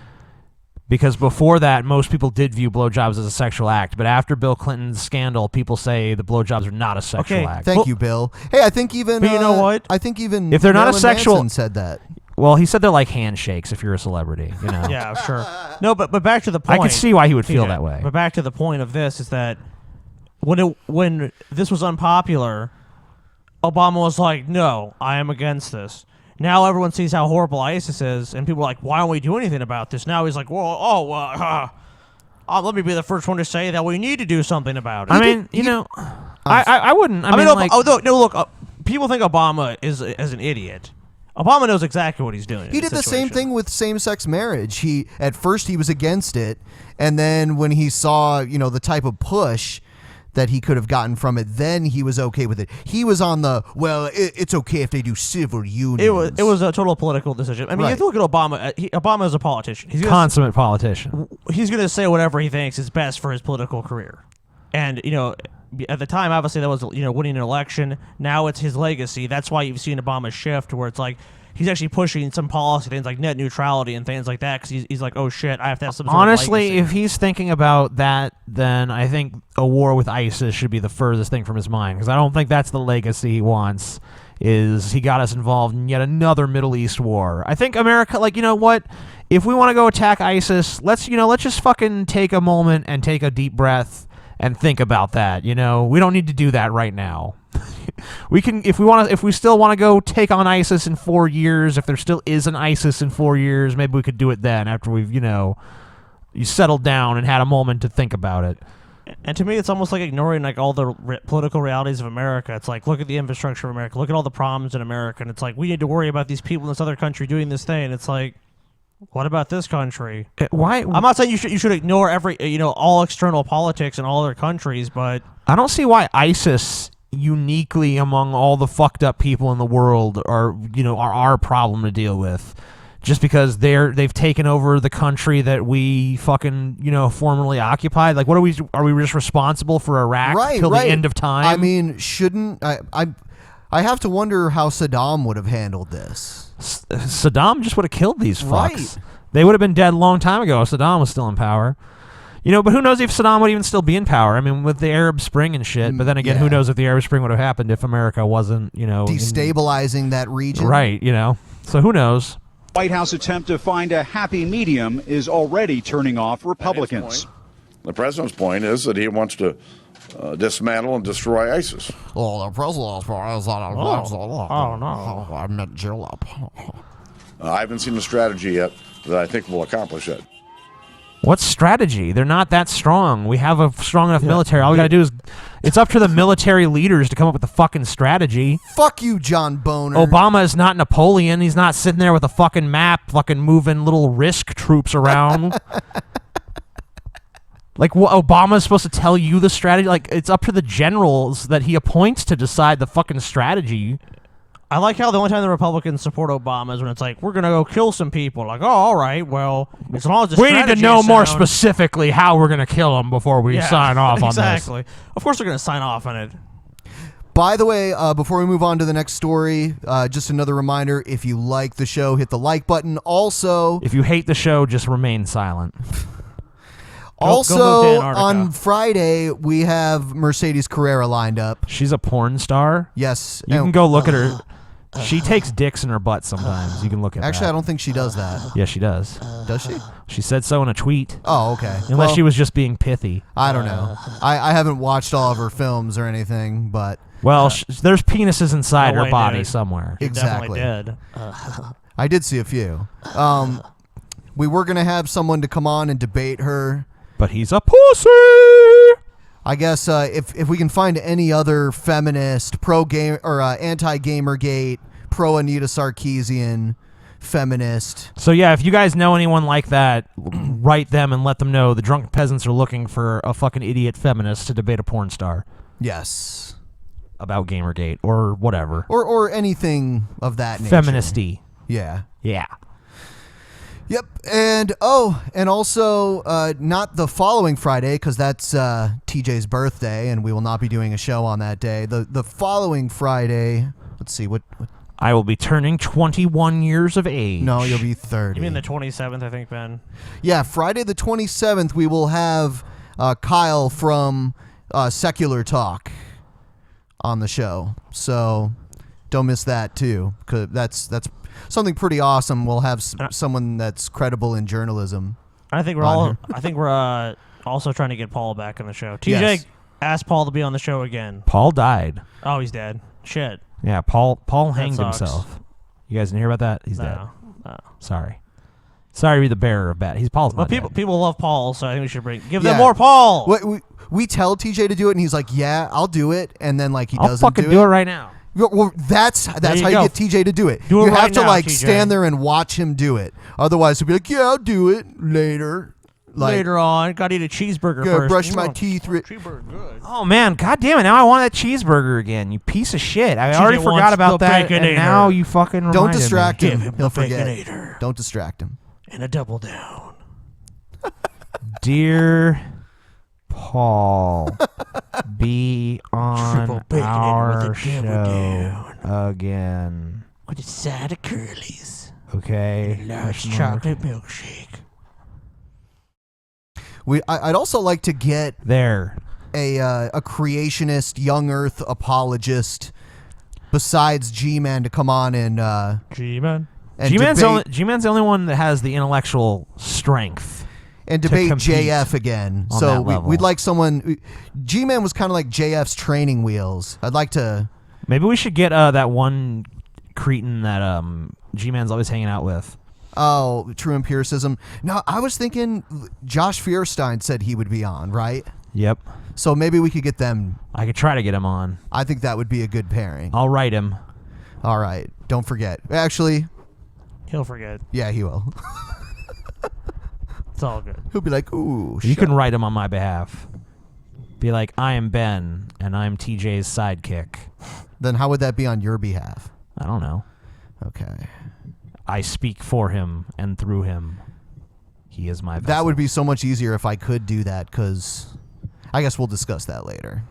Because before that, most people did view blowjobs as a sexual act, but after Bill Clinton's scandal, people say the blowjobs are not a sexual act. Thank you, Bill. Hey, I think even. But you know what? I think even if they're not a Marilyn sexual, Manson said that. Well, he said they're like handshakes if you're a celebrity, Yeah, sure. No, but back to the point. I could see why he would feel that way. But back to the point of this is that when this was unpopular, Obama was like, "No, I am against this." Now everyone sees how horrible ISIS is, and people are like, "Why don't we do anything about this?" Now he's like, "Well, let me be the first one to say that we need to do something about it." I mean, I wouldn't. I mean, look, people think Obama is an idiot. Obama knows exactly what he's doing. He did the same thing with same-sex marriage. At first he was against it, and then when he saw, the type of push that he could have gotten from it, then he was okay with it. He was on it's okay if they do civil unions. It was a total political decision. I mean, you have to look at Obama. Obama is a politician. He's consummate politician. He's going to say whatever he thinks is best for his political career. And, at the time, obviously, that was, winning an election. Now it's his legacy. That's why you've seen Obama shift where it's like he's actually pushing some policy things like net neutrality and things like that because he's like, oh, shit, I have to have some sort Honestly, of legacy. If he's thinking about that, then I think a war with ISIS should be the furthest thing from his mind because I don't think that's the legacy he wants. Is he got us involved in yet another Middle East war. I think America, what? If we want to go attack ISIS, let's just fucking take a moment and take a deep breath and think about that. We don't need to do that right now. We can, if we still want to go take on ISIS in 4 years, if there still is an ISIS in 4 years, maybe we could do it then after we've, you settled down and had a moment to think about it. And to me, it's almost like ignoring like all the political realities of America. It's like, look at the infrastructure of America. Look at all the problems in America. And it's like, we need to worry about these people in this other country doing this thing. And it's like, what about this country? Why? I'm not saying you should ignore every all external politics in all other countries, but I don't see why ISIS uniquely among all the fucked up people in the world are our problem to deal with. Just because they've taken over the country that we fucking formerly occupied. Like, what are we just responsible for Iraq till the end of time? I mean, shouldn't I have to wonder how Saddam would have handled this. Saddam just would have killed these fucks. Right. They would have been dead a long time ago if Saddam was still in power. But who knows if Saddam would even still be in power? I mean, with the Arab Spring and shit. But then again, who knows if the Arab Spring would have happened if America wasn't, destabilizing that region? Right. So who knows? White House attempt to find a happy medium is already turning off Republicans. The president's point is that he wants to dismantle and destroy ISIS. Well, the president's point is that I meant Julep. I haven't seen a strategy yet that I think will accomplish that. What strategy? They're not that strong. We have a strong enough military. All we got to do is... It's up to the military leaders to come up with the fucking strategy. Fuck you, John Boner. Obama is not Napoleon. He's not sitting there with a fucking map fucking moving little risk troops around. Like, what, Obama's supposed to tell you the strategy? Like, it's up to the generals that he appoints to decide the fucking strategy. I like how the only time the Republicans support Obama is when it's like, we're going to go kill some people. Like, oh, all right, well, as long as the we need to know is more sound. specifically how we're going to kill them before we sign off on this. Exactly. Of course they're going to sign off on it. By the way, before we move on to the next story, just another reminder, if you like the show, hit the like button. Also, if you hate the show, just remain silent. Also, on Friday, we have Mercedes Carrera lined up. She's a porn star? Yes. You can go look at her. She takes dicks in her butt sometimes. You can look at Actually, that. I don't think she does that. Yeah, she does. Does she? She said so in a tweet. Oh, okay. Unless she was just being pithy. I don't know. I haven't watched all of her films or anything, but... Well, there's penises inside No her way, body dude. somewhere. She Exactly. definitely did. I did see a few. We were going to have someone to come on and debate her. But he's a pussy! I guess if we can find any other feminist, pro-game or anti-Gamergate, pro-Anita Sarkeesian feminist. So yeah, if you guys know anyone like that, write them and let them know the Drunken Peasants are looking for a fucking idiot feminist to debate a porn star. Yes. About Gamergate or whatever. Or anything of that nature. Feministy. Yeah. Yeah. Yep, and also not the following Friday because that's TJ's birthday, and we will not be doing a show on that day. The following Friday, let's see what I will be turning 21 years of age. No, you'll be 30. You mean the 27th, I think, Ben? Yeah, Friday the 27th, we will have Kyle from Secular Talk on the show, so don't miss that too, because that's something pretty awesome. We'll have someone that's credible in journalism. I think we're also trying to get Paul back on the show. TJ asked Paul to be on the show again. Paul died. Oh, he's dead. Shit. Yeah, Paul hanged sucks. himself. You guys didn't hear about that? He's dead. No. Sorry to be the bearer of bad. Paul's not dead. People love Paul, so I think we should give them more Paul. We tell TJ to do it, and he's like, "Yeah, I'll do it," and then like he doesn't fucking do it right now. Well, that's how you get TJ to do it. Do it you right have to now, like TJ. stand there and watch him do it. Otherwise, he'll be like, "Yeah, I'll do it later." Like, Later on, gotta eat a cheeseburger Gotta first. brush my teeth. Cheeseburger good. Oh man, god damn it! Now I want that cheeseburger again. You piece of shit! I TJ already forgot wants about the that, and Baconator. now you fucking Don't reminded distract me. him. Give him He'll the forget. Baconator. Don't distract him. And a double down. Dear Paul, be on Triple bacon our with a double show again. With a side of curlies. Okay. Large Question mark. chocolate milkshake. I'd also like to get there a creationist, young Earth apologist besides G-Man to come on and G-Man. G-Man's the only one that has the intellectual strength and to debate compete JF again. on So that level. we'd like someone. G-Man was kind of like JF's training wheels. I'd like to. Maybe we should get that one cretin that G-Man's always hanging out with. Oh, true empiricism. No, I was thinking Josh Fierstein said he would be on, right? Yep. So maybe we could get them. I could try to get him on. I think that would be a good pairing. I'll write him. All right. Don't forget. Actually, He'll forget. yeah, he will. It's all good. He'll be like, ooh, You shut can up. write him on my behalf. Be like, I am Ben, and I'm TJ's sidekick. Then how would that be on your behalf? I don't know. Okay. I speak for him and through him. He is my vessel. That would be so much easier if I could do that, because I guess we'll discuss that later.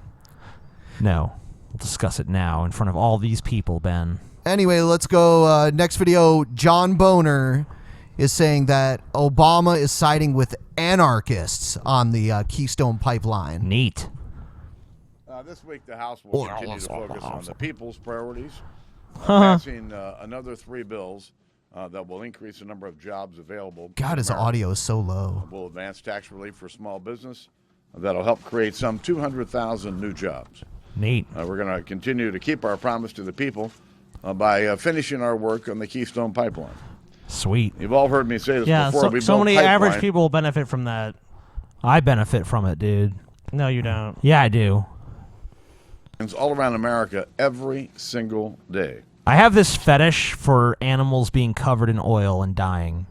No. We'll discuss it now in front of all these people, Ben. Anyway, let's go. Next video, John Boner is saying that Obama is siding with anarchists on the Keystone Pipeline. Neat. This week, the House will continue to focus on the people's priorities, passing another 3 bills that will increase the number of jobs available. God, his audio is so low. Will advance tax relief for small business. That'll help create some 200,000 new jobs. Neat. We're going to continue to keep our promise to the people by finishing our work on the Keystone Pipeline. Sweet. You've all heard me say this Yeah, before. so many average people will benefit from that. I benefit from it, dude. No, you don't. Yeah, I do. It's all around America every single day. I have this fetish for animals being covered in oil and dying.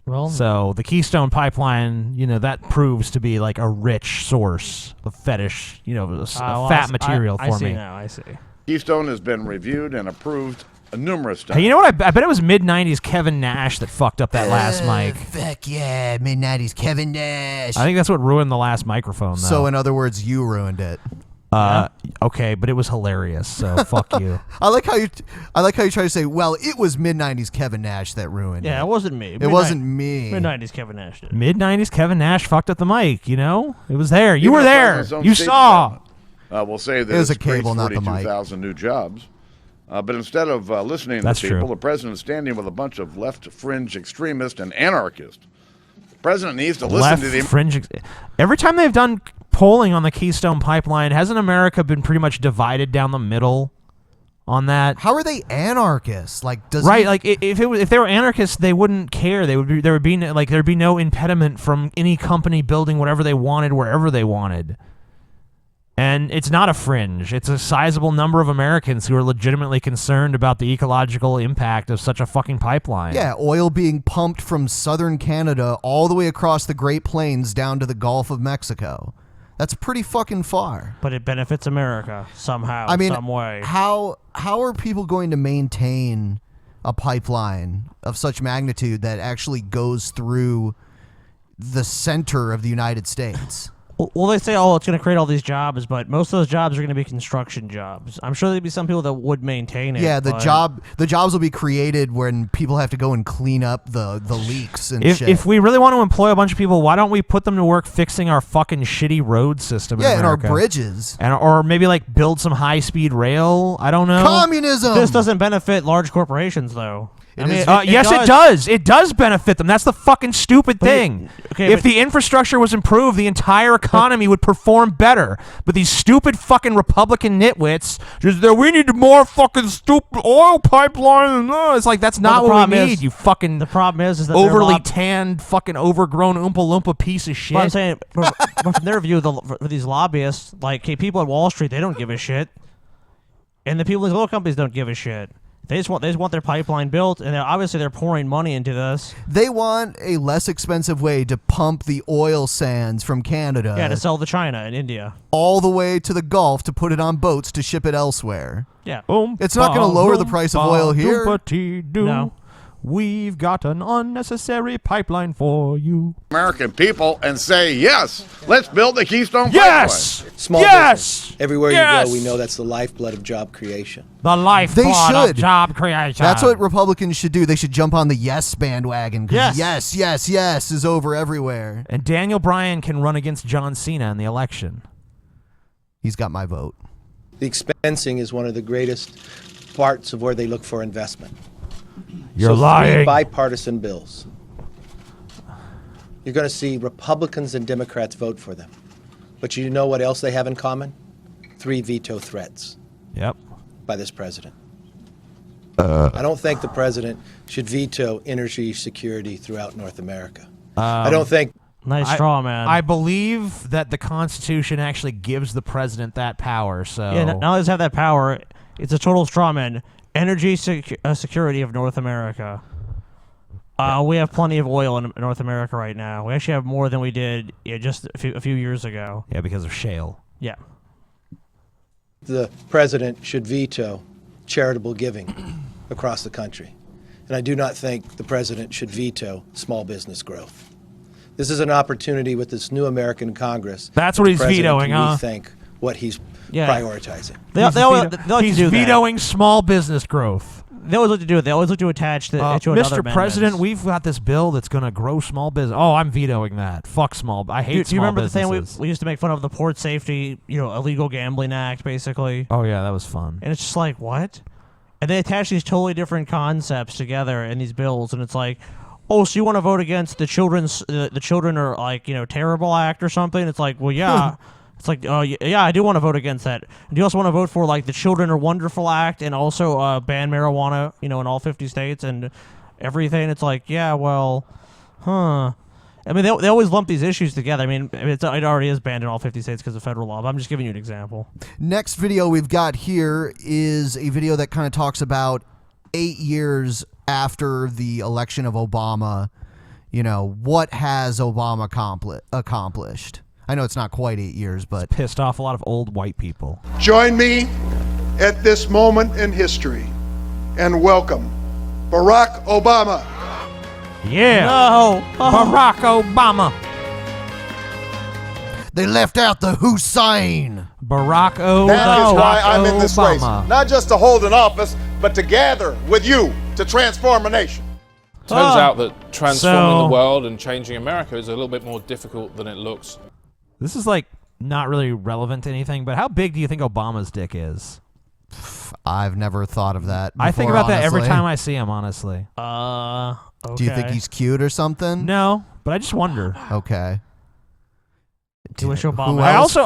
Well, so the Keystone Pipeline, that proves to be like a rich source of fetish, a fat material for I see me. now, I see. Keystone has been reviewed and approved numerous times. Hey, you know what? I bet it was mid-90s Kevin Nash that fucked up that last mic. Heck yeah, mid-90s Kevin Nash. I think that's what ruined the last microphone, though. So in other words, you ruined it. Okay, but it was hilarious, so fuck you. I like how you try to say, well, it was mid-90s Kevin Nash that ruined it. Yeah, it wasn't me. It wasn't me. Mid-90s Kevin Nash did. Mid-90s Kevin Nash fucked up the mic, It was there. You were there. You saw. We'll say that It was it's a cable, not the mic. 42,000 new jobs. But instead of listening That's to people, true. the president is standing with a bunch of left fringe extremists and anarchists. The president needs to listen to the fringe. Every time they've done polling on the Keystone Pipeline, hasn't America been pretty much divided down the middle on that? How are they anarchists? Like, does right? he- Like, if they were anarchists, they wouldn't care. There'd be no impediment from any company building whatever they wanted wherever they wanted. And it's not a fringe. It's a sizable number of Americans who are legitimately concerned about the ecological impact of such a fucking pipeline. Yeah, oil being pumped from southern Canada all the way across the Great Plains down to the Gulf of Mexico. That's pretty fucking far. But it benefits America somehow, I mean, some way. how are people going to maintain a pipeline of such magnitude that actually goes through the center of the United States? Well, they say, it's going to create all these jobs, but most of those jobs are going to be construction jobs. I'm sure there'd be some people that would maintain it. Yeah, the but- jobs will be created when people have to go and clean up the leaks and shit. If we really want to employ a bunch of people, why don't we put them to work fixing our fucking shitty road system? Yeah, in and our America? bridges. Or maybe like build some high-speed rail. I don't know. Communism. This doesn't benefit large corporations, though. Yes, it does. It does benefit them. That's the fucking stupid thing. If the infrastructure was improved, the entire economy would perform better. But these stupid fucking Republican nitwits, just that we need more fucking stupid oil pipeline. It's like that's not what we need. You fucking the problem is that overly tanned, fucking overgrown Oompa Loompa piece of shit. But I'm saying, but from their view, for these lobbyists, like people at Wall Street, they don't give a shit, and the people in these little companies don't give a shit. They just want their pipeline built, and obviously they're pouring money into this. They want a less expensive way to pump the oil sands from Canada. Yeah, to sell to China and India. All the way to the Gulf to put it on boats to ship it elsewhere. Yeah. It's not going to lower the price of oil here. No. We've got an unnecessary pipeline for you. American people and say, yes, let's build the Keystone Yes! Pipeline. Small business. Everywhere you go, we know that's the lifeblood of job creation. The lifeblood They should. of job creation. That's what Republicans should do. They should jump on the yes bandwagon. 'Cause yes is over everywhere. And Daniel Bryan can run against John Cena in the election. He's got my vote. The expensing is one of the greatest parts of where they look for investment. You're so lying. 3 bipartisan bills. You're going to see Republicans and Democrats vote for them. But you know what else they have in common? 3 veto threats. Yep. By this president. I don't think the president should veto energy security throughout North America. I don't think. Nice straw, man. I believe that the Constitution actually gives the president that power. So Yeah, not only does it have that power, it's a total straw man. Energy security of North America. We have plenty of oil in North America right now. We actually have more than we did just a few years ago. Yeah, because of shale. Yeah. The president should veto charitable giving across the country. And I do not think the president should veto small business growth. This is an opportunity with this new American Congress. That's what he's the president vetoing, can huh? rethink what he's Yeah. prioritizing. He's vetoing small business growth. They always look to do it. They always look to attach to another Mr. amendment. President, we've got this bill that's going to grow small business. Oh, I'm vetoing that. Fuck small. I hate Do you small remember businesses. the thing we used to make fun of, the Port Safety, illegal gambling act, basically? Oh yeah, that was fun. And it's just like, what? And they attach these totally different concepts together in these bills, and it's like, oh, so you want to vote against the children are like, terrible act or something? It's like, well, yeah. It's like, oh, yeah, I do want to vote against that. Do you also want to vote for, like, the Children Are Wonderful Act and also ban marijuana, in all 50 states and everything? It's like, yeah, well, huh. I mean, they always lump these issues together. I mean, it already is banned in all 50 states because of federal law, but I'm just giving you an example. Next video we've got here is a video that kind of talks about 8 years after the election of Obama, what has Obama accomplished? I know it's not quite 8 years, but pissed off a lot of old white people. Join me at this moment in history and welcome Barack Obama. Yeah. No. Barack Obama. They left out the Hussein. Barack Obama. That is why I'm in this race. Obama. Not just to hold an office, but to gather with you to transform a nation. Turns out that transforming So- the world and changing America is a little bit more difficult than it looks. This is like not really relevant to anything, but how big do you think Obama's dick is? I've never thought of that I think before, about that every honestly. time I see him, honestly. Okay. Do you think he's cute or something? No, but I just wonder. Okay. You wish Obama. I wish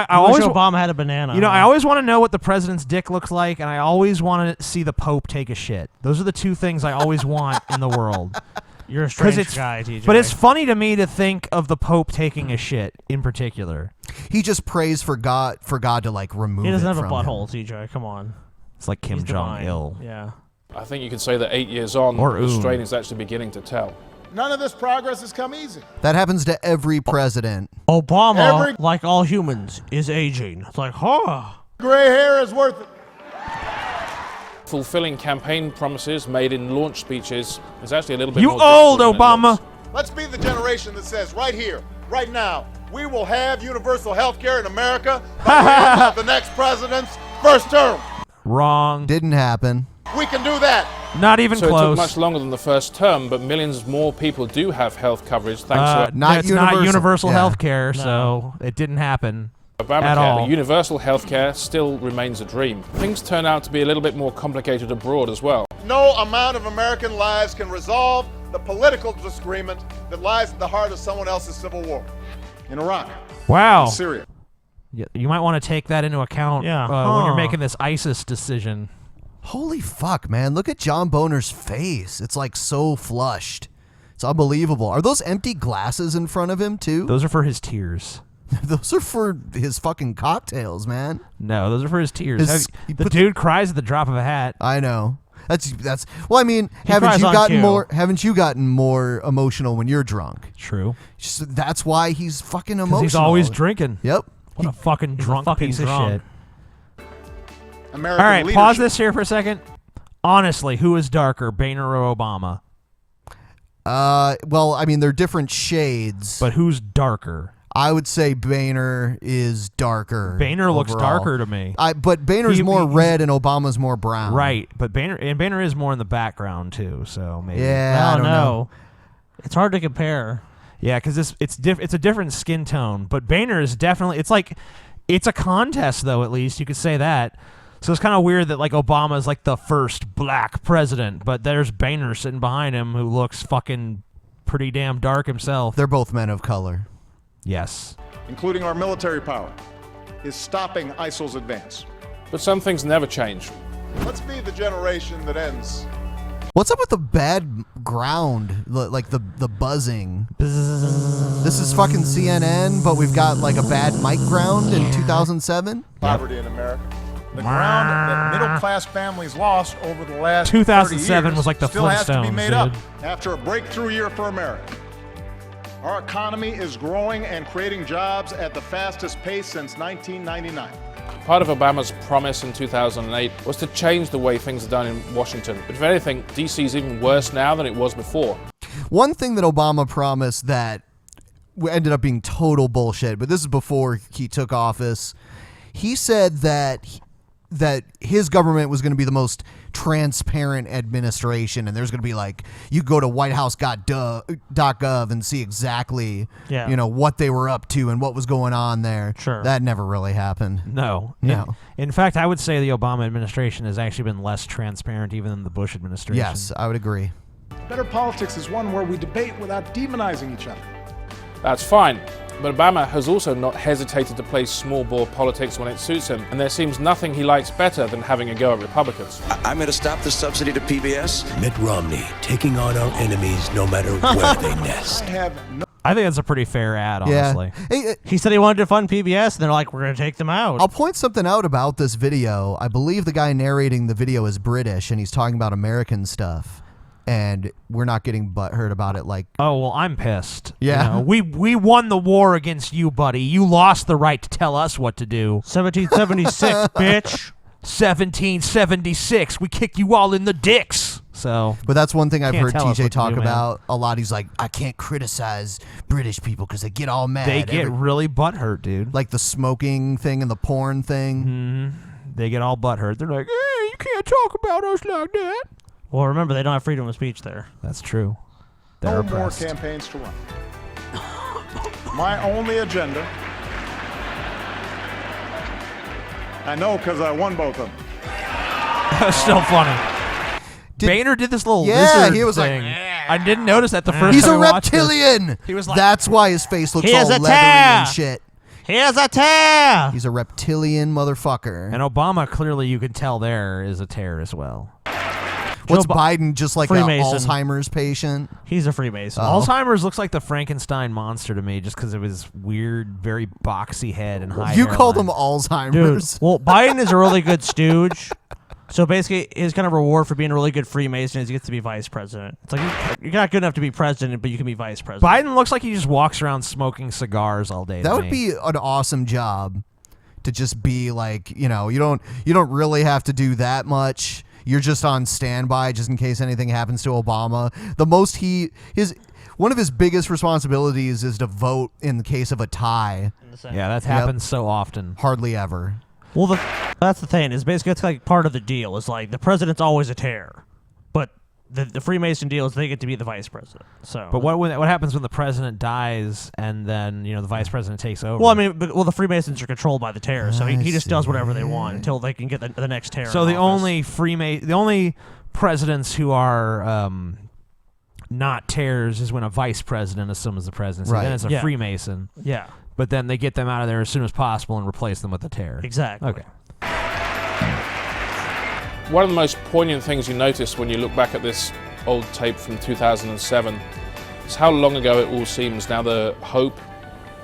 always Obama had a banana. I always want to know what the president's dick looks like, and I always want to see the Pope take a shit. Those are the two things I always want in the world. You're a strange guy, TJ. But it's funny to me to think of the Pope taking a shit in particular. He just prays for God to like remove. He doesn't it have a from him. butthole, TJ. Come on. It's like Kim He's divine. Jong-il. Yeah. I think you can say that 8 years on, Or the Oon. strain is actually beginning to tell. None of this progress has come easy. That happens to every president. Obama, like all humans, is aging. It's like, huh. Gray hair is worth it. Fulfilling campaign promises made in launch speeches is actually a little bit You more old, difficult than it Obama. looks. Let's be the generation that says right here, right now, we will have universal health care in America by the end of the next president's first term. Wrong. Didn't happen. We can do that. Not even So close. it took much longer than the first term, but millions more people do have health coverage thanks to Not it's not universal Yeah. health care, so it didn't happen at Obamacare. all. But universal health care still remains a dream. Things turn out to be a little bit more complicated abroad as well. No amount of American lives can resolve the political disagreement that lies at the heart of someone else's civil war. In Iraq. Wow. In Syria. You might want to take that into account Yeah. when you're Huh. making this ISIS decision. Holy fuck, man. Look at John Boner's face. It's like so flushed. It's unbelievable. Are those empty glasses in front of him, too? Those are for his tears. Those are for his fucking cocktails, man. No, those are for his tears. He The puts- dude cries at the drop of a hat. I know. That's well, I mean, He haven't cries you on gotten cue. more emotional when you're drunk? True. That's why he's fucking emotional. Because he's always drinking. Yep. What a fucking drunk fucking piece drunk. of shit. American All right, leadership. pause this here for a second. Honestly, who is darker, Boehner or Obama? Well, I mean, they're different shades. But who's darker? I would say Boehner is darker. Boehner looks overall. darker to me. But Boehner's He- more he's- red and Obama's more brown. Right, but Boehner is more in the background too, so maybe. Yeah, I don't know. It's hard to compare. Yeah, because it's a different skin tone, but Boehner is definitely. It's a contest though. At least you could say that. So it's kind of weird that like Obama is like the first black president, but there's Boehner sitting behind him who looks fucking pretty damn dark himself. They're both men of color. Yes. Including our military power, is stopping ISIL's advance. But some things never change. Let's be the generation that ends. What's up with the bad ground, like the buzzing? This is fucking CNN, but we've got like a bad mic ground in 2007. Poverty in America. The ground that middle-class families lost over the last 2007 30 years was like the still has to be Flintstones, made up. dude. After a breakthrough year for America, our economy is growing and creating jobs at the fastest pace since 1999. Part of Obama's promise in 2008 was to change the way things are done in Washington. But if anything, DC is even worse now than it was before. One thing that Obama promised that ended up being total bullshit, but this is before he took office. He said that his government was going to be the most transparent administration, and there's going to be like, you go to whitehouse.gov and see exactly, what they were up to and what was going on there. Sure. That never really happened. No. No. In fact, I would say the Obama administration has actually been less transparent even than the Bush administration. Yes, I would agree. Better politics is one where we debate without demonizing each other. That's fine. But Obama has also not hesitated to play small ball politics when it suits him, and there seems nothing he likes better than having a go at Republicans. I'm going to stop the subsidy to PBS. Mitt Romney taking on our enemies no matter where they nest. I think that's a pretty fair ad, honestly. Hey, he said he wanted to fund PBS, and they're like, we're going to take them out. I'll point something out about this video. I believe the guy narrating the video is British, and he's talking about American stuff. And we're not getting butthurt about it like... Oh, well, I'm pissed. Yeah. You know, we won the war against you, buddy. You lost the right to tell us what to do. 1776, bitch. 1776. We kicked you all in the dicks. So, but that's one thing I've can't heard tell us TJ what to talk do, man. about a lot. He's like, I can't criticize British people because they get all mad. They get really butthurt, dude. Like the smoking thing and the porn thing. Mm-hmm. They get all butthurt. They're like, hey, you can't talk about us like that. Well, remember, they don't have freedom of speech there. That's true. No more campaigns to run. My only agenda, I know because I won both of them. That's still funny. Boehner did this little lizard he was thing. like, I didn't notice that the first he's time a I watched this. reptilian. He was like, that's why his face looks He all is a leathery tear. and shit. Here's a tear. He's a reptilian motherfucker. And Obama, clearly you can tell there, is a tear as well. What's Biden, just like an Freemason. Alzheimer's patient? He's a Freemason. Alzheimer's looks like the Frankenstein monster to me just because of his weird, very boxy head and high You hairline. called him Alzheimer's. Dude, well, Biden is a really good stooge. So basically, his kind of reward for being a really good Freemason is he gets to be vice president. It's like, you're not good enough to be president, but you can be vice president. Biden looks like he just walks around smoking cigars all day. That to would me. be an awesome job to just be like, you don't really have to do that much. You're just on standby just in case anything happens to Obama. One of his biggest responsibilities is to vote in the case of a tie. Yeah, that happens so often. Hardly ever. Well, that's the thing. Is basically it's like part of the deal. Is like the president's always a terror, but the Freemason deal is they get to be the vice president. So, But what happens when the president dies and then the vice president takes over? well, I mean, the Freemasons are controlled by the terror, so he just does whatever they want until they can get the next terror. So in the office. the only presidents who are not terrors is when a vice president assumes the presidency. Right. Then it's a Yeah. Freemason. Yeah. But then they get them out of there as soon as possible and replace them with a terror. Exactly. Okay. One of the most poignant things you notice when you look back at this old tape from 2007 is how long ago it all seems. Now the hope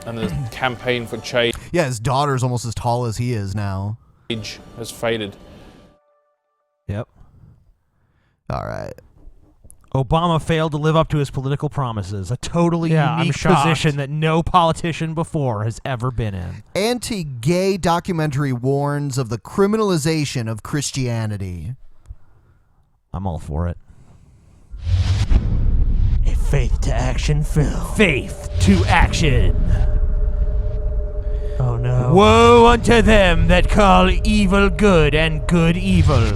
and the campaign for change Yeah, his daughter's almost as tall as he is now. has faded. Yep. All right. Obama failed to live up to his political promises, a totally I'm unique shocked. position that no politician before has ever been in. Anti-gay documentary warns of the criminalization of Christianity. I'm all for it. A faith to action film. Faith to action. Oh no. Woe unto them that call evil good and good evil,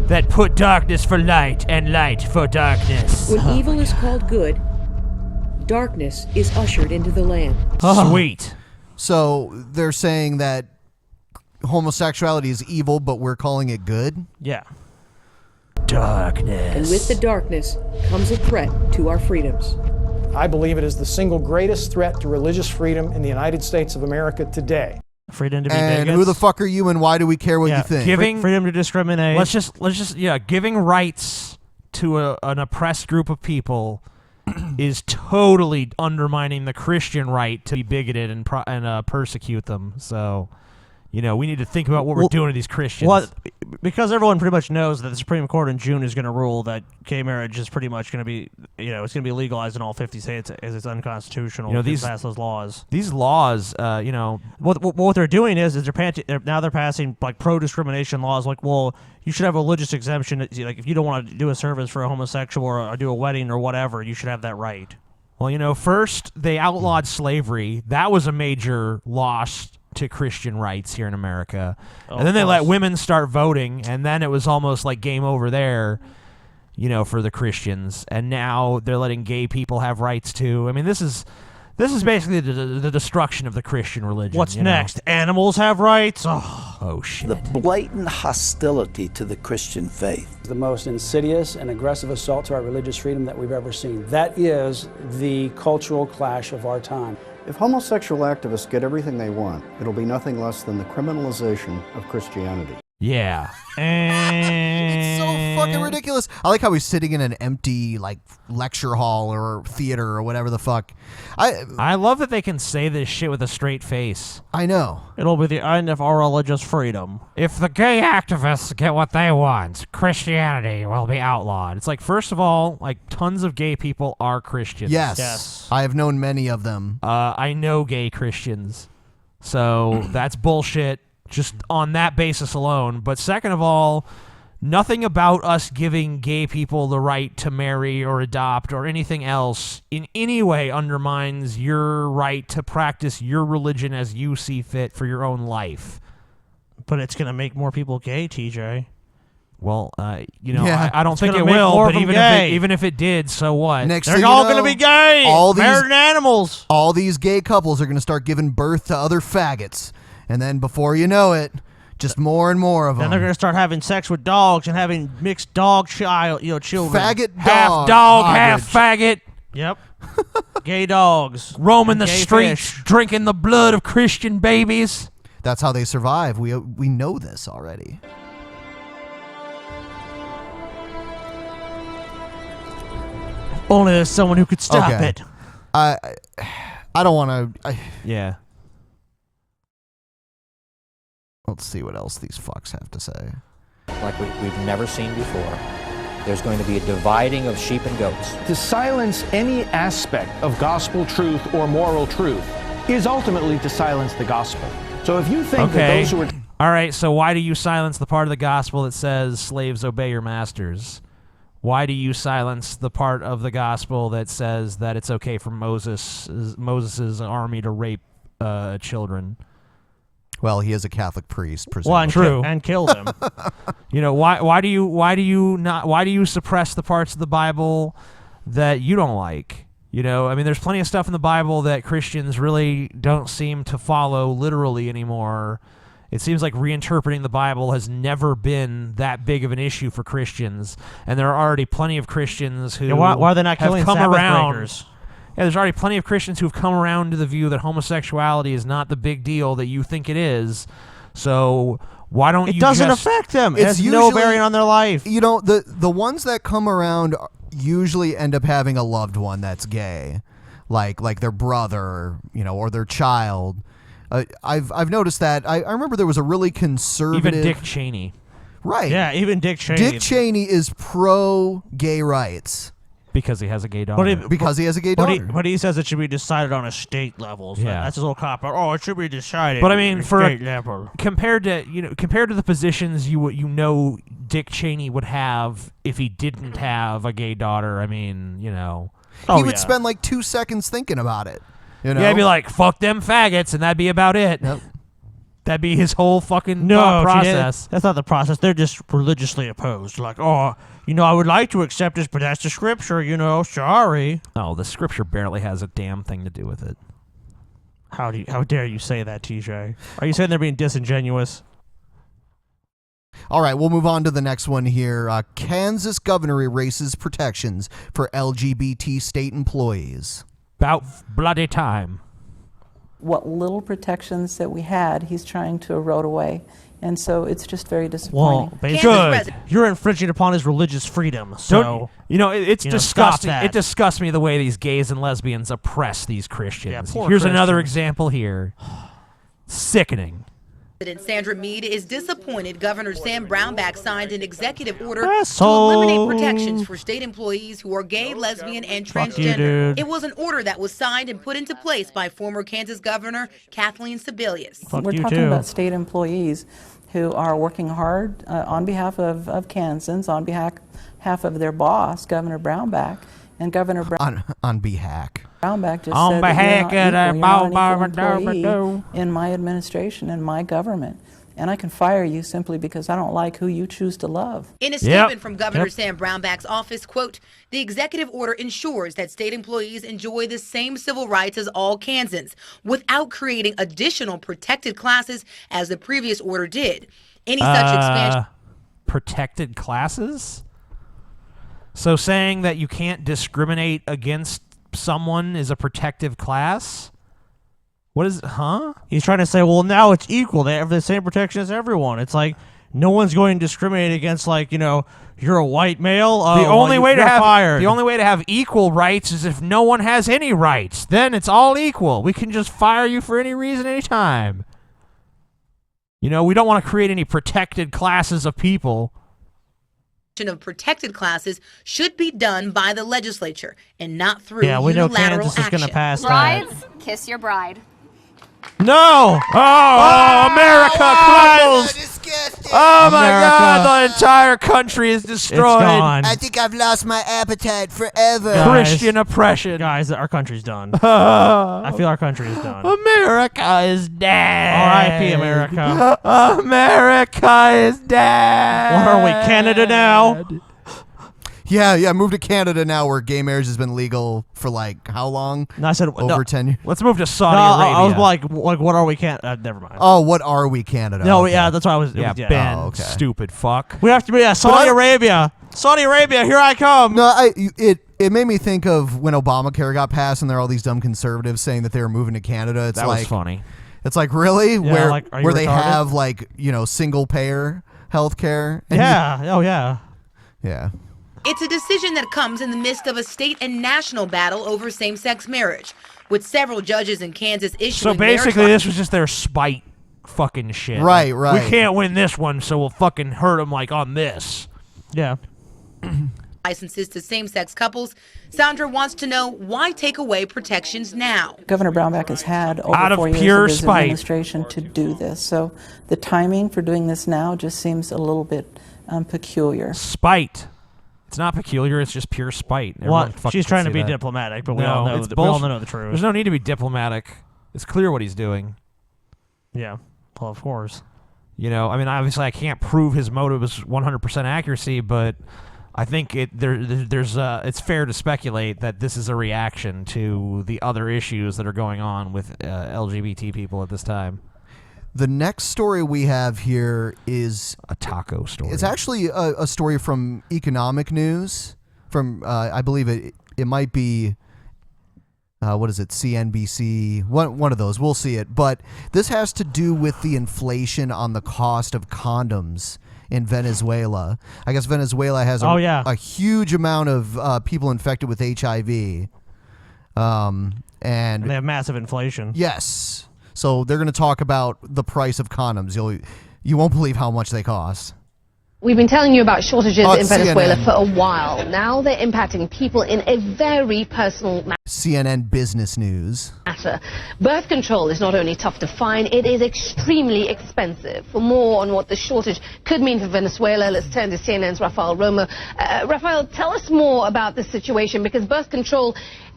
that put darkness for light and light for darkness. When evil is called good, darkness is ushered into the land. Sweet. So they're saying that homosexuality is evil, but we're calling it good? Yeah. Darkness. And with the darkness comes a threat to our freedoms. I believe it is the single greatest threat to religious freedom in the United States of America today. Freedom to be And bigots. who the fuck are you and why do we care what you think? Freedom to discriminate. Let's just giving rights to an oppressed group of people is totally undermining the Christian right to be bigoted and persecute them. So, we need to think about what we're doing to these Christians. Because everyone pretty much knows that the Supreme Court in June is going to rule that gay marriage is pretty much going to be, it's going to be legalized in all 50 states as it's unconstitutional. These pass those laws. These laws, what they're doing is they're passing like pro-discrimination laws. Like, well, you should have a religious exemption. Like, if you don't want to do a service for a homosexual or do a wedding or whatever, you should have that right. Well, first they outlawed slavery. That was a major loss to Christian rights here in America. And then they let women start voting, and then it was almost like game over there, for the Christians. And now they're letting gay people have rights too. I mean, this is basically the destruction of the Christian religion. What's next? Animals have rights? Oh shit. The blatant hostility to the Christian faith. The most insidious and aggressive assault to our religious freedom that we've ever seen. That is the cultural clash of our time. If homosexual activists get everything they want, it'll be nothing less than the criminalization of Christianity. Yeah. It's so fucking ridiculous. I like how he's sitting in an empty lecture hall or theater or whatever the fuck. I love that they can say this shit with a straight face. I know. It'll be the end of our religious freedom. If the gay activists get what they want, Christianity will be outlawed. It's like, first of all, tons of gay people are Christians. Yes. I have known many of them. I know gay Christians. So that's bullshit. Just on that basis alone. But second of all, nothing about us giving gay people the right to marry or adopt or anything else in any way undermines your right to practice your religion as you see fit for your own life. But it's going to make more people gay, TJ. Well, I don't It's think gonna it make will, more but of them even if it did, so what? They're all going to be gay. Married than animals. All these gay couples are going to start giving birth to other faggots. And then before you know it, just more and more of them. Then they're going to start having sex with dogs and having mixed children. Faggot half dog, half faggot. Yep. Gay dogs. Roaming the gay streets, fish. drinking the blood of Christian babies. That's how they survive. We know this already. Only there's someone who could stop it. I don't want to. Yeah. Let's see what else these fucks have to say. Like we've never seen before. There's going to be a dividing of sheep and goats. To silence any aspect of gospel truth or moral truth is ultimately to silence the gospel. So if you think that those who are... All right, so why do you silence the part of the gospel that says slaves obey your masters? Why do you silence the part of the gospel that says that it's okay for Moses' army to rape children? Well, he is a Catholic priest, Well, presumably. and killed him. Why do you suppress the parts of the Bible that you don't like? There's plenty of stuff in the Bible that Christians really don't seem to follow literally anymore. It seems like reinterpreting the Bible has never been that big of an issue for Christians, and there are already plenty of Christians who why are they not killing have come Sabbath around. breakers? Yeah, there's already plenty of Christians who've come around to the view that homosexuality is not the big deal that you think it is. So why don't It you doesn't just... affect them. It It's has no usually- bearing on their life. The ones that come around usually end up having a loved one that's gay, like their brother, or their child. I've noticed that. I remember there was a really conservative... Even Dick Cheney. Right. Yeah, even Dick Cheney. Dick Cheney is pro-gay rights. Because he has a gay daughter. He has a gay daughter. But he says it should be decided on a state level. So Yeah. that's his little cop out. Oh, it should be decided. But I mean, at for state level. compared to the positions Dick Cheney would have if he didn't have a gay daughter. I mean, he would spend 2 seconds thinking about it. Yeah, he'd be like, "Fuck them faggots," and that'd be about it. Yep. That'd be his whole fucking No, process. that's not the process. They're just religiously opposed. Like, I would like to accept this, but that's the scripture, sorry. Oh, the scripture barely has a damn thing to do with it. How dare you say that, TJ? Are you saying they're being disingenuous? All right, we'll move on to the next one here. Kansas governor erases protections for LGBT state employees. About bloody time. What little protections that we had, he's trying to erode away. And so it's just very Well, disappointing. basically, you're infringing upon his religious freedom. So it's you know, disgusting. stop that. It disgusts me the way these gays and lesbians oppress these Christians. Yeah, poor Here's another Christians. example here. Sickening. President Sandra Meade is disappointed Governor Sam Brownback signed an executive order Asshole. to eliminate protections for state employees who are gay, lesbian, and Fuck you, transgender. dude. It was an order that was signed and put into place by former Kansas Governor Kathleen Sebelius. We're talking about state employees who are working hard on behalf of Kansans, on behalf of their boss, Governor Brownback, and Governor on behalf. Brownback just On said that behalf you're of not the equal, you're not an Bob- equal employee in my administration and my government. And I can fire you simply because I don't like who you choose to love. In a statement from Governor Sam Brownback's office, quote, the executive order ensures that state employees enjoy the same civil rights as all Kansans without creating additional protected classes as the previous order did. Any such expansion. Protected classes? So saying that you can't discriminate against someone is a protective class? What is He's trying to say, well, now it's equal. They have the same protection as everyone. It's like no one's going to discriminate against, like, you know, you're a white male. The only way to fired. have equal rights is if no one has any rights. Then it's all equal. We can just fire you for any reason, anytime. You know, we don't want to create any protected classes of people. Of protected classes should be done by the legislature and not through Yeah, we know unilateral Kansas is going to action. pass that. Brides, kiss your bride. No! Oh, America closed! Oh my God! The entire country is destroyed. gone. I think I've lost my appetite forever. Christian oppression. Guys, our country's done. I feel our country is done. America is dead. R.I.P. America. America is dead. What are we, Canada now? Yeah, move to Canada now where gay marriage has been legal for like how long? No, I said over 10 years. Let's move to Saudi No, Arabia. I was like, what are we never mind. Oh, what are we, Canada? No, Okay. yeah, that's why I was. Yeah, yeah. Ben, Oh, okay. stupid fuck. We have to be Saudi Arabia. Saudi Arabia, here I come. No, it made me think of when Obamacare got passed and there are all these dumb conservatives saying that they were moving to Canada. It's That like was funny. It's like, really? Yeah, where like, are you where they retarded? have like, you know, single payer health care? Yeah. Oh yeah. Yeah. It's a decision that comes in the midst of a state and national battle over same-sex marriage, with several judges in Kansas issuing So basically, marriage this was just their spite fucking shit. Right. We can't win this one, so we'll fucking hurt them like on this. Yeah. licenses to same-sex couples. Sandra wants to know why take away protections now. Governor Brownback has had over Out of 4 years pure of his spite. administration to do this. So the timing for doing this now just seems a little bit peculiar. Spite. It's not peculiar. It's just pure spite. Well, Everyone fucking she's can trying to see be that. diplomatic, but we No, all know it's we all bullshit. know the truth. There's no need to be diplomatic. It's clear what he's doing. Yeah. Well, of course. You know, I mean, obviously, I can't prove his motive is 100% accuracy, but I think it's fair to speculate that this is a reaction to the other issues that are going on with LGBT people at this time. The next story we have here is a taco story. It's actually a story from Economic News. From I believe it might be what is it, CNBC? One of those. We'll see it. But this has to do with the inflation on the cost of condoms in Venezuela. I guess Venezuela has a huge amount of people infected with HIV, and they have massive inflation. Yes. So they're going to talk about the price of condoms. You won't believe how much they cost. We've been telling you about shortages in Venezuela CNN. for a while. Now they're impacting people in a very personal CNN Business News. matter. Birth control is not only tough to find, it is extremely expensive. For more on what the shortage could mean for Venezuela, let's turn to CNN's Rafael Romo. Rafael, tell us more about this situation, because birth control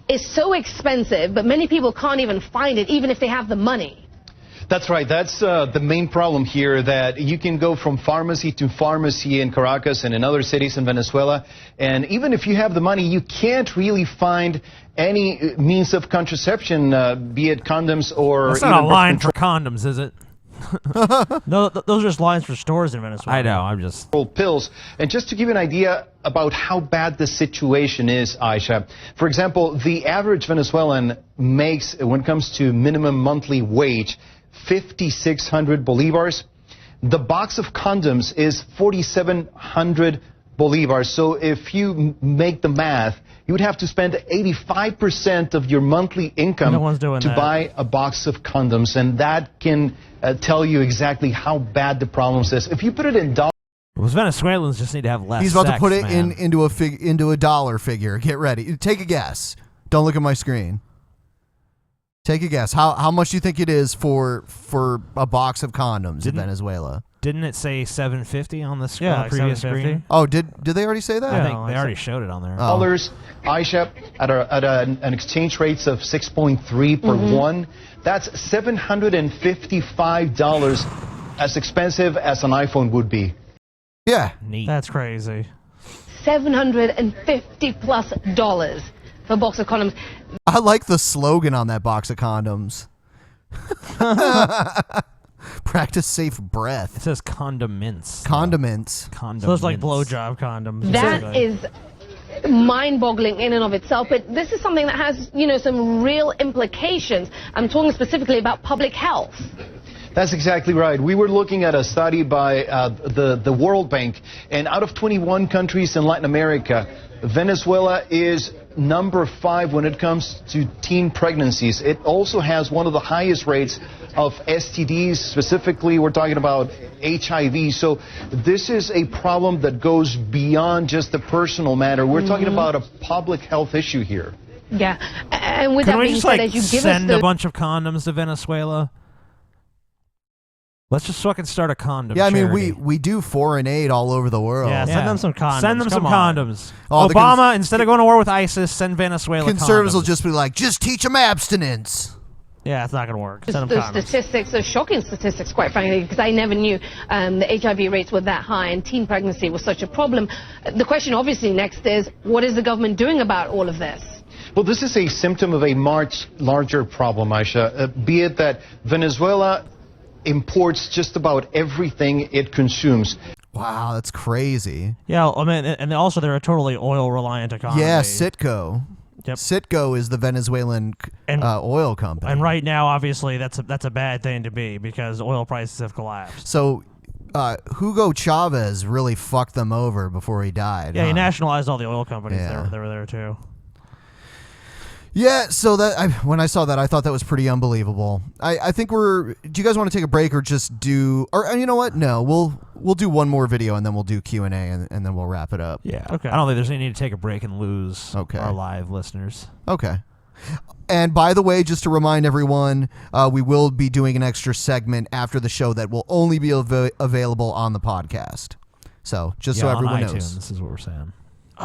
is so expensive, but many people can't even find it, even if they have the money. That's right. That's the main problem here, that you can go from pharmacy to pharmacy in Caracas and in other cities in Venezuela, and even if you have the money, you can't really find any means of contraception, be it condoms or That's even not a birth line control. for condoms, is it? No, those are just lines for stores in Venezuela. I know. I'm just pills. And just to give you an idea about how bad the situation is, Aisha, for example, the average Venezuelan makes, when it comes to minimum monthly wage, 5,600 bolivars. The box of condoms is 4,700 bolivars. So if you make the math, you would have to spend 85% of your monthly income to buy a box of condoms, and that can tell you exactly how bad the problem is. If you put it in dollars, those Venezuelans just need to have less. He's about sex, to put it man. into a dollar figure. Get ready. Take a guess. Don't look at my screen. Take a guess. How much do you think it is for a box of condoms in Venezuela? Didn't it say $7.50 on the Yeah, previous $7.50. screen? Oh, did they already say that? I think they already showed it on there. Aisha, at an exchange rates of 6.3 per one, that's $755, as expensive as an iPhone would be. Yeah. Neat. That's crazy. $750+ for a box of condoms. I like the slogan on that box of condoms. Practice safe breath. It says condiments. Condiments. So it's like blowjob condoms. That is mind-boggling in and of itself, but this is something that has, some real implications. I'm talking specifically about public health. That's exactly right. We were looking at a study by the World Bank, and out of 21 countries in Latin America, Venezuela is number 5 when it comes to teen pregnancies. It also has one of the highest rates of STDs. Specifically, we're talking about HIV. So this is a problem that goes beyond just the personal matter. We're talking about a public health issue here. Yeah, and with Can that we being just said, as you give send us a bunch of condoms to Venezuela? Let's just fucking start a condom. Yeah, I mean, charity. we do foreign aid all over the world. Yeah, send them some condoms. Send them some Come on. condoms. Oh, the Obama, instead of going to war with ISIS, send Venezuela Conservatives condoms. will just be like, just teach them abstinence. Yeah, it's not going to work. Send them the condoms. statistics, the shocking statistics, quite frankly, because I never knew the HIV rates were that high and teen pregnancy was such a problem. The question obviously next is, what is the government doing about all of this? Well, this is a symptom of a much larger problem, Aisha, be it that Venezuela imports just about everything it consumes. Wow, that's crazy. Yeah, I mean, and also they're a totally oil-reliant economy. Yeah, Citgo. Yep. Citgo is the Venezuelan oil company. And right now, obviously, that's a bad thing to be because oil prices have collapsed. So Hugo Chavez really fucked them over before he died. Yeah, he nationalized all the oil companies. Yeah. They were there too. Yeah, so when I saw that, I thought that was pretty unbelievable. I think do you guys want to take a break or just do, or you know what? No, we'll do one more video and then we'll do Q&A and then we'll wrap it up. Yeah. Okay. I don't think there's any need to take a break and lose our live listeners. Okay. And by the way, just to remind everyone, we will be doing an extra segment after the show that will only be available on the podcast. So just so everyone on iTunes, knows. This is what we're saying.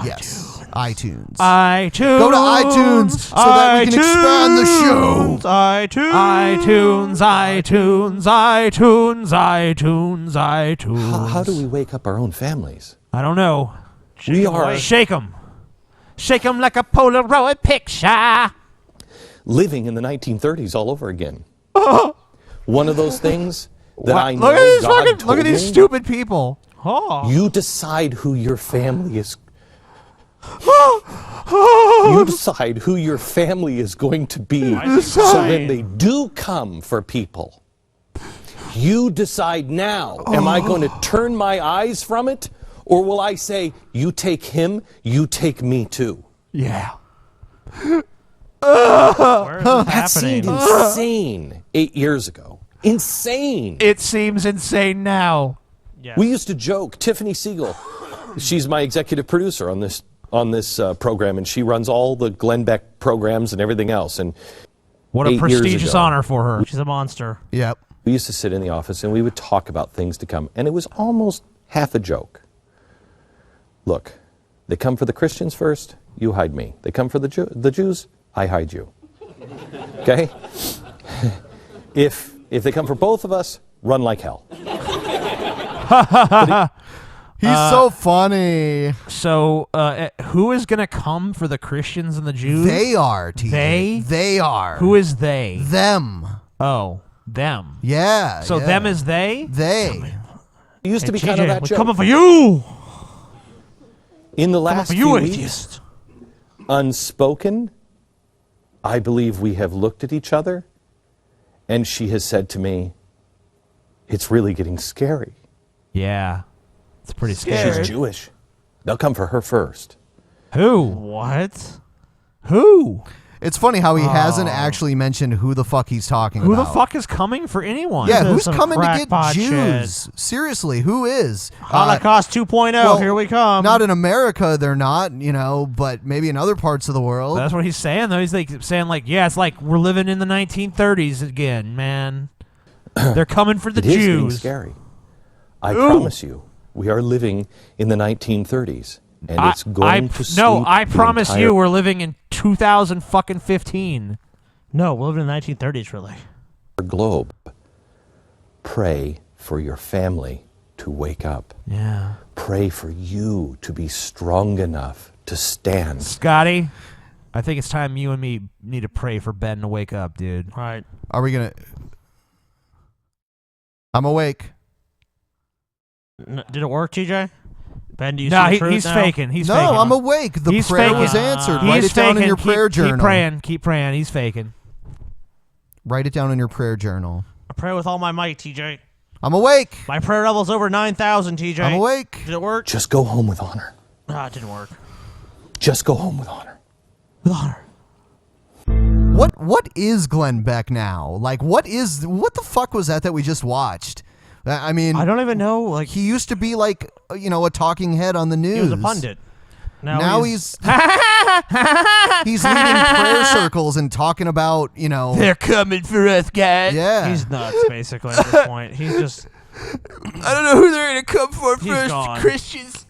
Yes, iTunes. iTunes. Go to iTunes so that we can expand the show. iTunes. How do we wake up our own families? I don't know. We are Shake them. Shake them like a Polaroid picture. living in the 1930s all over again. One of those things that I know Look at these stupid people. Oh. You decide who your family is. You decide who your family is going to be. So when they do come for people, you decide now, am I going to turn my eyes from it? Or will I say, you take him, you take me too? Yeah. That seemed insane 8 years ago. Insane. It seems insane now. Yes. We used to joke, Tiffany Siegel, she's my executive producer on this program, and she runs all the Glenn Beck programs and everything else. And what a prestigious honor for her. She's a monster. Yep. We used to sit in the office and we would talk about things to come, and it was almost half a joke. Look, they come for the Christians first, you hide me. They come for the Jews, I hide you. Okay? If they come for both of us, run like hell. He's so funny. So, who is going to come for the Christians and the Jews? They are, TJ. They? They are. Who is they? Them. Oh. Them. Yeah. So yeah. them is they? They. It used to be Hey, kind of TJ, that we're joke. coming for you. In the last for few you, weeks, atheist. unspoken, I believe we have looked at each other, and she has said to me, "It's really getting scary." Yeah. It's pretty scary. She's Jewish. They'll come for her first. Who? What? Who? It's funny how he hasn't actually mentioned who the fuck he's talking Who about. the fuck is coming for anyone? Yeah, This is who's some coming to get crackpot Jews? Seriously, who is? Holocaust 2.0, well, here we come. Not in America, they're not, but maybe in other parts of the world. That's what he's saying, though. He's like saying, like, yeah, it's like we're living in the 1930s again, man. They're coming for the It is getting Jews. scary. I promise you, we are living in the 1930s, and it's going to sweep No, I the promise entire you, we're living in 2015. No, we're living in the 1930s, really. globe. Pray for your family to wake up. Yeah. Pray for you to be strong enough to stand. Scotty, I think it's time you and me need to pray for Ben to wake up, dude. All right. Are we going to... I'm awake. Did it work, TJ? Ben, do you No, see the truth he's now? faking. He's no, faking. I'm awake. The He's prayer faking. was answered. He's Write it down in faking. your prayer journal. Keep praying. He's faking. Write it down in your prayer journal. I pray with all my might, TJ. I'm awake. My prayer level's over 9,000, TJ. I'm awake. Did it work? Just go home with honor. Ah, it didn't work. Just go home with honor. With honor. What is Glenn Beck now? Like, what the fuck was that we just watched? I mean, I don't even know. Like, he used to be like, a talking head on the news. he was a pundit. Now he's he's leading prayer circles and talking about, They're coming for us, guys. Yeah. He's nuts, basically, at this point. He's just... I don't know who they're going to come for He's first, gone. the Christians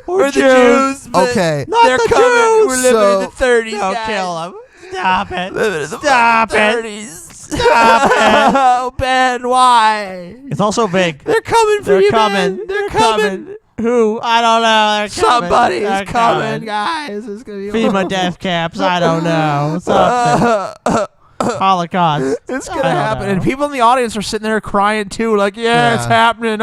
or the Jews. But Okay. they're the coming. Jews! We're living in the 30s, Don't guys. kill him. Stop it. Living in the Stop it. 30s. Stop it. Oh, Ben, why? It's also big. They're coming for They're you, coming. Ben. They're coming. Who? I don't know. They're coming. Somebody's They're coming, guys. It's gonna be FEMA death caps. I don't know. Something. Holocaust. It's gonna I don't happen, know. and people in the audience are sitting there crying too, like, yeah, it's Yeah. happening.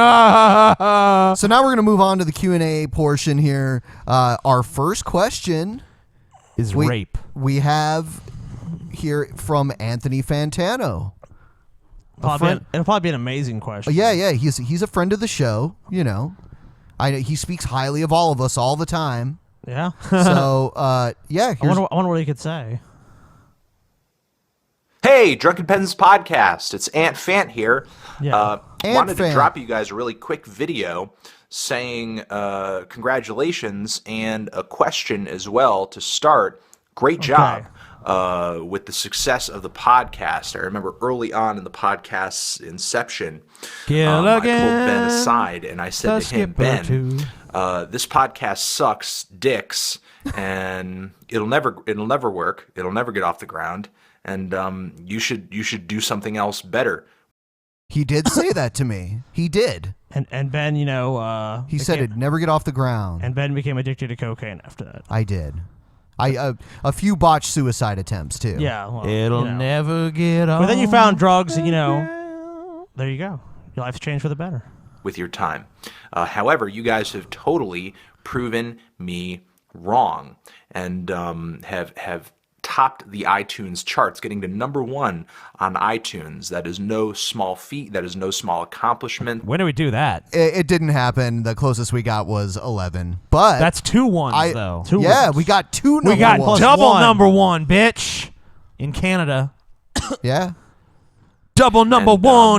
So now we're going to move on to the Q&A portion here. Our first question is rape. We have here from Anthony Fantano. It'll probably be an amazing question. Yeah, he's a friend of the show, I know he speaks highly of all of us all the time. Yeah. So, yeah. I wonder what he could say. Hey, Drunken Peasants podcast. It's Ant Fant here. Yeah. Wanted to Fant. drop you guys a really quick video saying congratulations and a question as well to start. Great job with the success of the podcast. I remember early on in the podcast's inception, I pulled Ben aside and I said to him, Ben, this podcast sucks dicks and it'll never work. It'll never get off the ground. And you should do something else better. He did say that to me. He did. And Ben, he said it'd never get off the ground. And Ben became addicted to cocaine after that. I did. A few botched suicide attempts too. Yeah. Well, It'll never get off. But then you found drugs, and there you go. Your life's changed for the better. With your time. However, you guys have totally proven me wrong and have topped the iTunes charts, getting to #1 on iTunes. That is no small feat. That is no small accomplishment. When do we do that? It didn't happen. The closest we got was 11. But That's 2 1s, though. We got two We got #1s. double #1, bitch, in Canada. Yeah. Double #1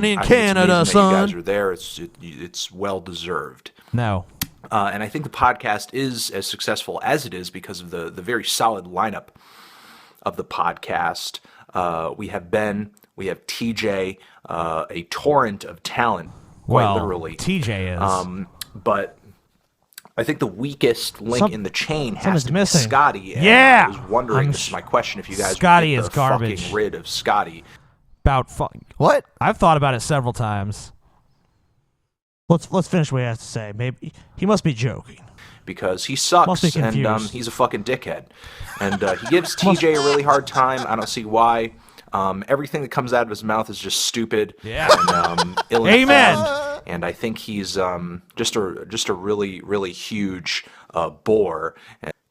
in I think it's Canada, amazing that son. you guys are there. It's well deserved. No. And I think the podcast is as successful as it is because of the very solid lineup of the podcast. We have Ben, we have TJ, a torrent of talent, quite literally. TJ is. But I think the weakest link in the chain has something's to missing. be Scotty. And Yeah! I was wondering, this is my question, if you guys Scotty would is get the garbage. fucking rid of Scotty. What? I've thought about it several times. Let's finish what he has to say. Maybe he must be joking. Because he Must sucks be and confused. he's a fucking dickhead. And he gives TJ a really hard time. I don't see why. Everything that comes out of his mouth is just stupid. Yeah. And, ill-informed. Amen. And I think he's just a really, really huge bore.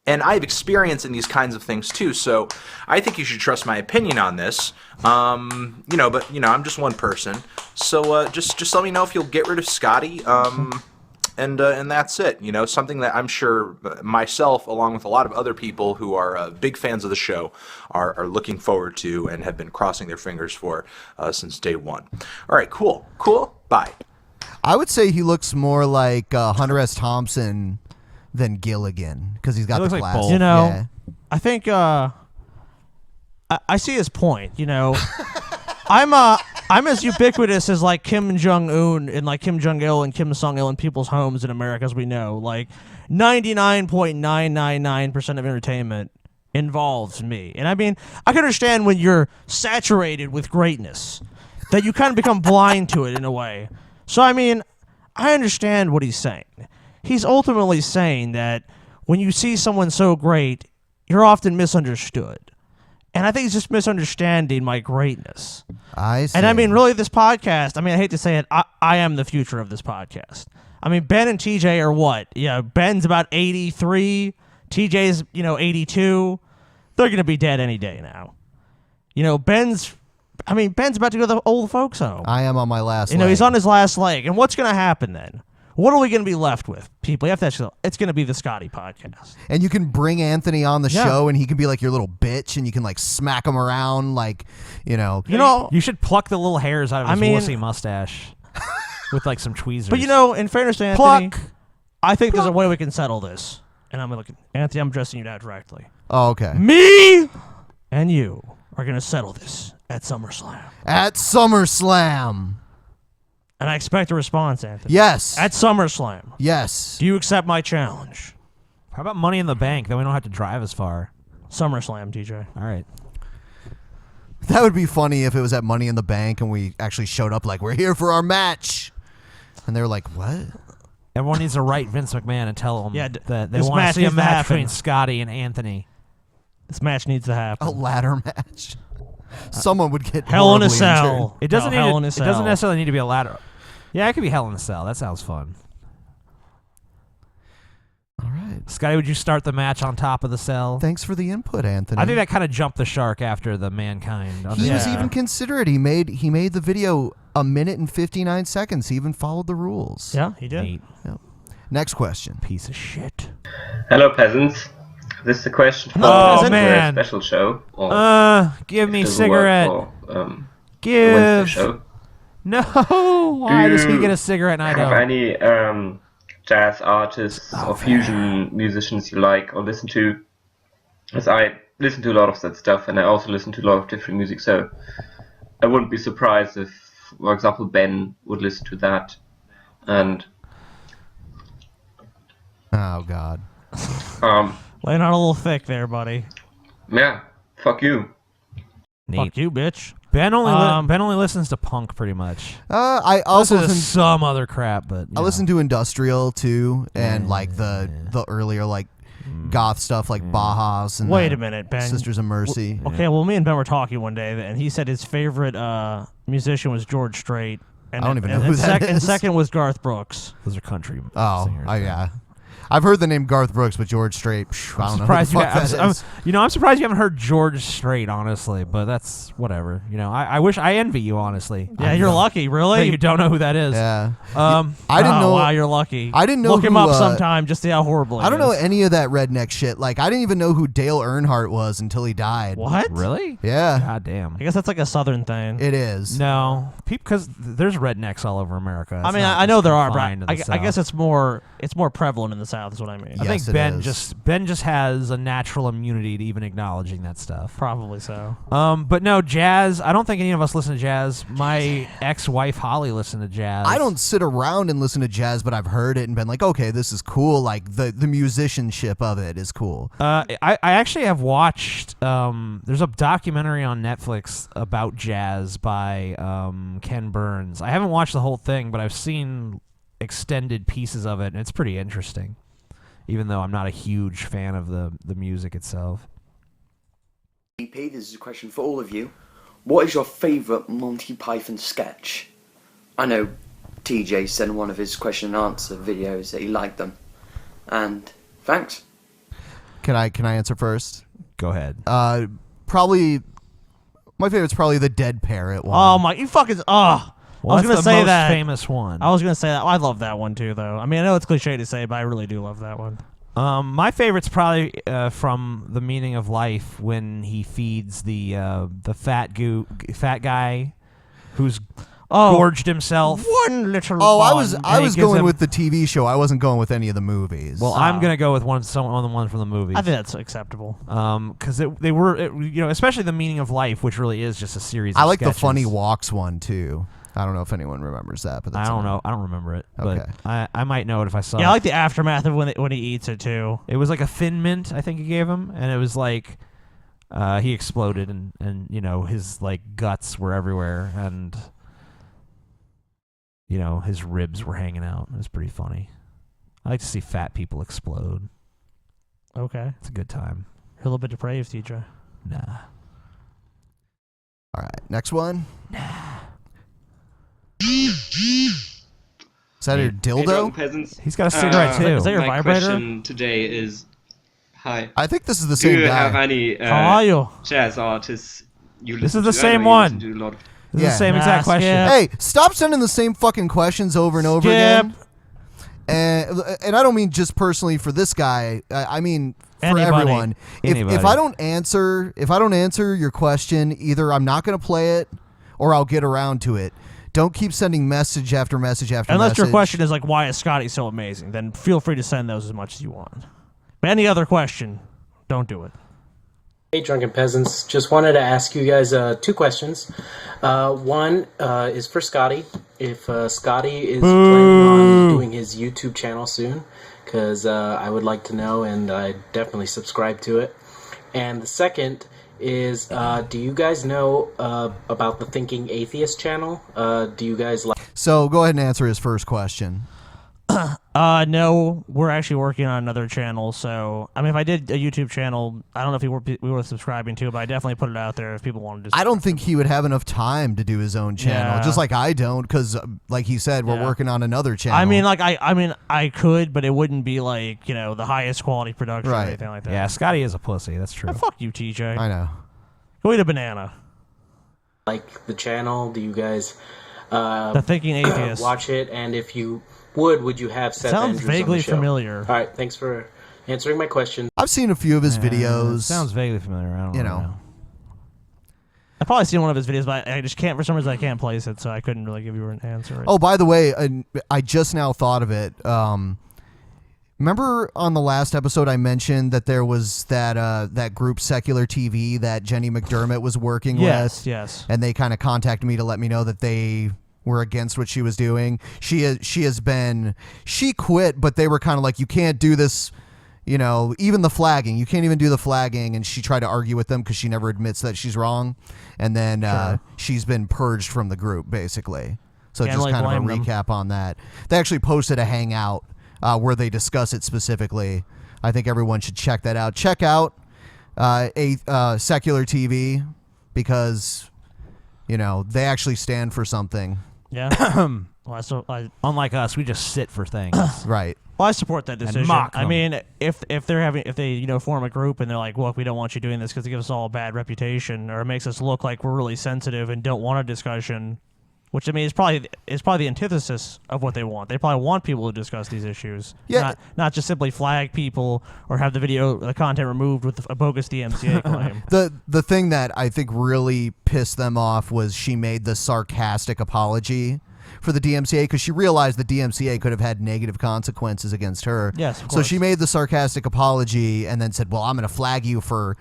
And I have experience in these kinds of things too, so I think you should trust my opinion on this. But I'm just one person, so just let me know if you'll get rid of Scotty. And that's it. Something that I'm sure myself, along with a lot of other people who are big fans of the show, are looking forward to and have been crossing their fingers for since day one. All right, cool. Bye. I would say he looks more like Hunter S. Thompson than Gilligan because he's got the glasses. I think I see his point. I'm as ubiquitous as like Kim Jong Un and like Kim Jong Il and Kim Song Il in people's homes in America, as we know. Like 99.999% of entertainment involves me, and I mean I can understand when you're saturated with greatness that you kind of become blind to it in a way. So I mean I understand what he's saying. He's ultimately saying that when you see someone so great, you're often misunderstood. And I think he's just misunderstanding my greatness. I see. And I mean, really, this podcast, I mean, I hate to say it, I am the future of this podcast. I mean, Ben and TJ are what? Yeah, Ben's about 83. TJ's, 82. They're going to be dead any day now. Ben's about to go to the old folks home. I am on my last leg. He's on his last leg. And what's going to happen then? What are we going to be left with, people? You have to actually, it's going to be the Scotty podcast. And you can bring Anthony on the show, and he can be like your little bitch, and you can like smack him around, like, You should pluck the little hairs out of his wussy mustache with like some tweezers. But in fairness to Anthony, I think there's a way we can settle this. And I'm looking, Anthony, I'm addressing you now directly. Oh, okay. Me and you are going to settle this at SummerSlam. At SummerSlam. And I expect a response, Anthony. Yes. At SummerSlam. Yes. Do you accept my challenge? How about Money in the Bank? Then we don't have to drive as far. SummerSlam, TJ. All right. That would be funny if it was at Money in the Bank and we actually showed up like, we're here for our match. And they were like, what? Everyone needs to write Vince McMahon and tell him that they this want to match see a needs to match happen. between Scotty and Anthony. This match needs to happen. A ladder match. Someone would get Hell in a horribly Cell. injured. It doesn't Hell need in a it Cell. doesn't necessarily need to be a ladder. Yeah, it could be Hell in a Cell. That sounds fun. All right. Scotty, would you start the match on top of the cell? Thanks for the input, Anthony. I think that kind of jumped the shark after the Mankind. He was even considerate. He made the video 1 minute and 59 seconds. He even followed the rules. Yeah, he did. Neat. Yep. Next question. Piece of shit. Hello, peasants. This is a question for Oh, a man. special show. Or Give me it doesn't work cigarette. for, Wednesday Give. show. No. Why does he get a cigarette and I have don't? any jazz artists or fusion musicians you like or listen to? As I listen to a lot of that stuff, and I also listen to a lot of different music, so I wouldn't be surprised if, for example, Ben would listen to that. And oh God. Laying on a little thick there, buddy. Yeah. Fuck you. Neat. Fuck you, bitch. Ben only listens to punk pretty much. I also listen to listen some other crap, but I listen to industrial too, and like the earlier like goth stuff like Bajas and Wait a minute, Ben. Sisters of Mercy. Okay, well, me and Ben were talking one day, and he said his favorite musician was George Strait. And I don't even know who that And is. second was Garth Brooks. Those are country Oh, singers. yeah. I've heard the name Garth Brooks, but George Strait, I don't know who the fuck that is. I'm surprised you haven't heard George Strait, honestly, but that's whatever. I wish I envy you, honestly. Yeah, you're lucky, really. That you don't know who that is. Yeah. I didn't know. Wow, you're lucky. I didn't know Look him who, up sometime just to see how horrible he I don't is. know any of that redneck shit. Like, I didn't even know who Dale Earnhardt was until he died. What? Really? Yeah. God damn. I guess that's like a southern thing. It is. No, because there's rednecks all over America. I It's mean, not I know just there are, but confined to the I guess South. it's more prevalent in the South, is what I mean. I think Yes, it Ben just has a natural immunity to even acknowledging that stuff. Probably so. But no, jazz. I don't think any of us listen to jazz. My ex-wife Holly listened to jazz. I don't sit around and listen to jazz, but I've heard it and been like, okay, this is cool. Like, the musicianship of it is cool. I actually have watched. There's a documentary on Netflix about jazz by Ken Burns. I haven't watched the whole thing, but I've seen extended pieces of it, and it's pretty interesting. Even though I'm not a huge fan of the music itself. DP, this is a question for all of you. what is your favourite Monty Python sketch? I know TJ said in one of his question and answer videos that he liked them. And thanks. Can I answer first? Go ahead. Probably my favorite's probably the dead parrot one. Oh my! You fucking I was gonna say most that famous one. I was gonna say that. I love that one too, though. I mean, I know it's cliche to say, but I really do love that one. My favorite's probably from The Meaning of Life when he feeds the fat guy who's gorged himself. One little. Oh, bun. I was going with the TV show. I wasn't going with any of the movies. Well, I'm gonna go with one of the ones from the movies. I think that's acceptable. Because they were, especially The Meaning of Life, which really is just a series. I of like sketches. the Funny Walks one too. I don't know if anyone remembers that, but that's I don't know. I don't remember it. Okay. But I might know it if I saw it. Yeah, I like the aftermath of when he eats it too. It was like a Thin Mint, I think he gave him, and it was like he exploded and his like guts were everywhere and his ribs were hanging out. It was pretty funny. I like to see fat people explode. Okay, it's a good time. You're a little bit depraved, TJ. Nah. All right, next one. Is that your Hey, dildo? Drunken Peasants. He's got a cigarette too. Is that your my vibrator? question today is, hi. I think this is the Do same you guy. have any How are you? jazz artists you This listen is the to? I know same you one. listen to a lot of- This is the same exact question. Hey, stop sending the same fucking questions over and over again. And I don't mean just personally for this guy. I mean for Anybody. everyone. If I don't answer your question, either I'm not going to play it or I'll get around to it. Don't keep sending message after message after Unless message. your question is like, why is Scotty so amazing? Then feel free to send those as much as you want. But any other question, don't do it. Hey, Drunken Peasants. Just wanted to ask you guys two questions. One is for Scotty. If Scotty is planning on doing his YouTube channel soon, because I would like to know, and I definitely subscribe to it. And the second is, do you guys know about the Thinking Atheist channel? Do you guys like... So go ahead and answer his first question. No, we're actually working on another channel. So, I mean, if I did a YouTube channel, I don't know if we were subscribing to it, but I definitely put it out there if people wanted to. I don't think he would have enough time to do his own channel, just like I don't, because, like he said, we're working on another channel. I mean, I could, but it wouldn't be like the highest quality production or anything like that. Yeah, Scotty is a pussy. That's true. Oh, fuck you, TJ. I know. Go eat a banana. Like the channel? Do you guys The Thinking Atheist. watch it? And if you would you have Seth Sounds Andrews on the vaguely show? familiar. All right, thanks for answering my question. I've seen a few of his videos. Sounds vaguely familiar. I don't know. I've probably seen one of his videos, but I just can't, for some reason, I can't place it, so I couldn't really give you an answer. Oh, by the way, I just now thought of it. Remember on the last episode I mentioned that there was that group Secular TV that Jenny McDermott was working with? Yes. And they kind of contacted me to let me know that they were against what she was doing. She quit, but they were kind of like, you can't do this, even the flagging. You can't even do the flagging. And she tried to argue with them because she never admits that she's wrong. And then she's been purged from the group, basically. So Can't just really kind of a blame them. recap on that. They actually posted a hangout where they discuss it specifically. I think everyone should check that out. Check out Secular TV because, they actually stand for something. Yeah. Unlike us, we just sit for things. Right. Well, I support that decision. mock I them. mean, if they form a group and they're like, look, we don't want you doing this because it gives us all a bad reputation, or it makes us look like we're really sensitive and don't want a discussion, which I mean is probably the antithesis of what they want. They probably want people to discuss these issues, not just simply flag people or have the content removed with a bogus DMCA claim. The thing that I think really pissed them off was she made the sarcastic apology for the DMCA because she realized the DMCA could have had negative consequences against her. Yes, of so course. she made the sarcastic apology and then said, well, I'm going to flag you for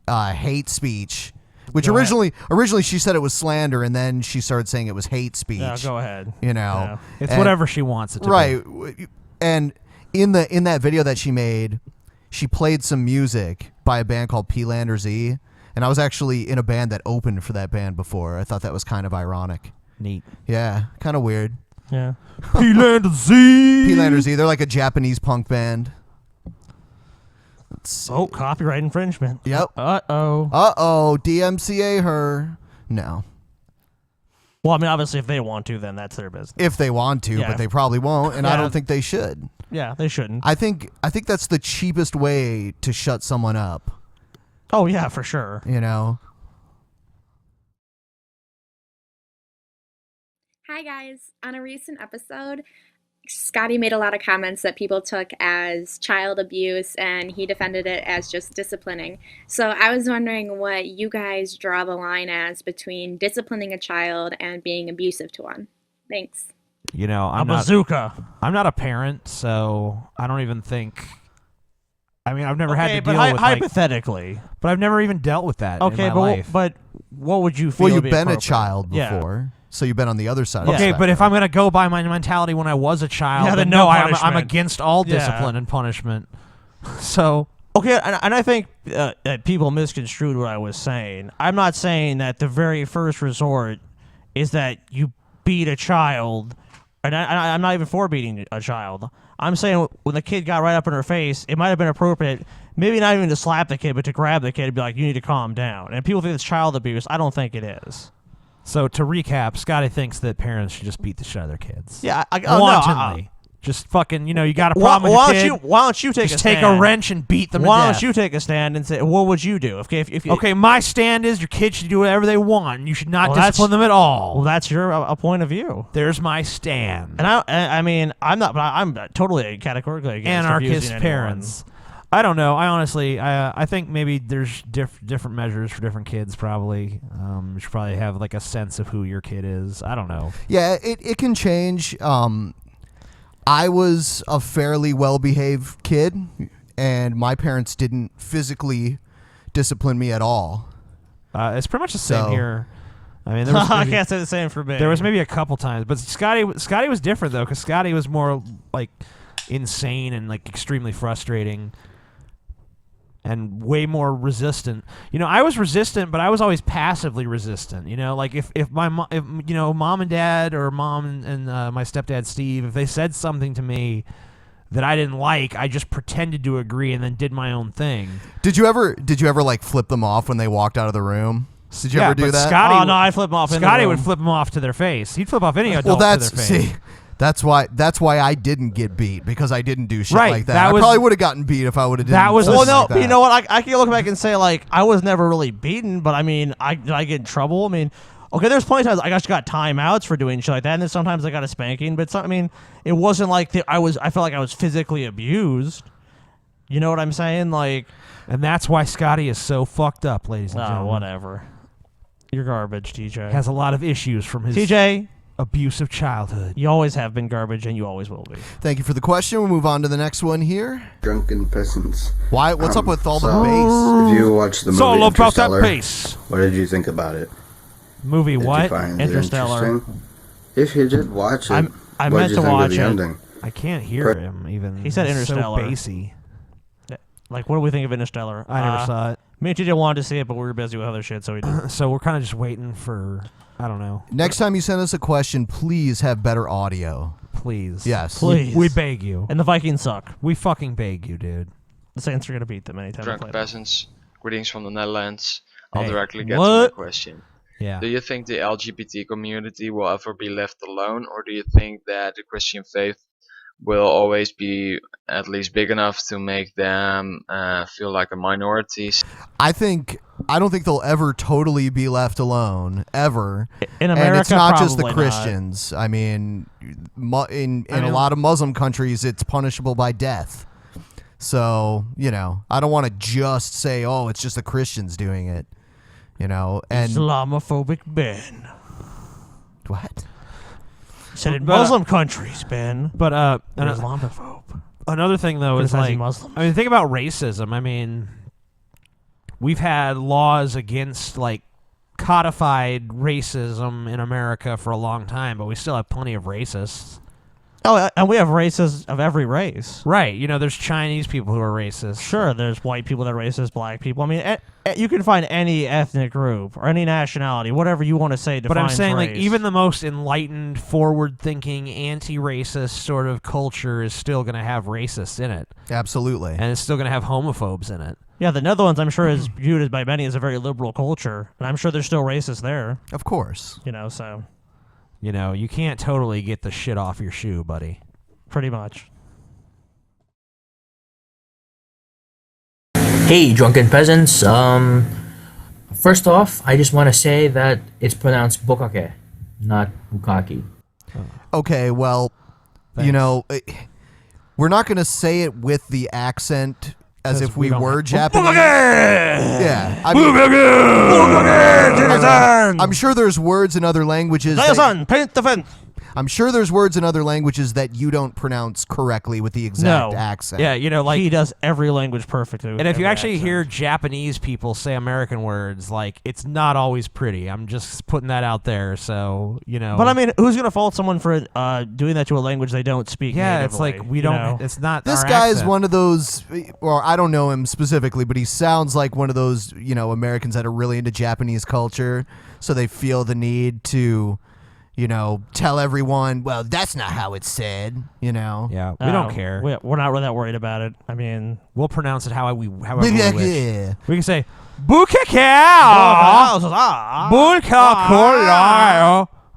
hate speech. Which Go originally she said it was slander, and then she started saying it was hate speech. Yeah, go ahead. Yeah. It's whatever she wants it to be. Right. And in that video that she made, she played some music by a band called P-Lander Z, and I was actually in a band that opened for that band before. I thought that was kind of ironic. Neat. Yeah, kind of weird. Yeah. P-Lander Z. P-Lander Z. They're like a Japanese punk band. Oh, copyright infringement. Yep. Uh-oh. DMCA her. No. Well, I mean, obviously, if they want to, then that's their business. If they want to, Yeah. but they probably won't, and I Yeah. don't think they should. Yeah, they shouldn't. I think that's the cheapest way to shut someone up. Oh yeah, for sure. You know. Hi guys. On a recent episode, Scotty made a lot of comments that people took as child abuse, and he defended it as just disciplining. So I was wondering what you guys draw the line as between disciplining a child and being abusive to one. Thanks. You know, A bazooka. I'm not a parent, so I don't even think. I mean, I've never had Okay, to but deal with hypothetically. but I've never even dealt with that. Okay, in my life. but what would you feel? Well, you've would be been a appropriate? child Yeah. before, so you've been on the other side. of the Okay, spectrum. but if I'm gonna go by my mentality when I was a child, Yeah, then then no I'm punishment. against all Yeah. discipline and punishment. So Okay, and I think that people misconstrued what I was saying. I'm not saying that the very first resort is that you beat a child, and I'm not even for beating a child. I'm saying when the kid got right up in her face, it might have been appropriate, maybe not even to slap the kid, but to grab the kid and be like, you need to calm down. And people think it's child abuse. I don't think it is. So to recap, Scotty thinks that parents should just beat the shit out of their kids. Yeah, wantonly. Just fucking, you got a problem with your kid. Why don't you take just a stand? take a wrench and beat them Why to don't death. you take a stand and say, what would you do? If Okay, my stand is your kids should do whatever they want. You should not Well, that's- discipline them at all. Well, that's your a point of view. There's my stand. And I mean, I'm not, but I'm totally categorically against Anarchist abusing parents. I don't know. I honestly, I think maybe there's different measures for different kids. Probably, you should probably have like a sense of who your kid is. I don't know. Yeah, it can change. I was a fairly well-behaved kid, and my parents didn't physically discipline me at all. It's pretty much the same So- here. I mean, there was I maybe- can't say the same for me. There was maybe a couple times, but Scotty was different though, because Scotty was more like insane and like extremely frustrating and way more resistant. I was resistant, but I was always passively resistant. Like if mom and dad or mom and my stepdad Steve, if they said something to me that I didn't like, I just pretended to agree and then did my own thing. Did you ever like flip them off when they walked out of the room? Did you ever do but that? Scotty, Oh, no, I'd flip them off in the Scotty room. would flip them off to their face. He'd flip off any adult Well, that's to their face. see, that's why I didn't get beat, because I didn't do shit Right, like that. that I was- probably would have gotten beat if I would have. That was Well, a- no, like that. you know what? I can look back and say, like, I was never really beaten, but I mean, did I get in trouble? I mean, okay, there's plenty of times I just got timeouts for doing shit like that, and then sometimes I got a spanking, but I mean, it wasn't like I felt like I was physically abused. You know what I'm saying? Like, and that's why Scotty is so fucked up, ladies and gentlemen. whatever. You're garbage, TJ. Has a lot of issues from his TJ, abusive childhood. you always have been garbage, and you always will be. Thank you for the question. We'll move on to the next one here. Drunken Peasants. Why? What's up with all the so, bass? If you watched the It's movie all about that Interstellar, bass. what did you think about it? Movie Did what? you find it Interstellar. interesting? If you did watch it, I what meant did you to think watch of the it. ending? I can't hear him even. He said He's Interstellar. So bassy. Like, what do we think of Interstellar? I never saw it. Me and TJ wanted to see it, but we were busy with other shit, so we didn't. So we're kind of just waiting for, I don't know. Next time you send us a question, please have better audio. Please. Yes. Please. We beg you. And the Vikings suck. We fucking beg you, dude. The Saints are going to beat them anytime they Drunken play them. Peasants, greetings from the Netherlands. I'll Hey, directly get to what? my question. Yeah. Do you think the LGBT community will ever be left alone, or do you think that the Christian faith will always be at least big enough to make them feel like a minority? I don't think they'll ever totally be left alone, ever. In and it's America, not just the probably not. Christians. I mean, in a lot of Muslim countries, it's punishable by death. So, I don't want to just say, oh, it's just the Christians doing it. And Islamophobic Ben. What? Said in But, Muslim countries, Ben. But You're Islamophobe. another thing though is Criticizing like, Muslims. I mean, think about racism. I mean, we've had laws against like codified racism in America for a long time, but we still have plenty of racists. Oh, and we have races of every race. Right. There's Chinese people who are racist. Sure, there's white people that are racist, black people. I mean, you can find any ethnic group or any nationality, whatever you want to say. But I'm defines saying, like, race. even the most enlightened, forward-thinking, anti-racist sort of culture is still going to have racists in it. Absolutely. And it's still going to have homophobes in it. Yeah, the Netherlands, I'm sure, is viewed as by many as a very liberal culture, and I'm sure there's still racist there. Of course. You know, so. You know, you can't totally get the shit off your shoe, buddy. Pretty much. Hey, Drunken Peasants. First off, I just want to say that it's pronounced bukake, not bukaki. Okay, well, you know, we're not going to say it with the accent as if we were Japanese. Yeah, I mean, I'm sure there's words in other languages. I'm sure there's words in other languages that you don't pronounce correctly with the exact accent. Yeah, you know, like he does every language perfectly. And if you actually hear Japanese people say American words, like, it's not always pretty. I'm just putting that out there, so, you know. But I mean, who's gonna fault someone for doing that to a language they don't speak? Yeah, natively, it's like we don't. It's not. This our guy's accent. one of those, or I don't know him specifically, but he sounds like one of those, you know, Americans that are really into Japanese culture, so they feel the need to, you know, tell everyone, well, that's not how it's said, you know. Yeah, we don't care. We're not really that worried about it. I mean, we'll pronounce it however we wish. We can say Bukaka-Cola.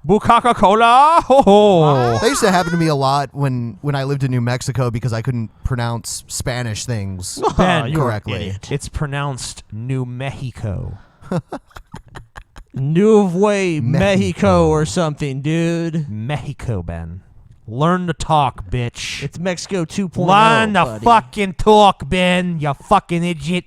Bukaka-Cola. That used to happen to me a lot when I lived in New Mexico because I couldn't pronounce Spanish things correctly. It's pronounced New Mexico. Nuevo Mexico or something, dude. Mexico, Ben. Learn to talk, bitch. It's Mexico 2.0. Learn to buddy. fucking talk, Ben. You fucking idiot.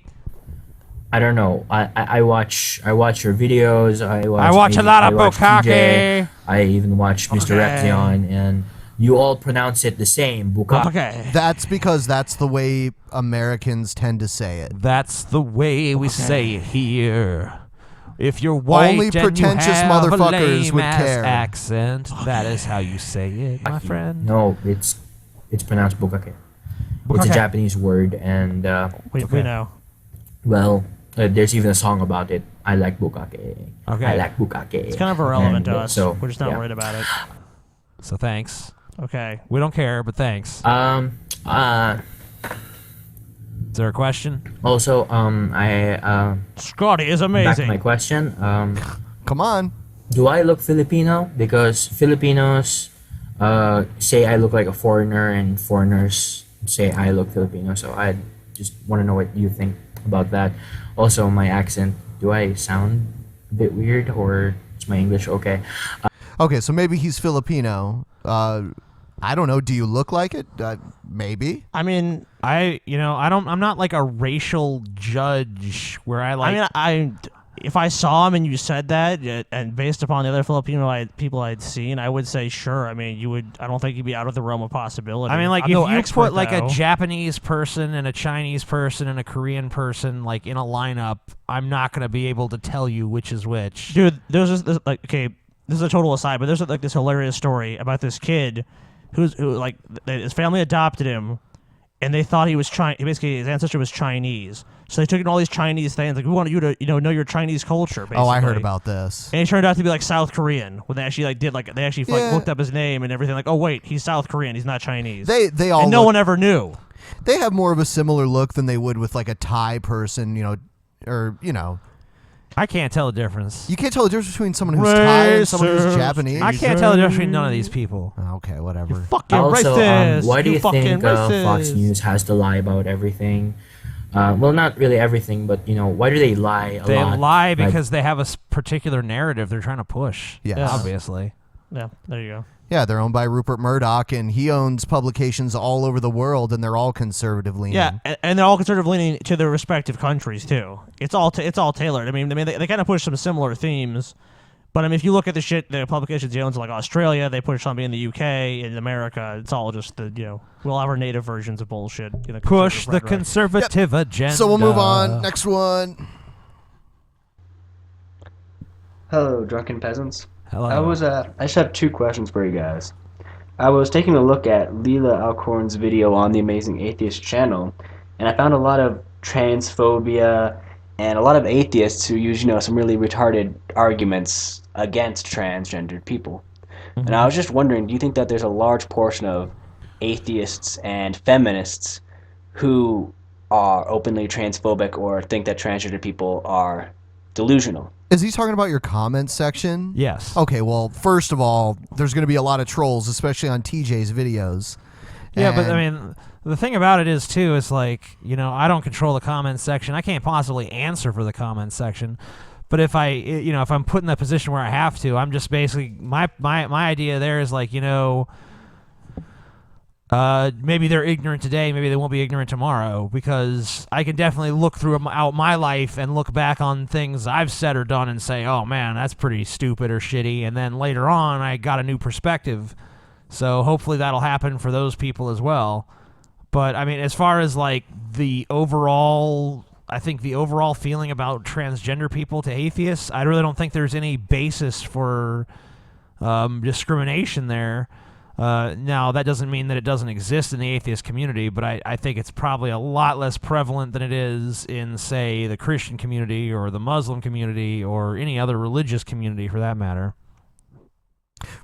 I don't know. I watch your videos. I watch a lot of watch Bukake. TJ. I even watch Mr. Repzion, and you all pronounce it the same. Bukake. That's because that's the way Americans tend to say it. That's the way we say it here. If you're white Only and pretentious you have motherfuckers a would lame-ass care. accent, that is how you say it, my friend. No, it's pronounced bukake. It's a Bukake. Japanese word, and We know. well, there's even a song about it. I like bukake. Okay. I like bukake. It's kind of irrelevant And, to us. So We're just not yeah. worried about it. So thanks. Okay. We don't care, but thanks. Is there a question? Also, Scotty is back to amazing. my question. Come on. Do I look Filipino? Because Filipinos say I look like a foreigner, and foreigners say I look Filipino. So I just want to know what you think about that. Also, my accent. Do I sound a bit weird, or is my English okay? Okay, so maybe he's Filipino. I don't know. Do you look like it? Maybe. I mean, I'm not like a racial judge where I like. I mean, if I saw him and you said that, and based upon the other Filipino people I'd seen, I would say sure. I mean, I don't think you'd be out of the realm of possibility. I mean, like, I'm if no you expert, put like though. a Japanese person and a Chinese person and a Korean person like in a lineup, I'm not gonna be able to tell you which is which. Dude, there's this like, okay, this is a total aside, but there's like this hilarious story about this kid who like his family adopted him, and they thought he was basically his ancestor was Chinese. So they took in all these Chinese things, like we want you to know your Chinese culture. Basically. Oh, I heard about this. And he turned out to be like South Korean when they actually Yeah. looked up his name and everything. Like, oh wait, he's South Korean. He's not Chinese. They all and no look- one ever knew. They have more of a similar look than they would with like a Thai person, you know, or you know. I can't tell the difference. You can't tell the difference between someone who's Thai and someone who's Japanese. I can't tell the difference between none of these people. Okay, whatever. Fucking Also, racist. why do you think racist. Fox News has to lie about everything? Well, not really everything, but why do they lie a They lot? lie Like, because they have a particular narrative they're trying to push. Yes. Obviously. Yeah, there you go. Yeah, they're owned by Rupert Murdoch, and he owns publications all over the world, and they're all conservative leaning. Yeah, and they're all conservative leaning to their respective countries too. It's all tailored. I mean, they kind of push some similar themes, but I mean, if you look at the publications he owns in like Australia, they push something in the UK, in America. It's all just we'll have our native versions of bullshit. Push the conservative agenda. So we'll move on. Next one. Hello, Drunken Peasants. Hello. I just have two questions for you guys. I was taking a look at Leela Alcorn's video on the Amazing Atheist channel, and I found a lot of transphobia and a lot of atheists who use, some really retarded arguments against transgendered people. And I was just wondering, do you think that there's a large portion of atheists and feminists who are openly transphobic or think that transgender people are delusional. Is he talking about your comments section? Yes. Okay, well, first of all, there's going to be a lot of trolls, especially on TJ's videos. Yeah, but I And- mean, the thing about it is too is like, you know, I don't control the comments section. I can't possibly answer for the comments section. But if if I'm put in that position where I have to, I'm just basically my idea there is like, you know, maybe they're ignorant today, maybe they won't be ignorant tomorrow, because I can definitely look throughout my life and look back on things I've said or done and say, oh man, that's pretty stupid or shitty, and then later on I got a new perspective. So hopefully that'll happen for those people as well. But I mean, as far as like I think the overall feeling about transgender people to atheists, I really don't think there's any basis for discrimination there. Now, that doesn't mean that it doesn't exist in the atheist community, but I think it's probably a lot less prevalent than it is in, say, the Christian community or the Muslim community or any other religious community for that matter.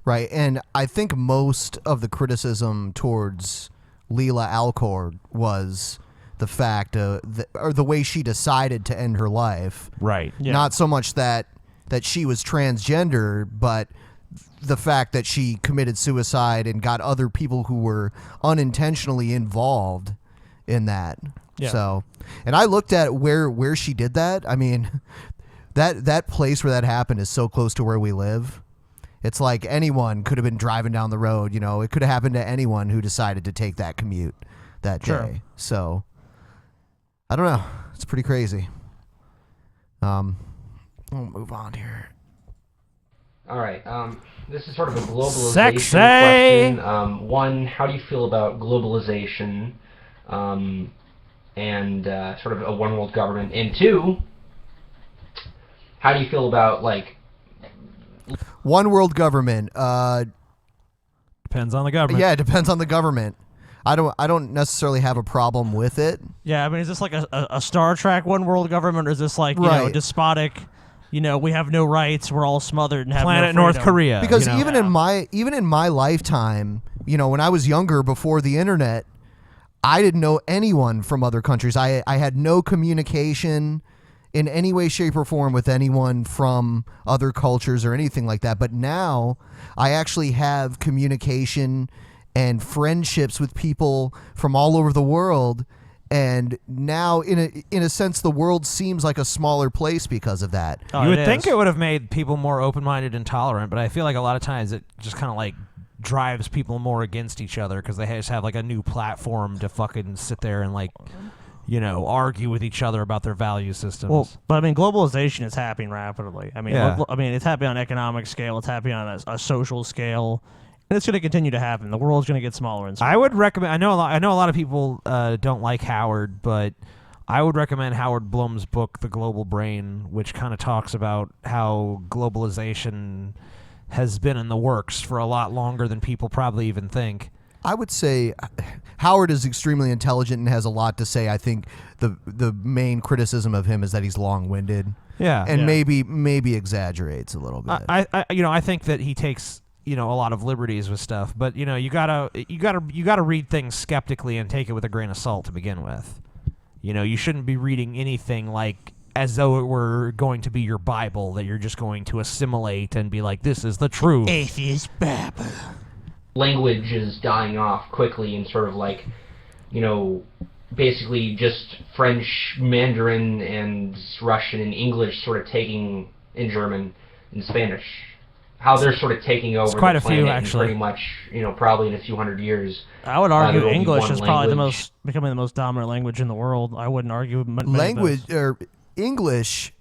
Right, and I think most of the criticism towards Leela Alcord was the fact or the way she decided to end her life. Right. Yeah. Not so much that she was transgender, but the fact that she committed suicide and got other people who were unintentionally involved in that. Yeah. So, and I looked at where she did that. I mean, that place where that happened is so close to where we live. It's like anyone could have been driving down the road, you know, it could have happened to anyone who decided to take that commute that day. Sure. So, I don't know. It's pretty crazy. We'll move on here. All right. This is sort of a globalization Sexy! question. One, how do you feel about globalization and sort of a one world government? And two, how do you feel about like one world government? Depends on the government. Yeah, it depends on the government. I don't necessarily have a problem with it. Yeah, I mean, is this like a Star Trek one world government, or is this like, you know, Right. despotic? You know, we have no rights. We're all smothered and have Planet no North freedom. Korea. Because you know? even in my lifetime, you know, when I was younger before the internet, I didn't know anyone from other countries. I had no communication in any way, shape, or form with anyone from other cultures or anything like that. But now I actually have communication and friendships with people from all over the world. And now, in a sense, the world seems like a smaller place because of that. You would think it would have made people more open-minded and tolerant, but I feel like a lot of times it just kind of like drives people more against each other because they just have like a new platform to fucking sit there and like, you know, argue with each other about their value systems. Well, but I mean, globalization is happening rapidly. I mean, Yeah. it's happening on an economic scale. It's happening on a social scale. And it's going to continue to happen. The world's going to get smaller and smaller. I would recommend. I know a lot of people don't like Howard, but I would recommend Howard Blum's book, The Global Brain, which kind of talks about how globalization has been in the works for a lot longer than people probably even think. I would say Howard is extremely intelligent and has a lot to say. I think the main criticism of him is that he's long-winded. Yeah. And Yeah. maybe exaggerates a little bit. I think that he takes, you know, a lot of liberties with stuff, but you know, you gotta read things skeptically and take it with a grain of salt to begin with. You know, you shouldn't be reading anything like as though it were going to be your Bible that you're just going to assimilate and be like, this is the truth. Atheist Bible. language is dying off quickly and sort of like, you know, basically just French, Mandarin, and Russian and English sort of taking, in German and Spanish, how they're sort of taking over quite the a few, planet actually. and pretty much, you know, probably in a few hundred years. I would there argue will be English one is probably language. becoming the most dominant language in the world. I wouldn't argue with many of Language those. or English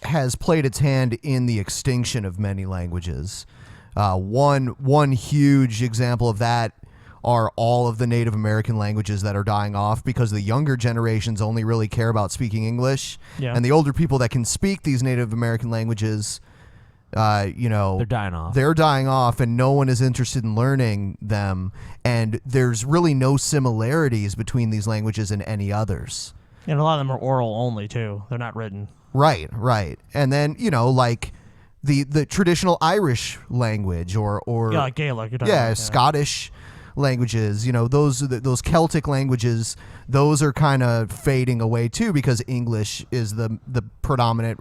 has played its hand in the extinction of many languages. One huge example of that are all of the Native American languages that are dying off because the younger generations only really care about speaking English, Yeah. and the older people that can speak these Native American languages, you know, They're dying off. They're dying off, and no one is interested in learning them. And there's really no similarities between these languages and any others. And a lot of them are oral only too. They're not written. Right. And then, you know, like the traditional Irish language or Yeah, like Gaelic, you're talking yeah, about, yeah. Scottish, languages, those Celtic languages, those are kind of fading away too because English is the predominant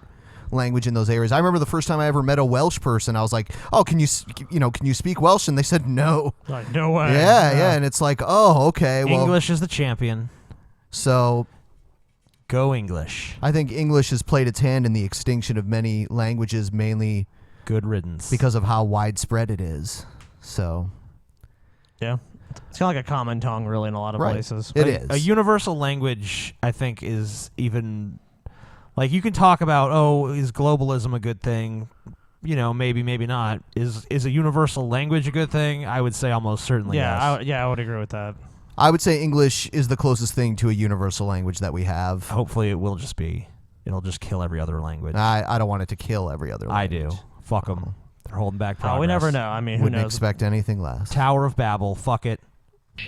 language in those areas. I remember the first time I ever met a Welsh person, I was like, "Oh, can you speak Welsh?" And they said no. Like, no way. Yeah, and it's like, "Oh, okay." Well, English is the champion. So, go English. I think English has played its hand in the extinction of many languages, mainly good riddance because of how widespread it is. So, yeah. It's kind of like a common tongue, really, in a lot of places. It is. A universal language, I think, is even... Like, you can talk about, is globalism a good thing? Maybe, maybe not. Is a universal language a good thing? I would say almost certainly yes. I would agree with that. I would say English is the closest thing to a universal language that we have. Hopefully it will just be. It'll just kill every other language. I don't want it to kill every other language. I do. Fuck them. They're holding back progress. We never know. I mean, who Wouldn't knows? expect anything less. Tower of Babel. Fuck it.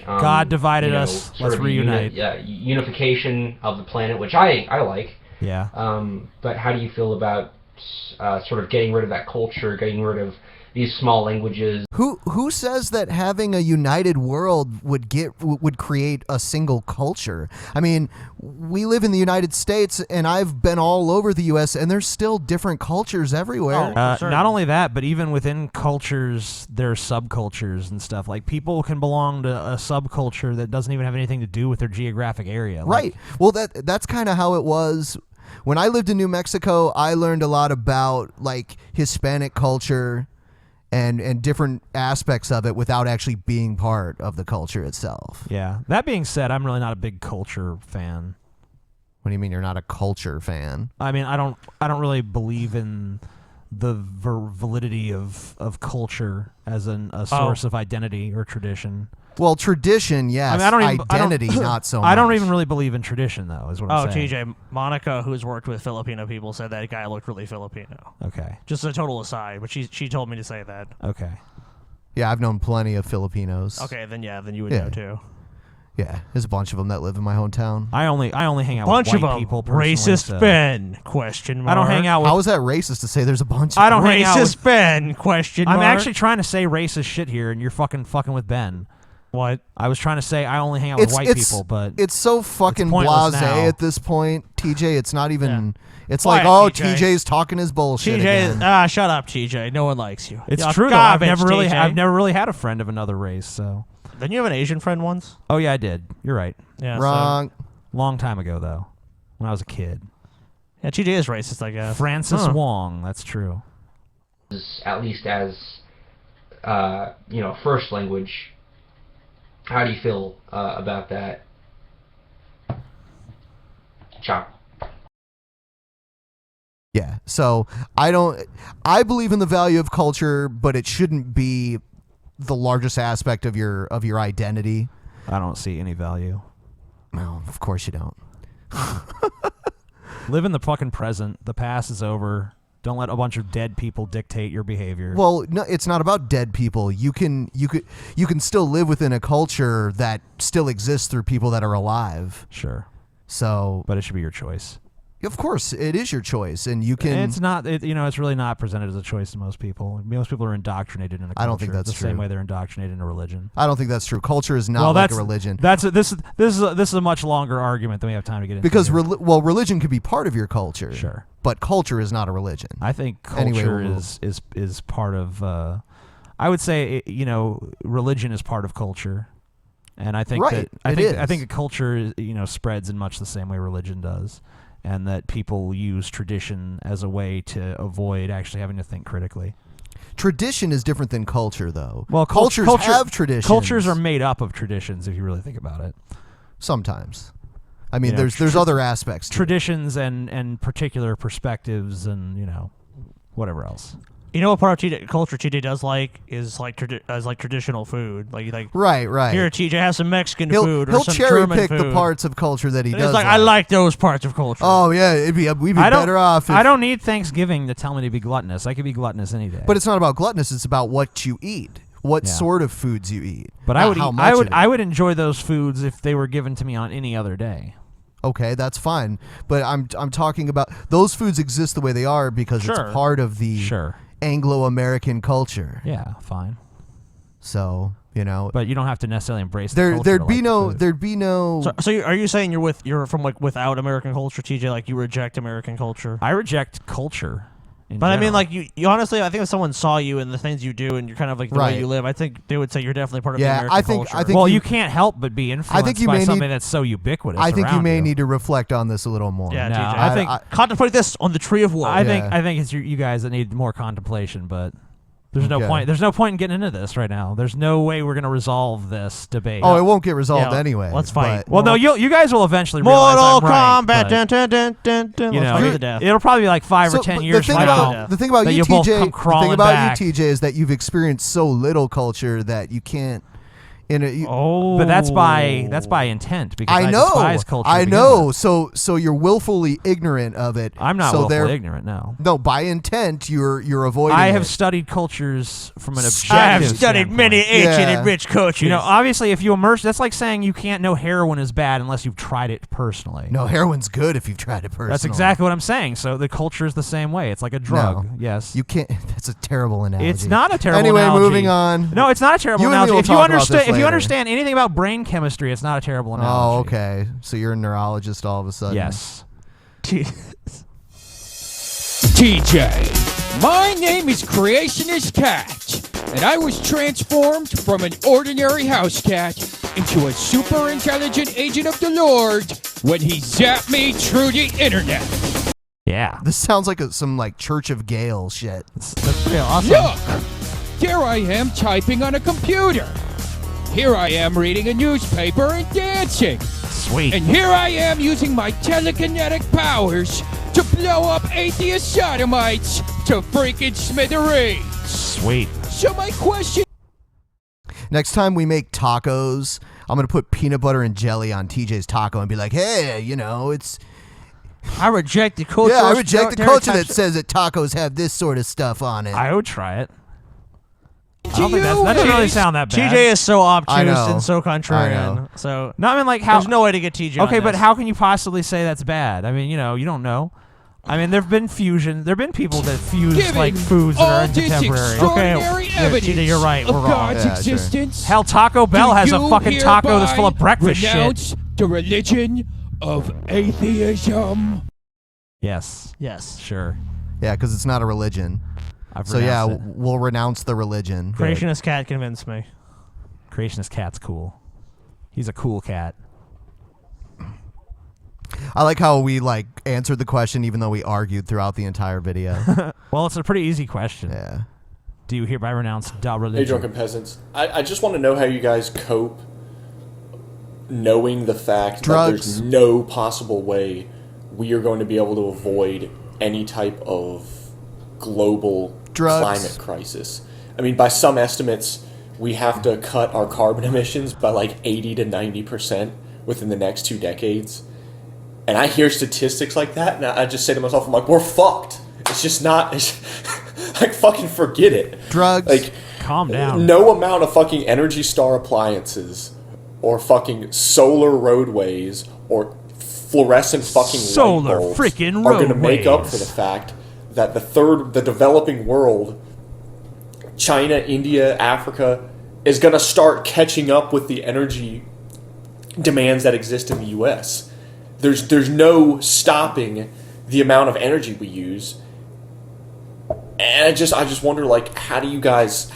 God divided us. Let's reunite. Unification of the planet, which I like. Yeah. But how do you feel about sort of getting rid of that culture, getting rid of these small languages? Who says that having a united world would create a single culture? I mean, we live in the United States, and I've been all over the U.S., and there's still different cultures everywhere. Not only that, but even within cultures, there are subcultures and stuff. Like, people can belong to a subculture that doesn't even have anything to do with their geographic area. Right. Well, that's kind of how it was. When I lived in New Mexico, I learned a lot about, like, Hispanic culture and different aspects of it without actually being part of the culture itself. Yeah. That being said, I'm really not a big culture fan. What do you mean you're not a culture fan? I mean, I don't really believe in the validity of culture as a source of identity or tradition. Well, tradition, yes. I mean, identity, not so much. I don't even really believe in tradition, though, is what I'm saying. TJ, Monica, who's worked with Filipino people, said that guy looked really Filipino. Okay. Just a total aside, but she told me to say that. Okay. Yeah, I've known plenty of Filipinos. Okay, then you would know too. Yeah, there's a bunch of them that live in my hometown. I only hang out bunch with white of them. people. Personally, Racist so. Ben? Question mark. I don't hang out with. How is that racist to say there's a bunch? I don't of hang out with Ben? Question mark. I'm actually trying to say racist shit here, and you're fucking with Ben. What? I was trying to say I only hang out with white people, but it's so fucking blasé at this point, TJ. It's not even. Yeah. It's Quiet, like, TJ. TJ's talking his bullshit again. Shut up, TJ. No one likes you. It's You're true. Though. garbage, I've TJ. never really had a friend of another race. So. Didn't you have an Asian friend once? Oh yeah, I did. You're right. Yeah. Wrong. Long time ago though, when I was a kid. Yeah, TJ is racist, I guess. Francis Wong. That's true. At least as first language. How do you feel about that? Chop. Yeah. So I believe in the value of culture, but it shouldn't be the largest aspect of your identity. I don't see any value. No, of course you don't. Live in the fucking present. The past is over. Don't let a bunch of dead people dictate your behavior. Well, no, it's not about dead people. You can still live within a culture that still exists through people that are alive. Sure. So, but it should be your choice. Of course, it is your choice, and you can. It's not. It's really not presented as a choice to most people. Most people are indoctrinated in a culture. I don't think that's the true. same way they're indoctrinated in a religion. I don't think that's true. Culture is not like a religion. This is a much longer argument than we have time to get into. Because religion could be part of your culture. Sure. But culture is not a religion. I think culture is part of. I would say religion is part of culture, and I think I think a culture spreads in much the same way religion does. And that people use tradition as a way to avoid actually having to think critically. Tradition is different than culture, though. Well, cultures have traditions. Cultures are made up of traditions, if you really think about it. Sometimes. I mean, there's other aspects to traditions and particular perspectives and whatever else. You know what part of culture TJ does like is like traditional food, like right. Here, TJ has some Mexican food. He'll or some cherry German pick food. the parts of culture that he And does. It's like I like those parts of culture. Oh yeah, we'd be better off. I don't need Thanksgiving to tell me to be gluttonous. I could be gluttonous any day. But it's not about gluttonous. It's about what you eat, what sort of foods you eat. But I would enjoy those foods if they were given to me on any other day. Okay, that's fine. But I'm talking about those foods exist the way they are because it's part of the Anglo-American culture. Yeah, fine. So You know, but you don't have to necessarily embrace the there. culture There'd to be like the no. food. There'd be no. So are you saying you're from like without American culture, TJ? Like you reject American culture? I reject culture. But I mean, like you honestly, I think if someone saw you and the things you do and you're kind of like the way Right. you live, I think they would say you're definitely part of Yeah, the American I think- culture. I think well, you- you can't help but be influenced by something that's so ubiquitous. I think you around may need to reflect on this a little more. Yeah, No, TJ. I think contemplate this on the tree of woe. I think it's you guys that need more contemplation, but there's no Okay. point. There's no point in getting into this right now. There's no way we're gonna resolve this debate. Oh, it won't get resolved Yeah, anyway. let's fight. but- Well, no, you guys will eventually realize Mortal I'm right, Kombat. but, Dun, dun, dun, dun, dun. you Let's know, fight to the death. it'll probably be like 5 or So, 10 but years the thing from about, now. the thing about that you, both TJ, come the crawling thing about back. you, TJ, is that you've experienced so little culture that you can't. But that's by intent because I know, despise culture. I to begin know. with. So you're willfully ignorant of it. I'm not so willfully they're- ignorant. No. No, by intent, you're avoiding. I have it. studied cultures from an objective I have studied many standpoint. ancient and rich cultures. You know, obviously, if you immerse, that's like saying you can't know heroin is bad unless you've tried it personally. No, heroin's good if you've tried it personally. That's exactly what I'm saying. So the culture is the same way. It's like a drug. No, yes. You can't. That's a terrible analogy. It's not a terrible anyway, analogy. moving on. No, it's not a terrible You and me analogy. will If you talk about this understand, if you later. understand anything about brain chemistry, it's not a terrible Oh, analogy. okay. So you're a neurologist all of a sudden. Yes. TJ, my name is Creationist Cat, and I was transformed from an ordinary house cat into a super intelligent agent of the Lord when he zapped me through the internet. Yeah. This sounds like some like Church of Gale shit. That's pretty awesome. Look, here I am typing on a computer. Here I am reading a newspaper and dancing. Sweet. And here I am using my telekinetic powers to blow up atheist sodomites to freaking smithereens. Sweet. So my question... Next time we make tacos, I'm gonna put peanut butter and jelly on TJ's taco and be like, hey, you know, it's. I reject the culture. Yeah, I reject the culture that says that tacos have this sort of stuff on it. I would try it. I don't think that doesn't really sound that bad. TJ is so obtuse I know. and so I contrarian. know. So No, I mean like how. there's no way to get TJ. Okay, on but this. how can you possibly say that's bad? I mean, you know, you don't know. I mean, there've been fusion. There've been people that fuse Given like foods that are all this contemporary. extraordinary yeah, evidence TJ, you're right. of We're wrong. God's Yeah, sure. existence, Hell, Taco Bell do has a you fucking taco that's full of hereby breakfast shit. renounce the religion of atheism? Yes. Yes. Sure. Yeah, because it's not a religion. I've So yeah, renounced it. we'll renounce the religion. Creationist cat convinced me. Creationist cat's cool. He's a cool cat. I like how we like answered the question even though we argued throughout the entire video. Well, it's a pretty easy question. Yeah. Do you hereby renounce da religion? Hey, Drunken Peasants. I just want to know how you guys cope knowing the fact that there's no possible way we are going to be able to avoid any type of global climate crisis. I mean, by some estimates, we have to cut our carbon emissions by like 80 to 90% within the next 2 decades. And I hear statistics like that, and I just say to myself, I'm like, we're fucked. It's just not, it's, like, fucking forget it. Drugs. Like, calm down. No amount of fucking Energy Star appliances or fucking solar roadways or fluorescent fucking Solar light bulbs freaking are going to make up roadways. for the fact that the developing world, China, India, Africa, is going to start catching up with the energy demands that exist in the U.S. There's no stopping the amount of energy we use, and I just wonder, like, how do you guys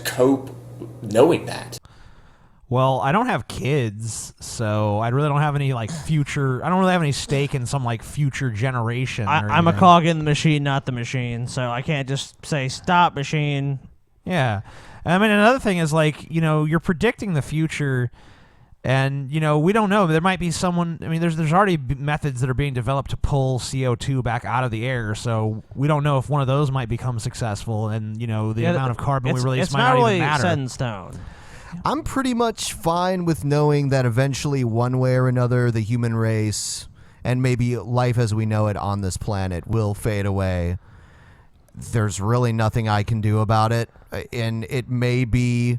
cope knowing that? Well, I don't have kids, so I really don't have any like future. I don't really have any stake in some like future generation. or I'm a anything. cog in the machine, not the machine. So I can't just say stop machine. Yeah. I mean, another thing is like, you know, you're predicting the future, and you know, we don't know. There might be someone. I mean, there's already methods that are being developed to pull CO2 back out of the air, so we don't know if one of those might become successful, and you know, the amount of carbon we release might not really even matter. set in stone. I'm pretty much fine with knowing that eventually, one way or another, the human race and maybe life as we know it on this planet will fade away. There's really nothing I can do about it, and it may be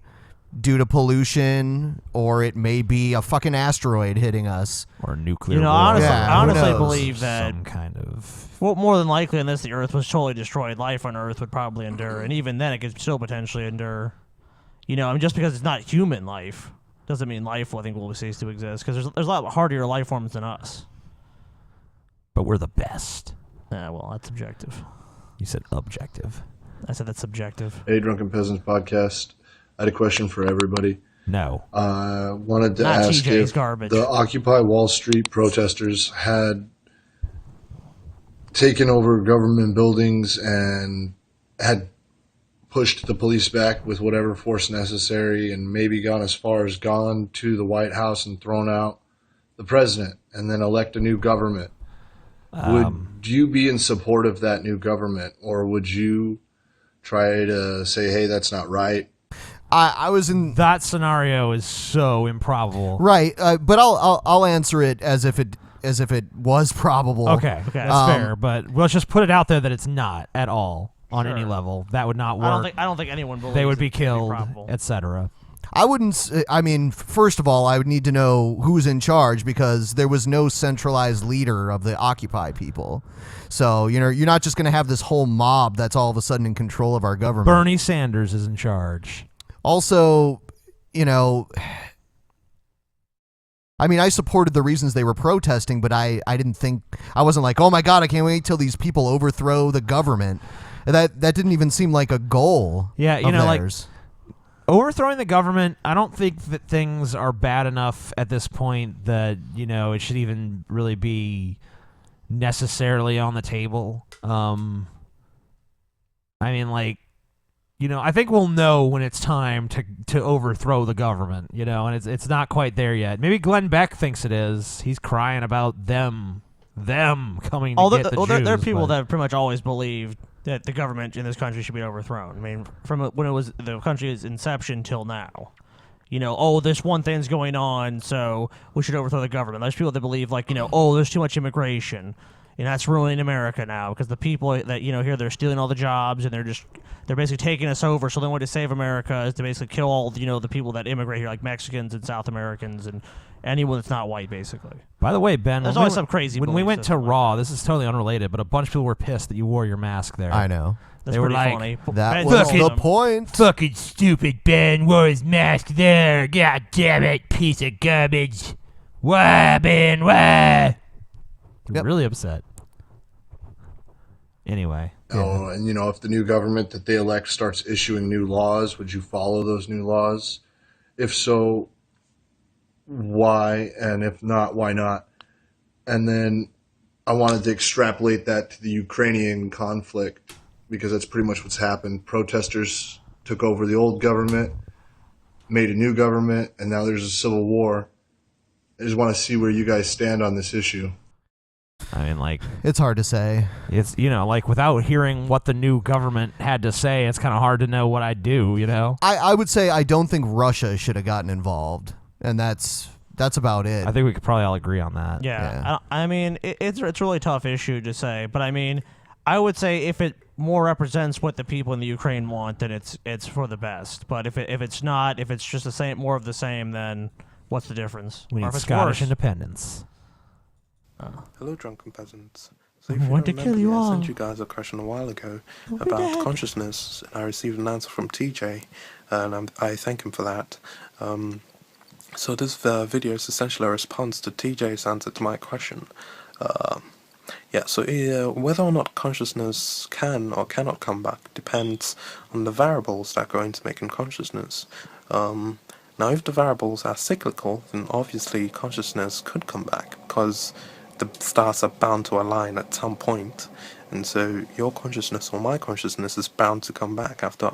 due to pollution, or it may be a fucking asteroid hitting us, or nuclear. You know, war. honestly, Yeah, I who honestly knows? believe that some kind of. Well, more than likely, unless the Earth was totally destroyed, life on Earth would probably endure, and even then, it could still potentially endure. You know, I mean, just because it's not human life doesn't mean life, I think, will cease to exist. Because there's a lot hardier life forms than us. But we're the best. Yeah, well, that's subjective. You said objective. I said that's subjective. Hey, Drunken Peasants podcast. I had a question for everybody. No. Wanted to Not ask TJ's if garbage. the Occupy Wall Street protesters had taken over government buildings and had pushed the police back with whatever force necessary and maybe gone as far as gone to the White House and thrown out the president and then elect a new government. Would you be in support of that new government, or would you try to say, hey, that's not right? I was in that scenario is so improbable. Right, but I'll answer it as if it was probable. Okay, that's fair. But let's just put it out there that it's not at all on any level. That would not work. I don't think anyone believes they would be it could be killed, probable. etc. I wouldn't. I mean, first of all, I would need to know who's in charge because there was no centralized leader of the Occupy people. So you're not just going to have this whole mob that's all of a sudden in control of our government. Bernie Sanders is in charge. Also, I mean, I supported the reasons they were protesting, but I wasn't like, oh my God, I can't wait till these people overthrow the government. That didn't even seem like a goal. Yeah, of theirs. like overthrowing the government, I don't think that things are bad enough at this point that, it should even really be necessarily on the table. I mean, I think we'll know when it's time to overthrow the government, and it's not quite there yet. Maybe Glenn Beck thinks it is. He's crying about them coming to get the Jews. There are people that have pretty much always believed that the government in this country should be overthrown. I mean, from when it was the country's inception till now. This one thing's going on, so we should overthrow the government. There's people that believe, there's too much immigration, and that's ruining America now because the people that here they're stealing all the jobs and they're basically taking us over. So the only way to save America is to basically kill all the people that immigrate here, like Mexicans and South Americans and anyone that's not white, basically. By the way, Ben, there's always some crazy. When we went to Raw, this is totally unrelated, but a bunch of people were pissed that you wore your mask there. I know. That's they were pretty like, funny. That was the point. Fucking stupid Ben wore his mask there. God damn it, piece of garbage. Why, Ben? Why? Yep. Really upset. Anyway. Oh, and if the new government that they elect starts issuing new laws, would you follow those new laws? If so, why? And if not, why not? And then I wanted to extrapolate that to the Ukrainian conflict because that's pretty much what's happened. Protesters took over the old government, made a new government, and now there's a civil war. I just want to see where you guys stand on this issue. I mean, it's hard to say. It's, without hearing what the new government had to say, it's kind of hard to know what I'd do, I would say I don't think Russia should have gotten involved, and that's about it. I think we could probably all agree on that. Yeah. I mean, it's a really tough issue to say, but I mean, I would say if it more represents what the people in the Ukraine want, then it's for the best. But if it's not, if it's just the same, more of the same, then what's the difference? We Or need if it's Scottish worse. independence. Hello, Drunken Peasants. So I if you want to remember kill you me, all. I sent you guys a question a while ago Don't be about dead. consciousness, and I received an answer from TJ, and I thank him for that. So this video is essentially a response to TJ's answer to my question. Whether or not consciousness can or cannot come back depends on the variables that go into making consciousness. Now, if the variables are cyclical, then obviously consciousness could come back, because the stars are bound to align at some point, and so your consciousness or my consciousness is bound to come back after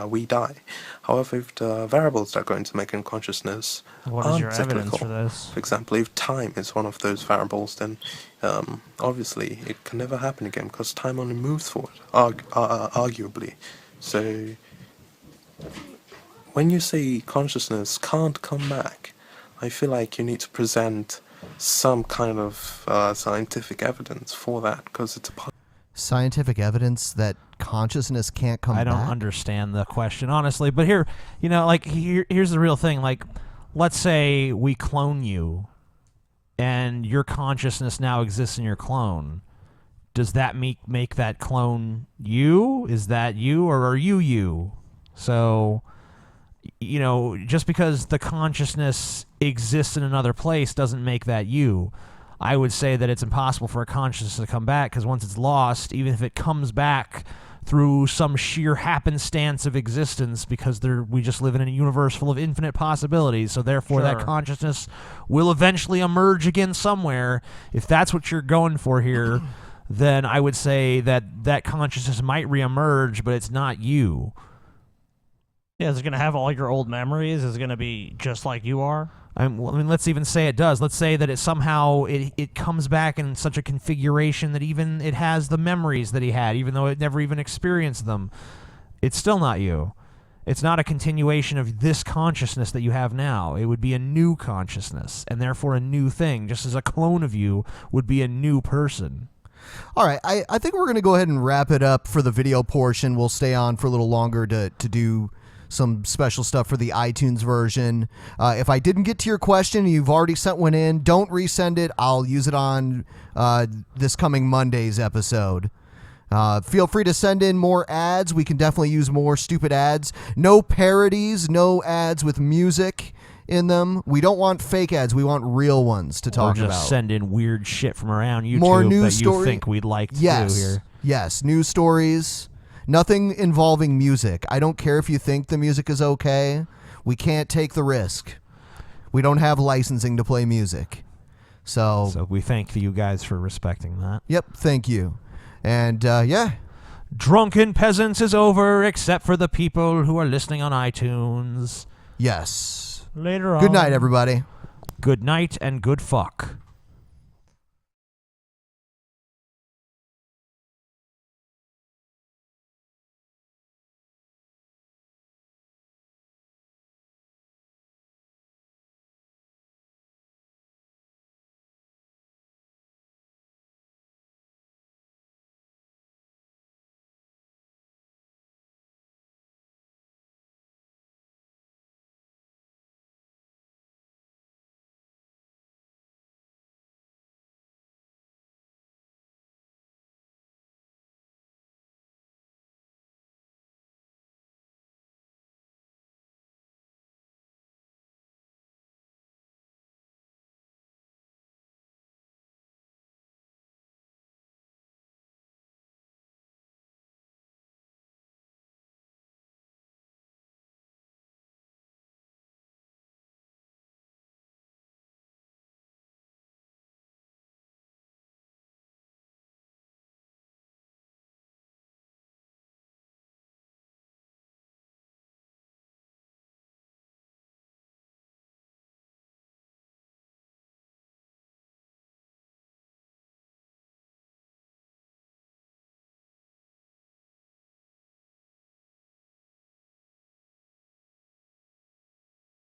we die. However, if the variables that go into making consciousness What is aren't your evidence cyclical, for this? for example, if time is one of those variables, then obviously it can never happen again, because time only moves forward, arguably. So when you say consciousness can't come back, I feel like you need to present some kind of scientific evidence for that, because it's a Scientific evidence that consciousness can't come back? I don't understand the question, honestly. But here, here's the real thing. Let's say we clone you, and your consciousness now exists in your clone. Does that make that clone you? Is that you, or are you you? So you know, just because the consciousness exists in another place doesn't make that you. I would say that it's impossible for a consciousness to come back, because once it's lost, even if it comes back through some sheer happenstance of existence, because we just live in a universe full of infinite possibilities, so therefore that consciousness will eventually emerge again somewhere. If that's what you're going for here, then I would say that that consciousness might reemerge, but it's not you. Yeah, is it going to have all your old memories? Is it going to be just like you are? I mean, let's even say it does. Let's say that it somehow it comes back in such a configuration that even it has the memories that he had, even though it never even experienced them. It's still not you. It's not a continuation of this consciousness that you have now. It would be a new consciousness, and therefore a new thing, just as a clone of you would be a new person. All right, I think we're going to go ahead and wrap it up for the video portion. We'll stay on for a little longer to do some special stuff for the iTunes version. If I didn't get to your question, you've already sent one in, don't resend it. I'll use it on this coming Monday's episode. Feel free to send in more ads. We can definitely use more stupid ads. No parodies, no ads with music in them. We don't want fake ads. We want real ones to talk or just about. Send in weird shit from around YouTube more news that you think we'd like to do here. Yes, news stories. Nothing involving music. I don't care if you think the music is okay. We can't take the risk. We don't have licensing to play music. So we thank you guys for respecting that. Yep, thank you. And yeah. Drunken Peasants is over, except for the people who are listening on iTunes. Yes. Later on. Good night, everybody. Good night and good fuck.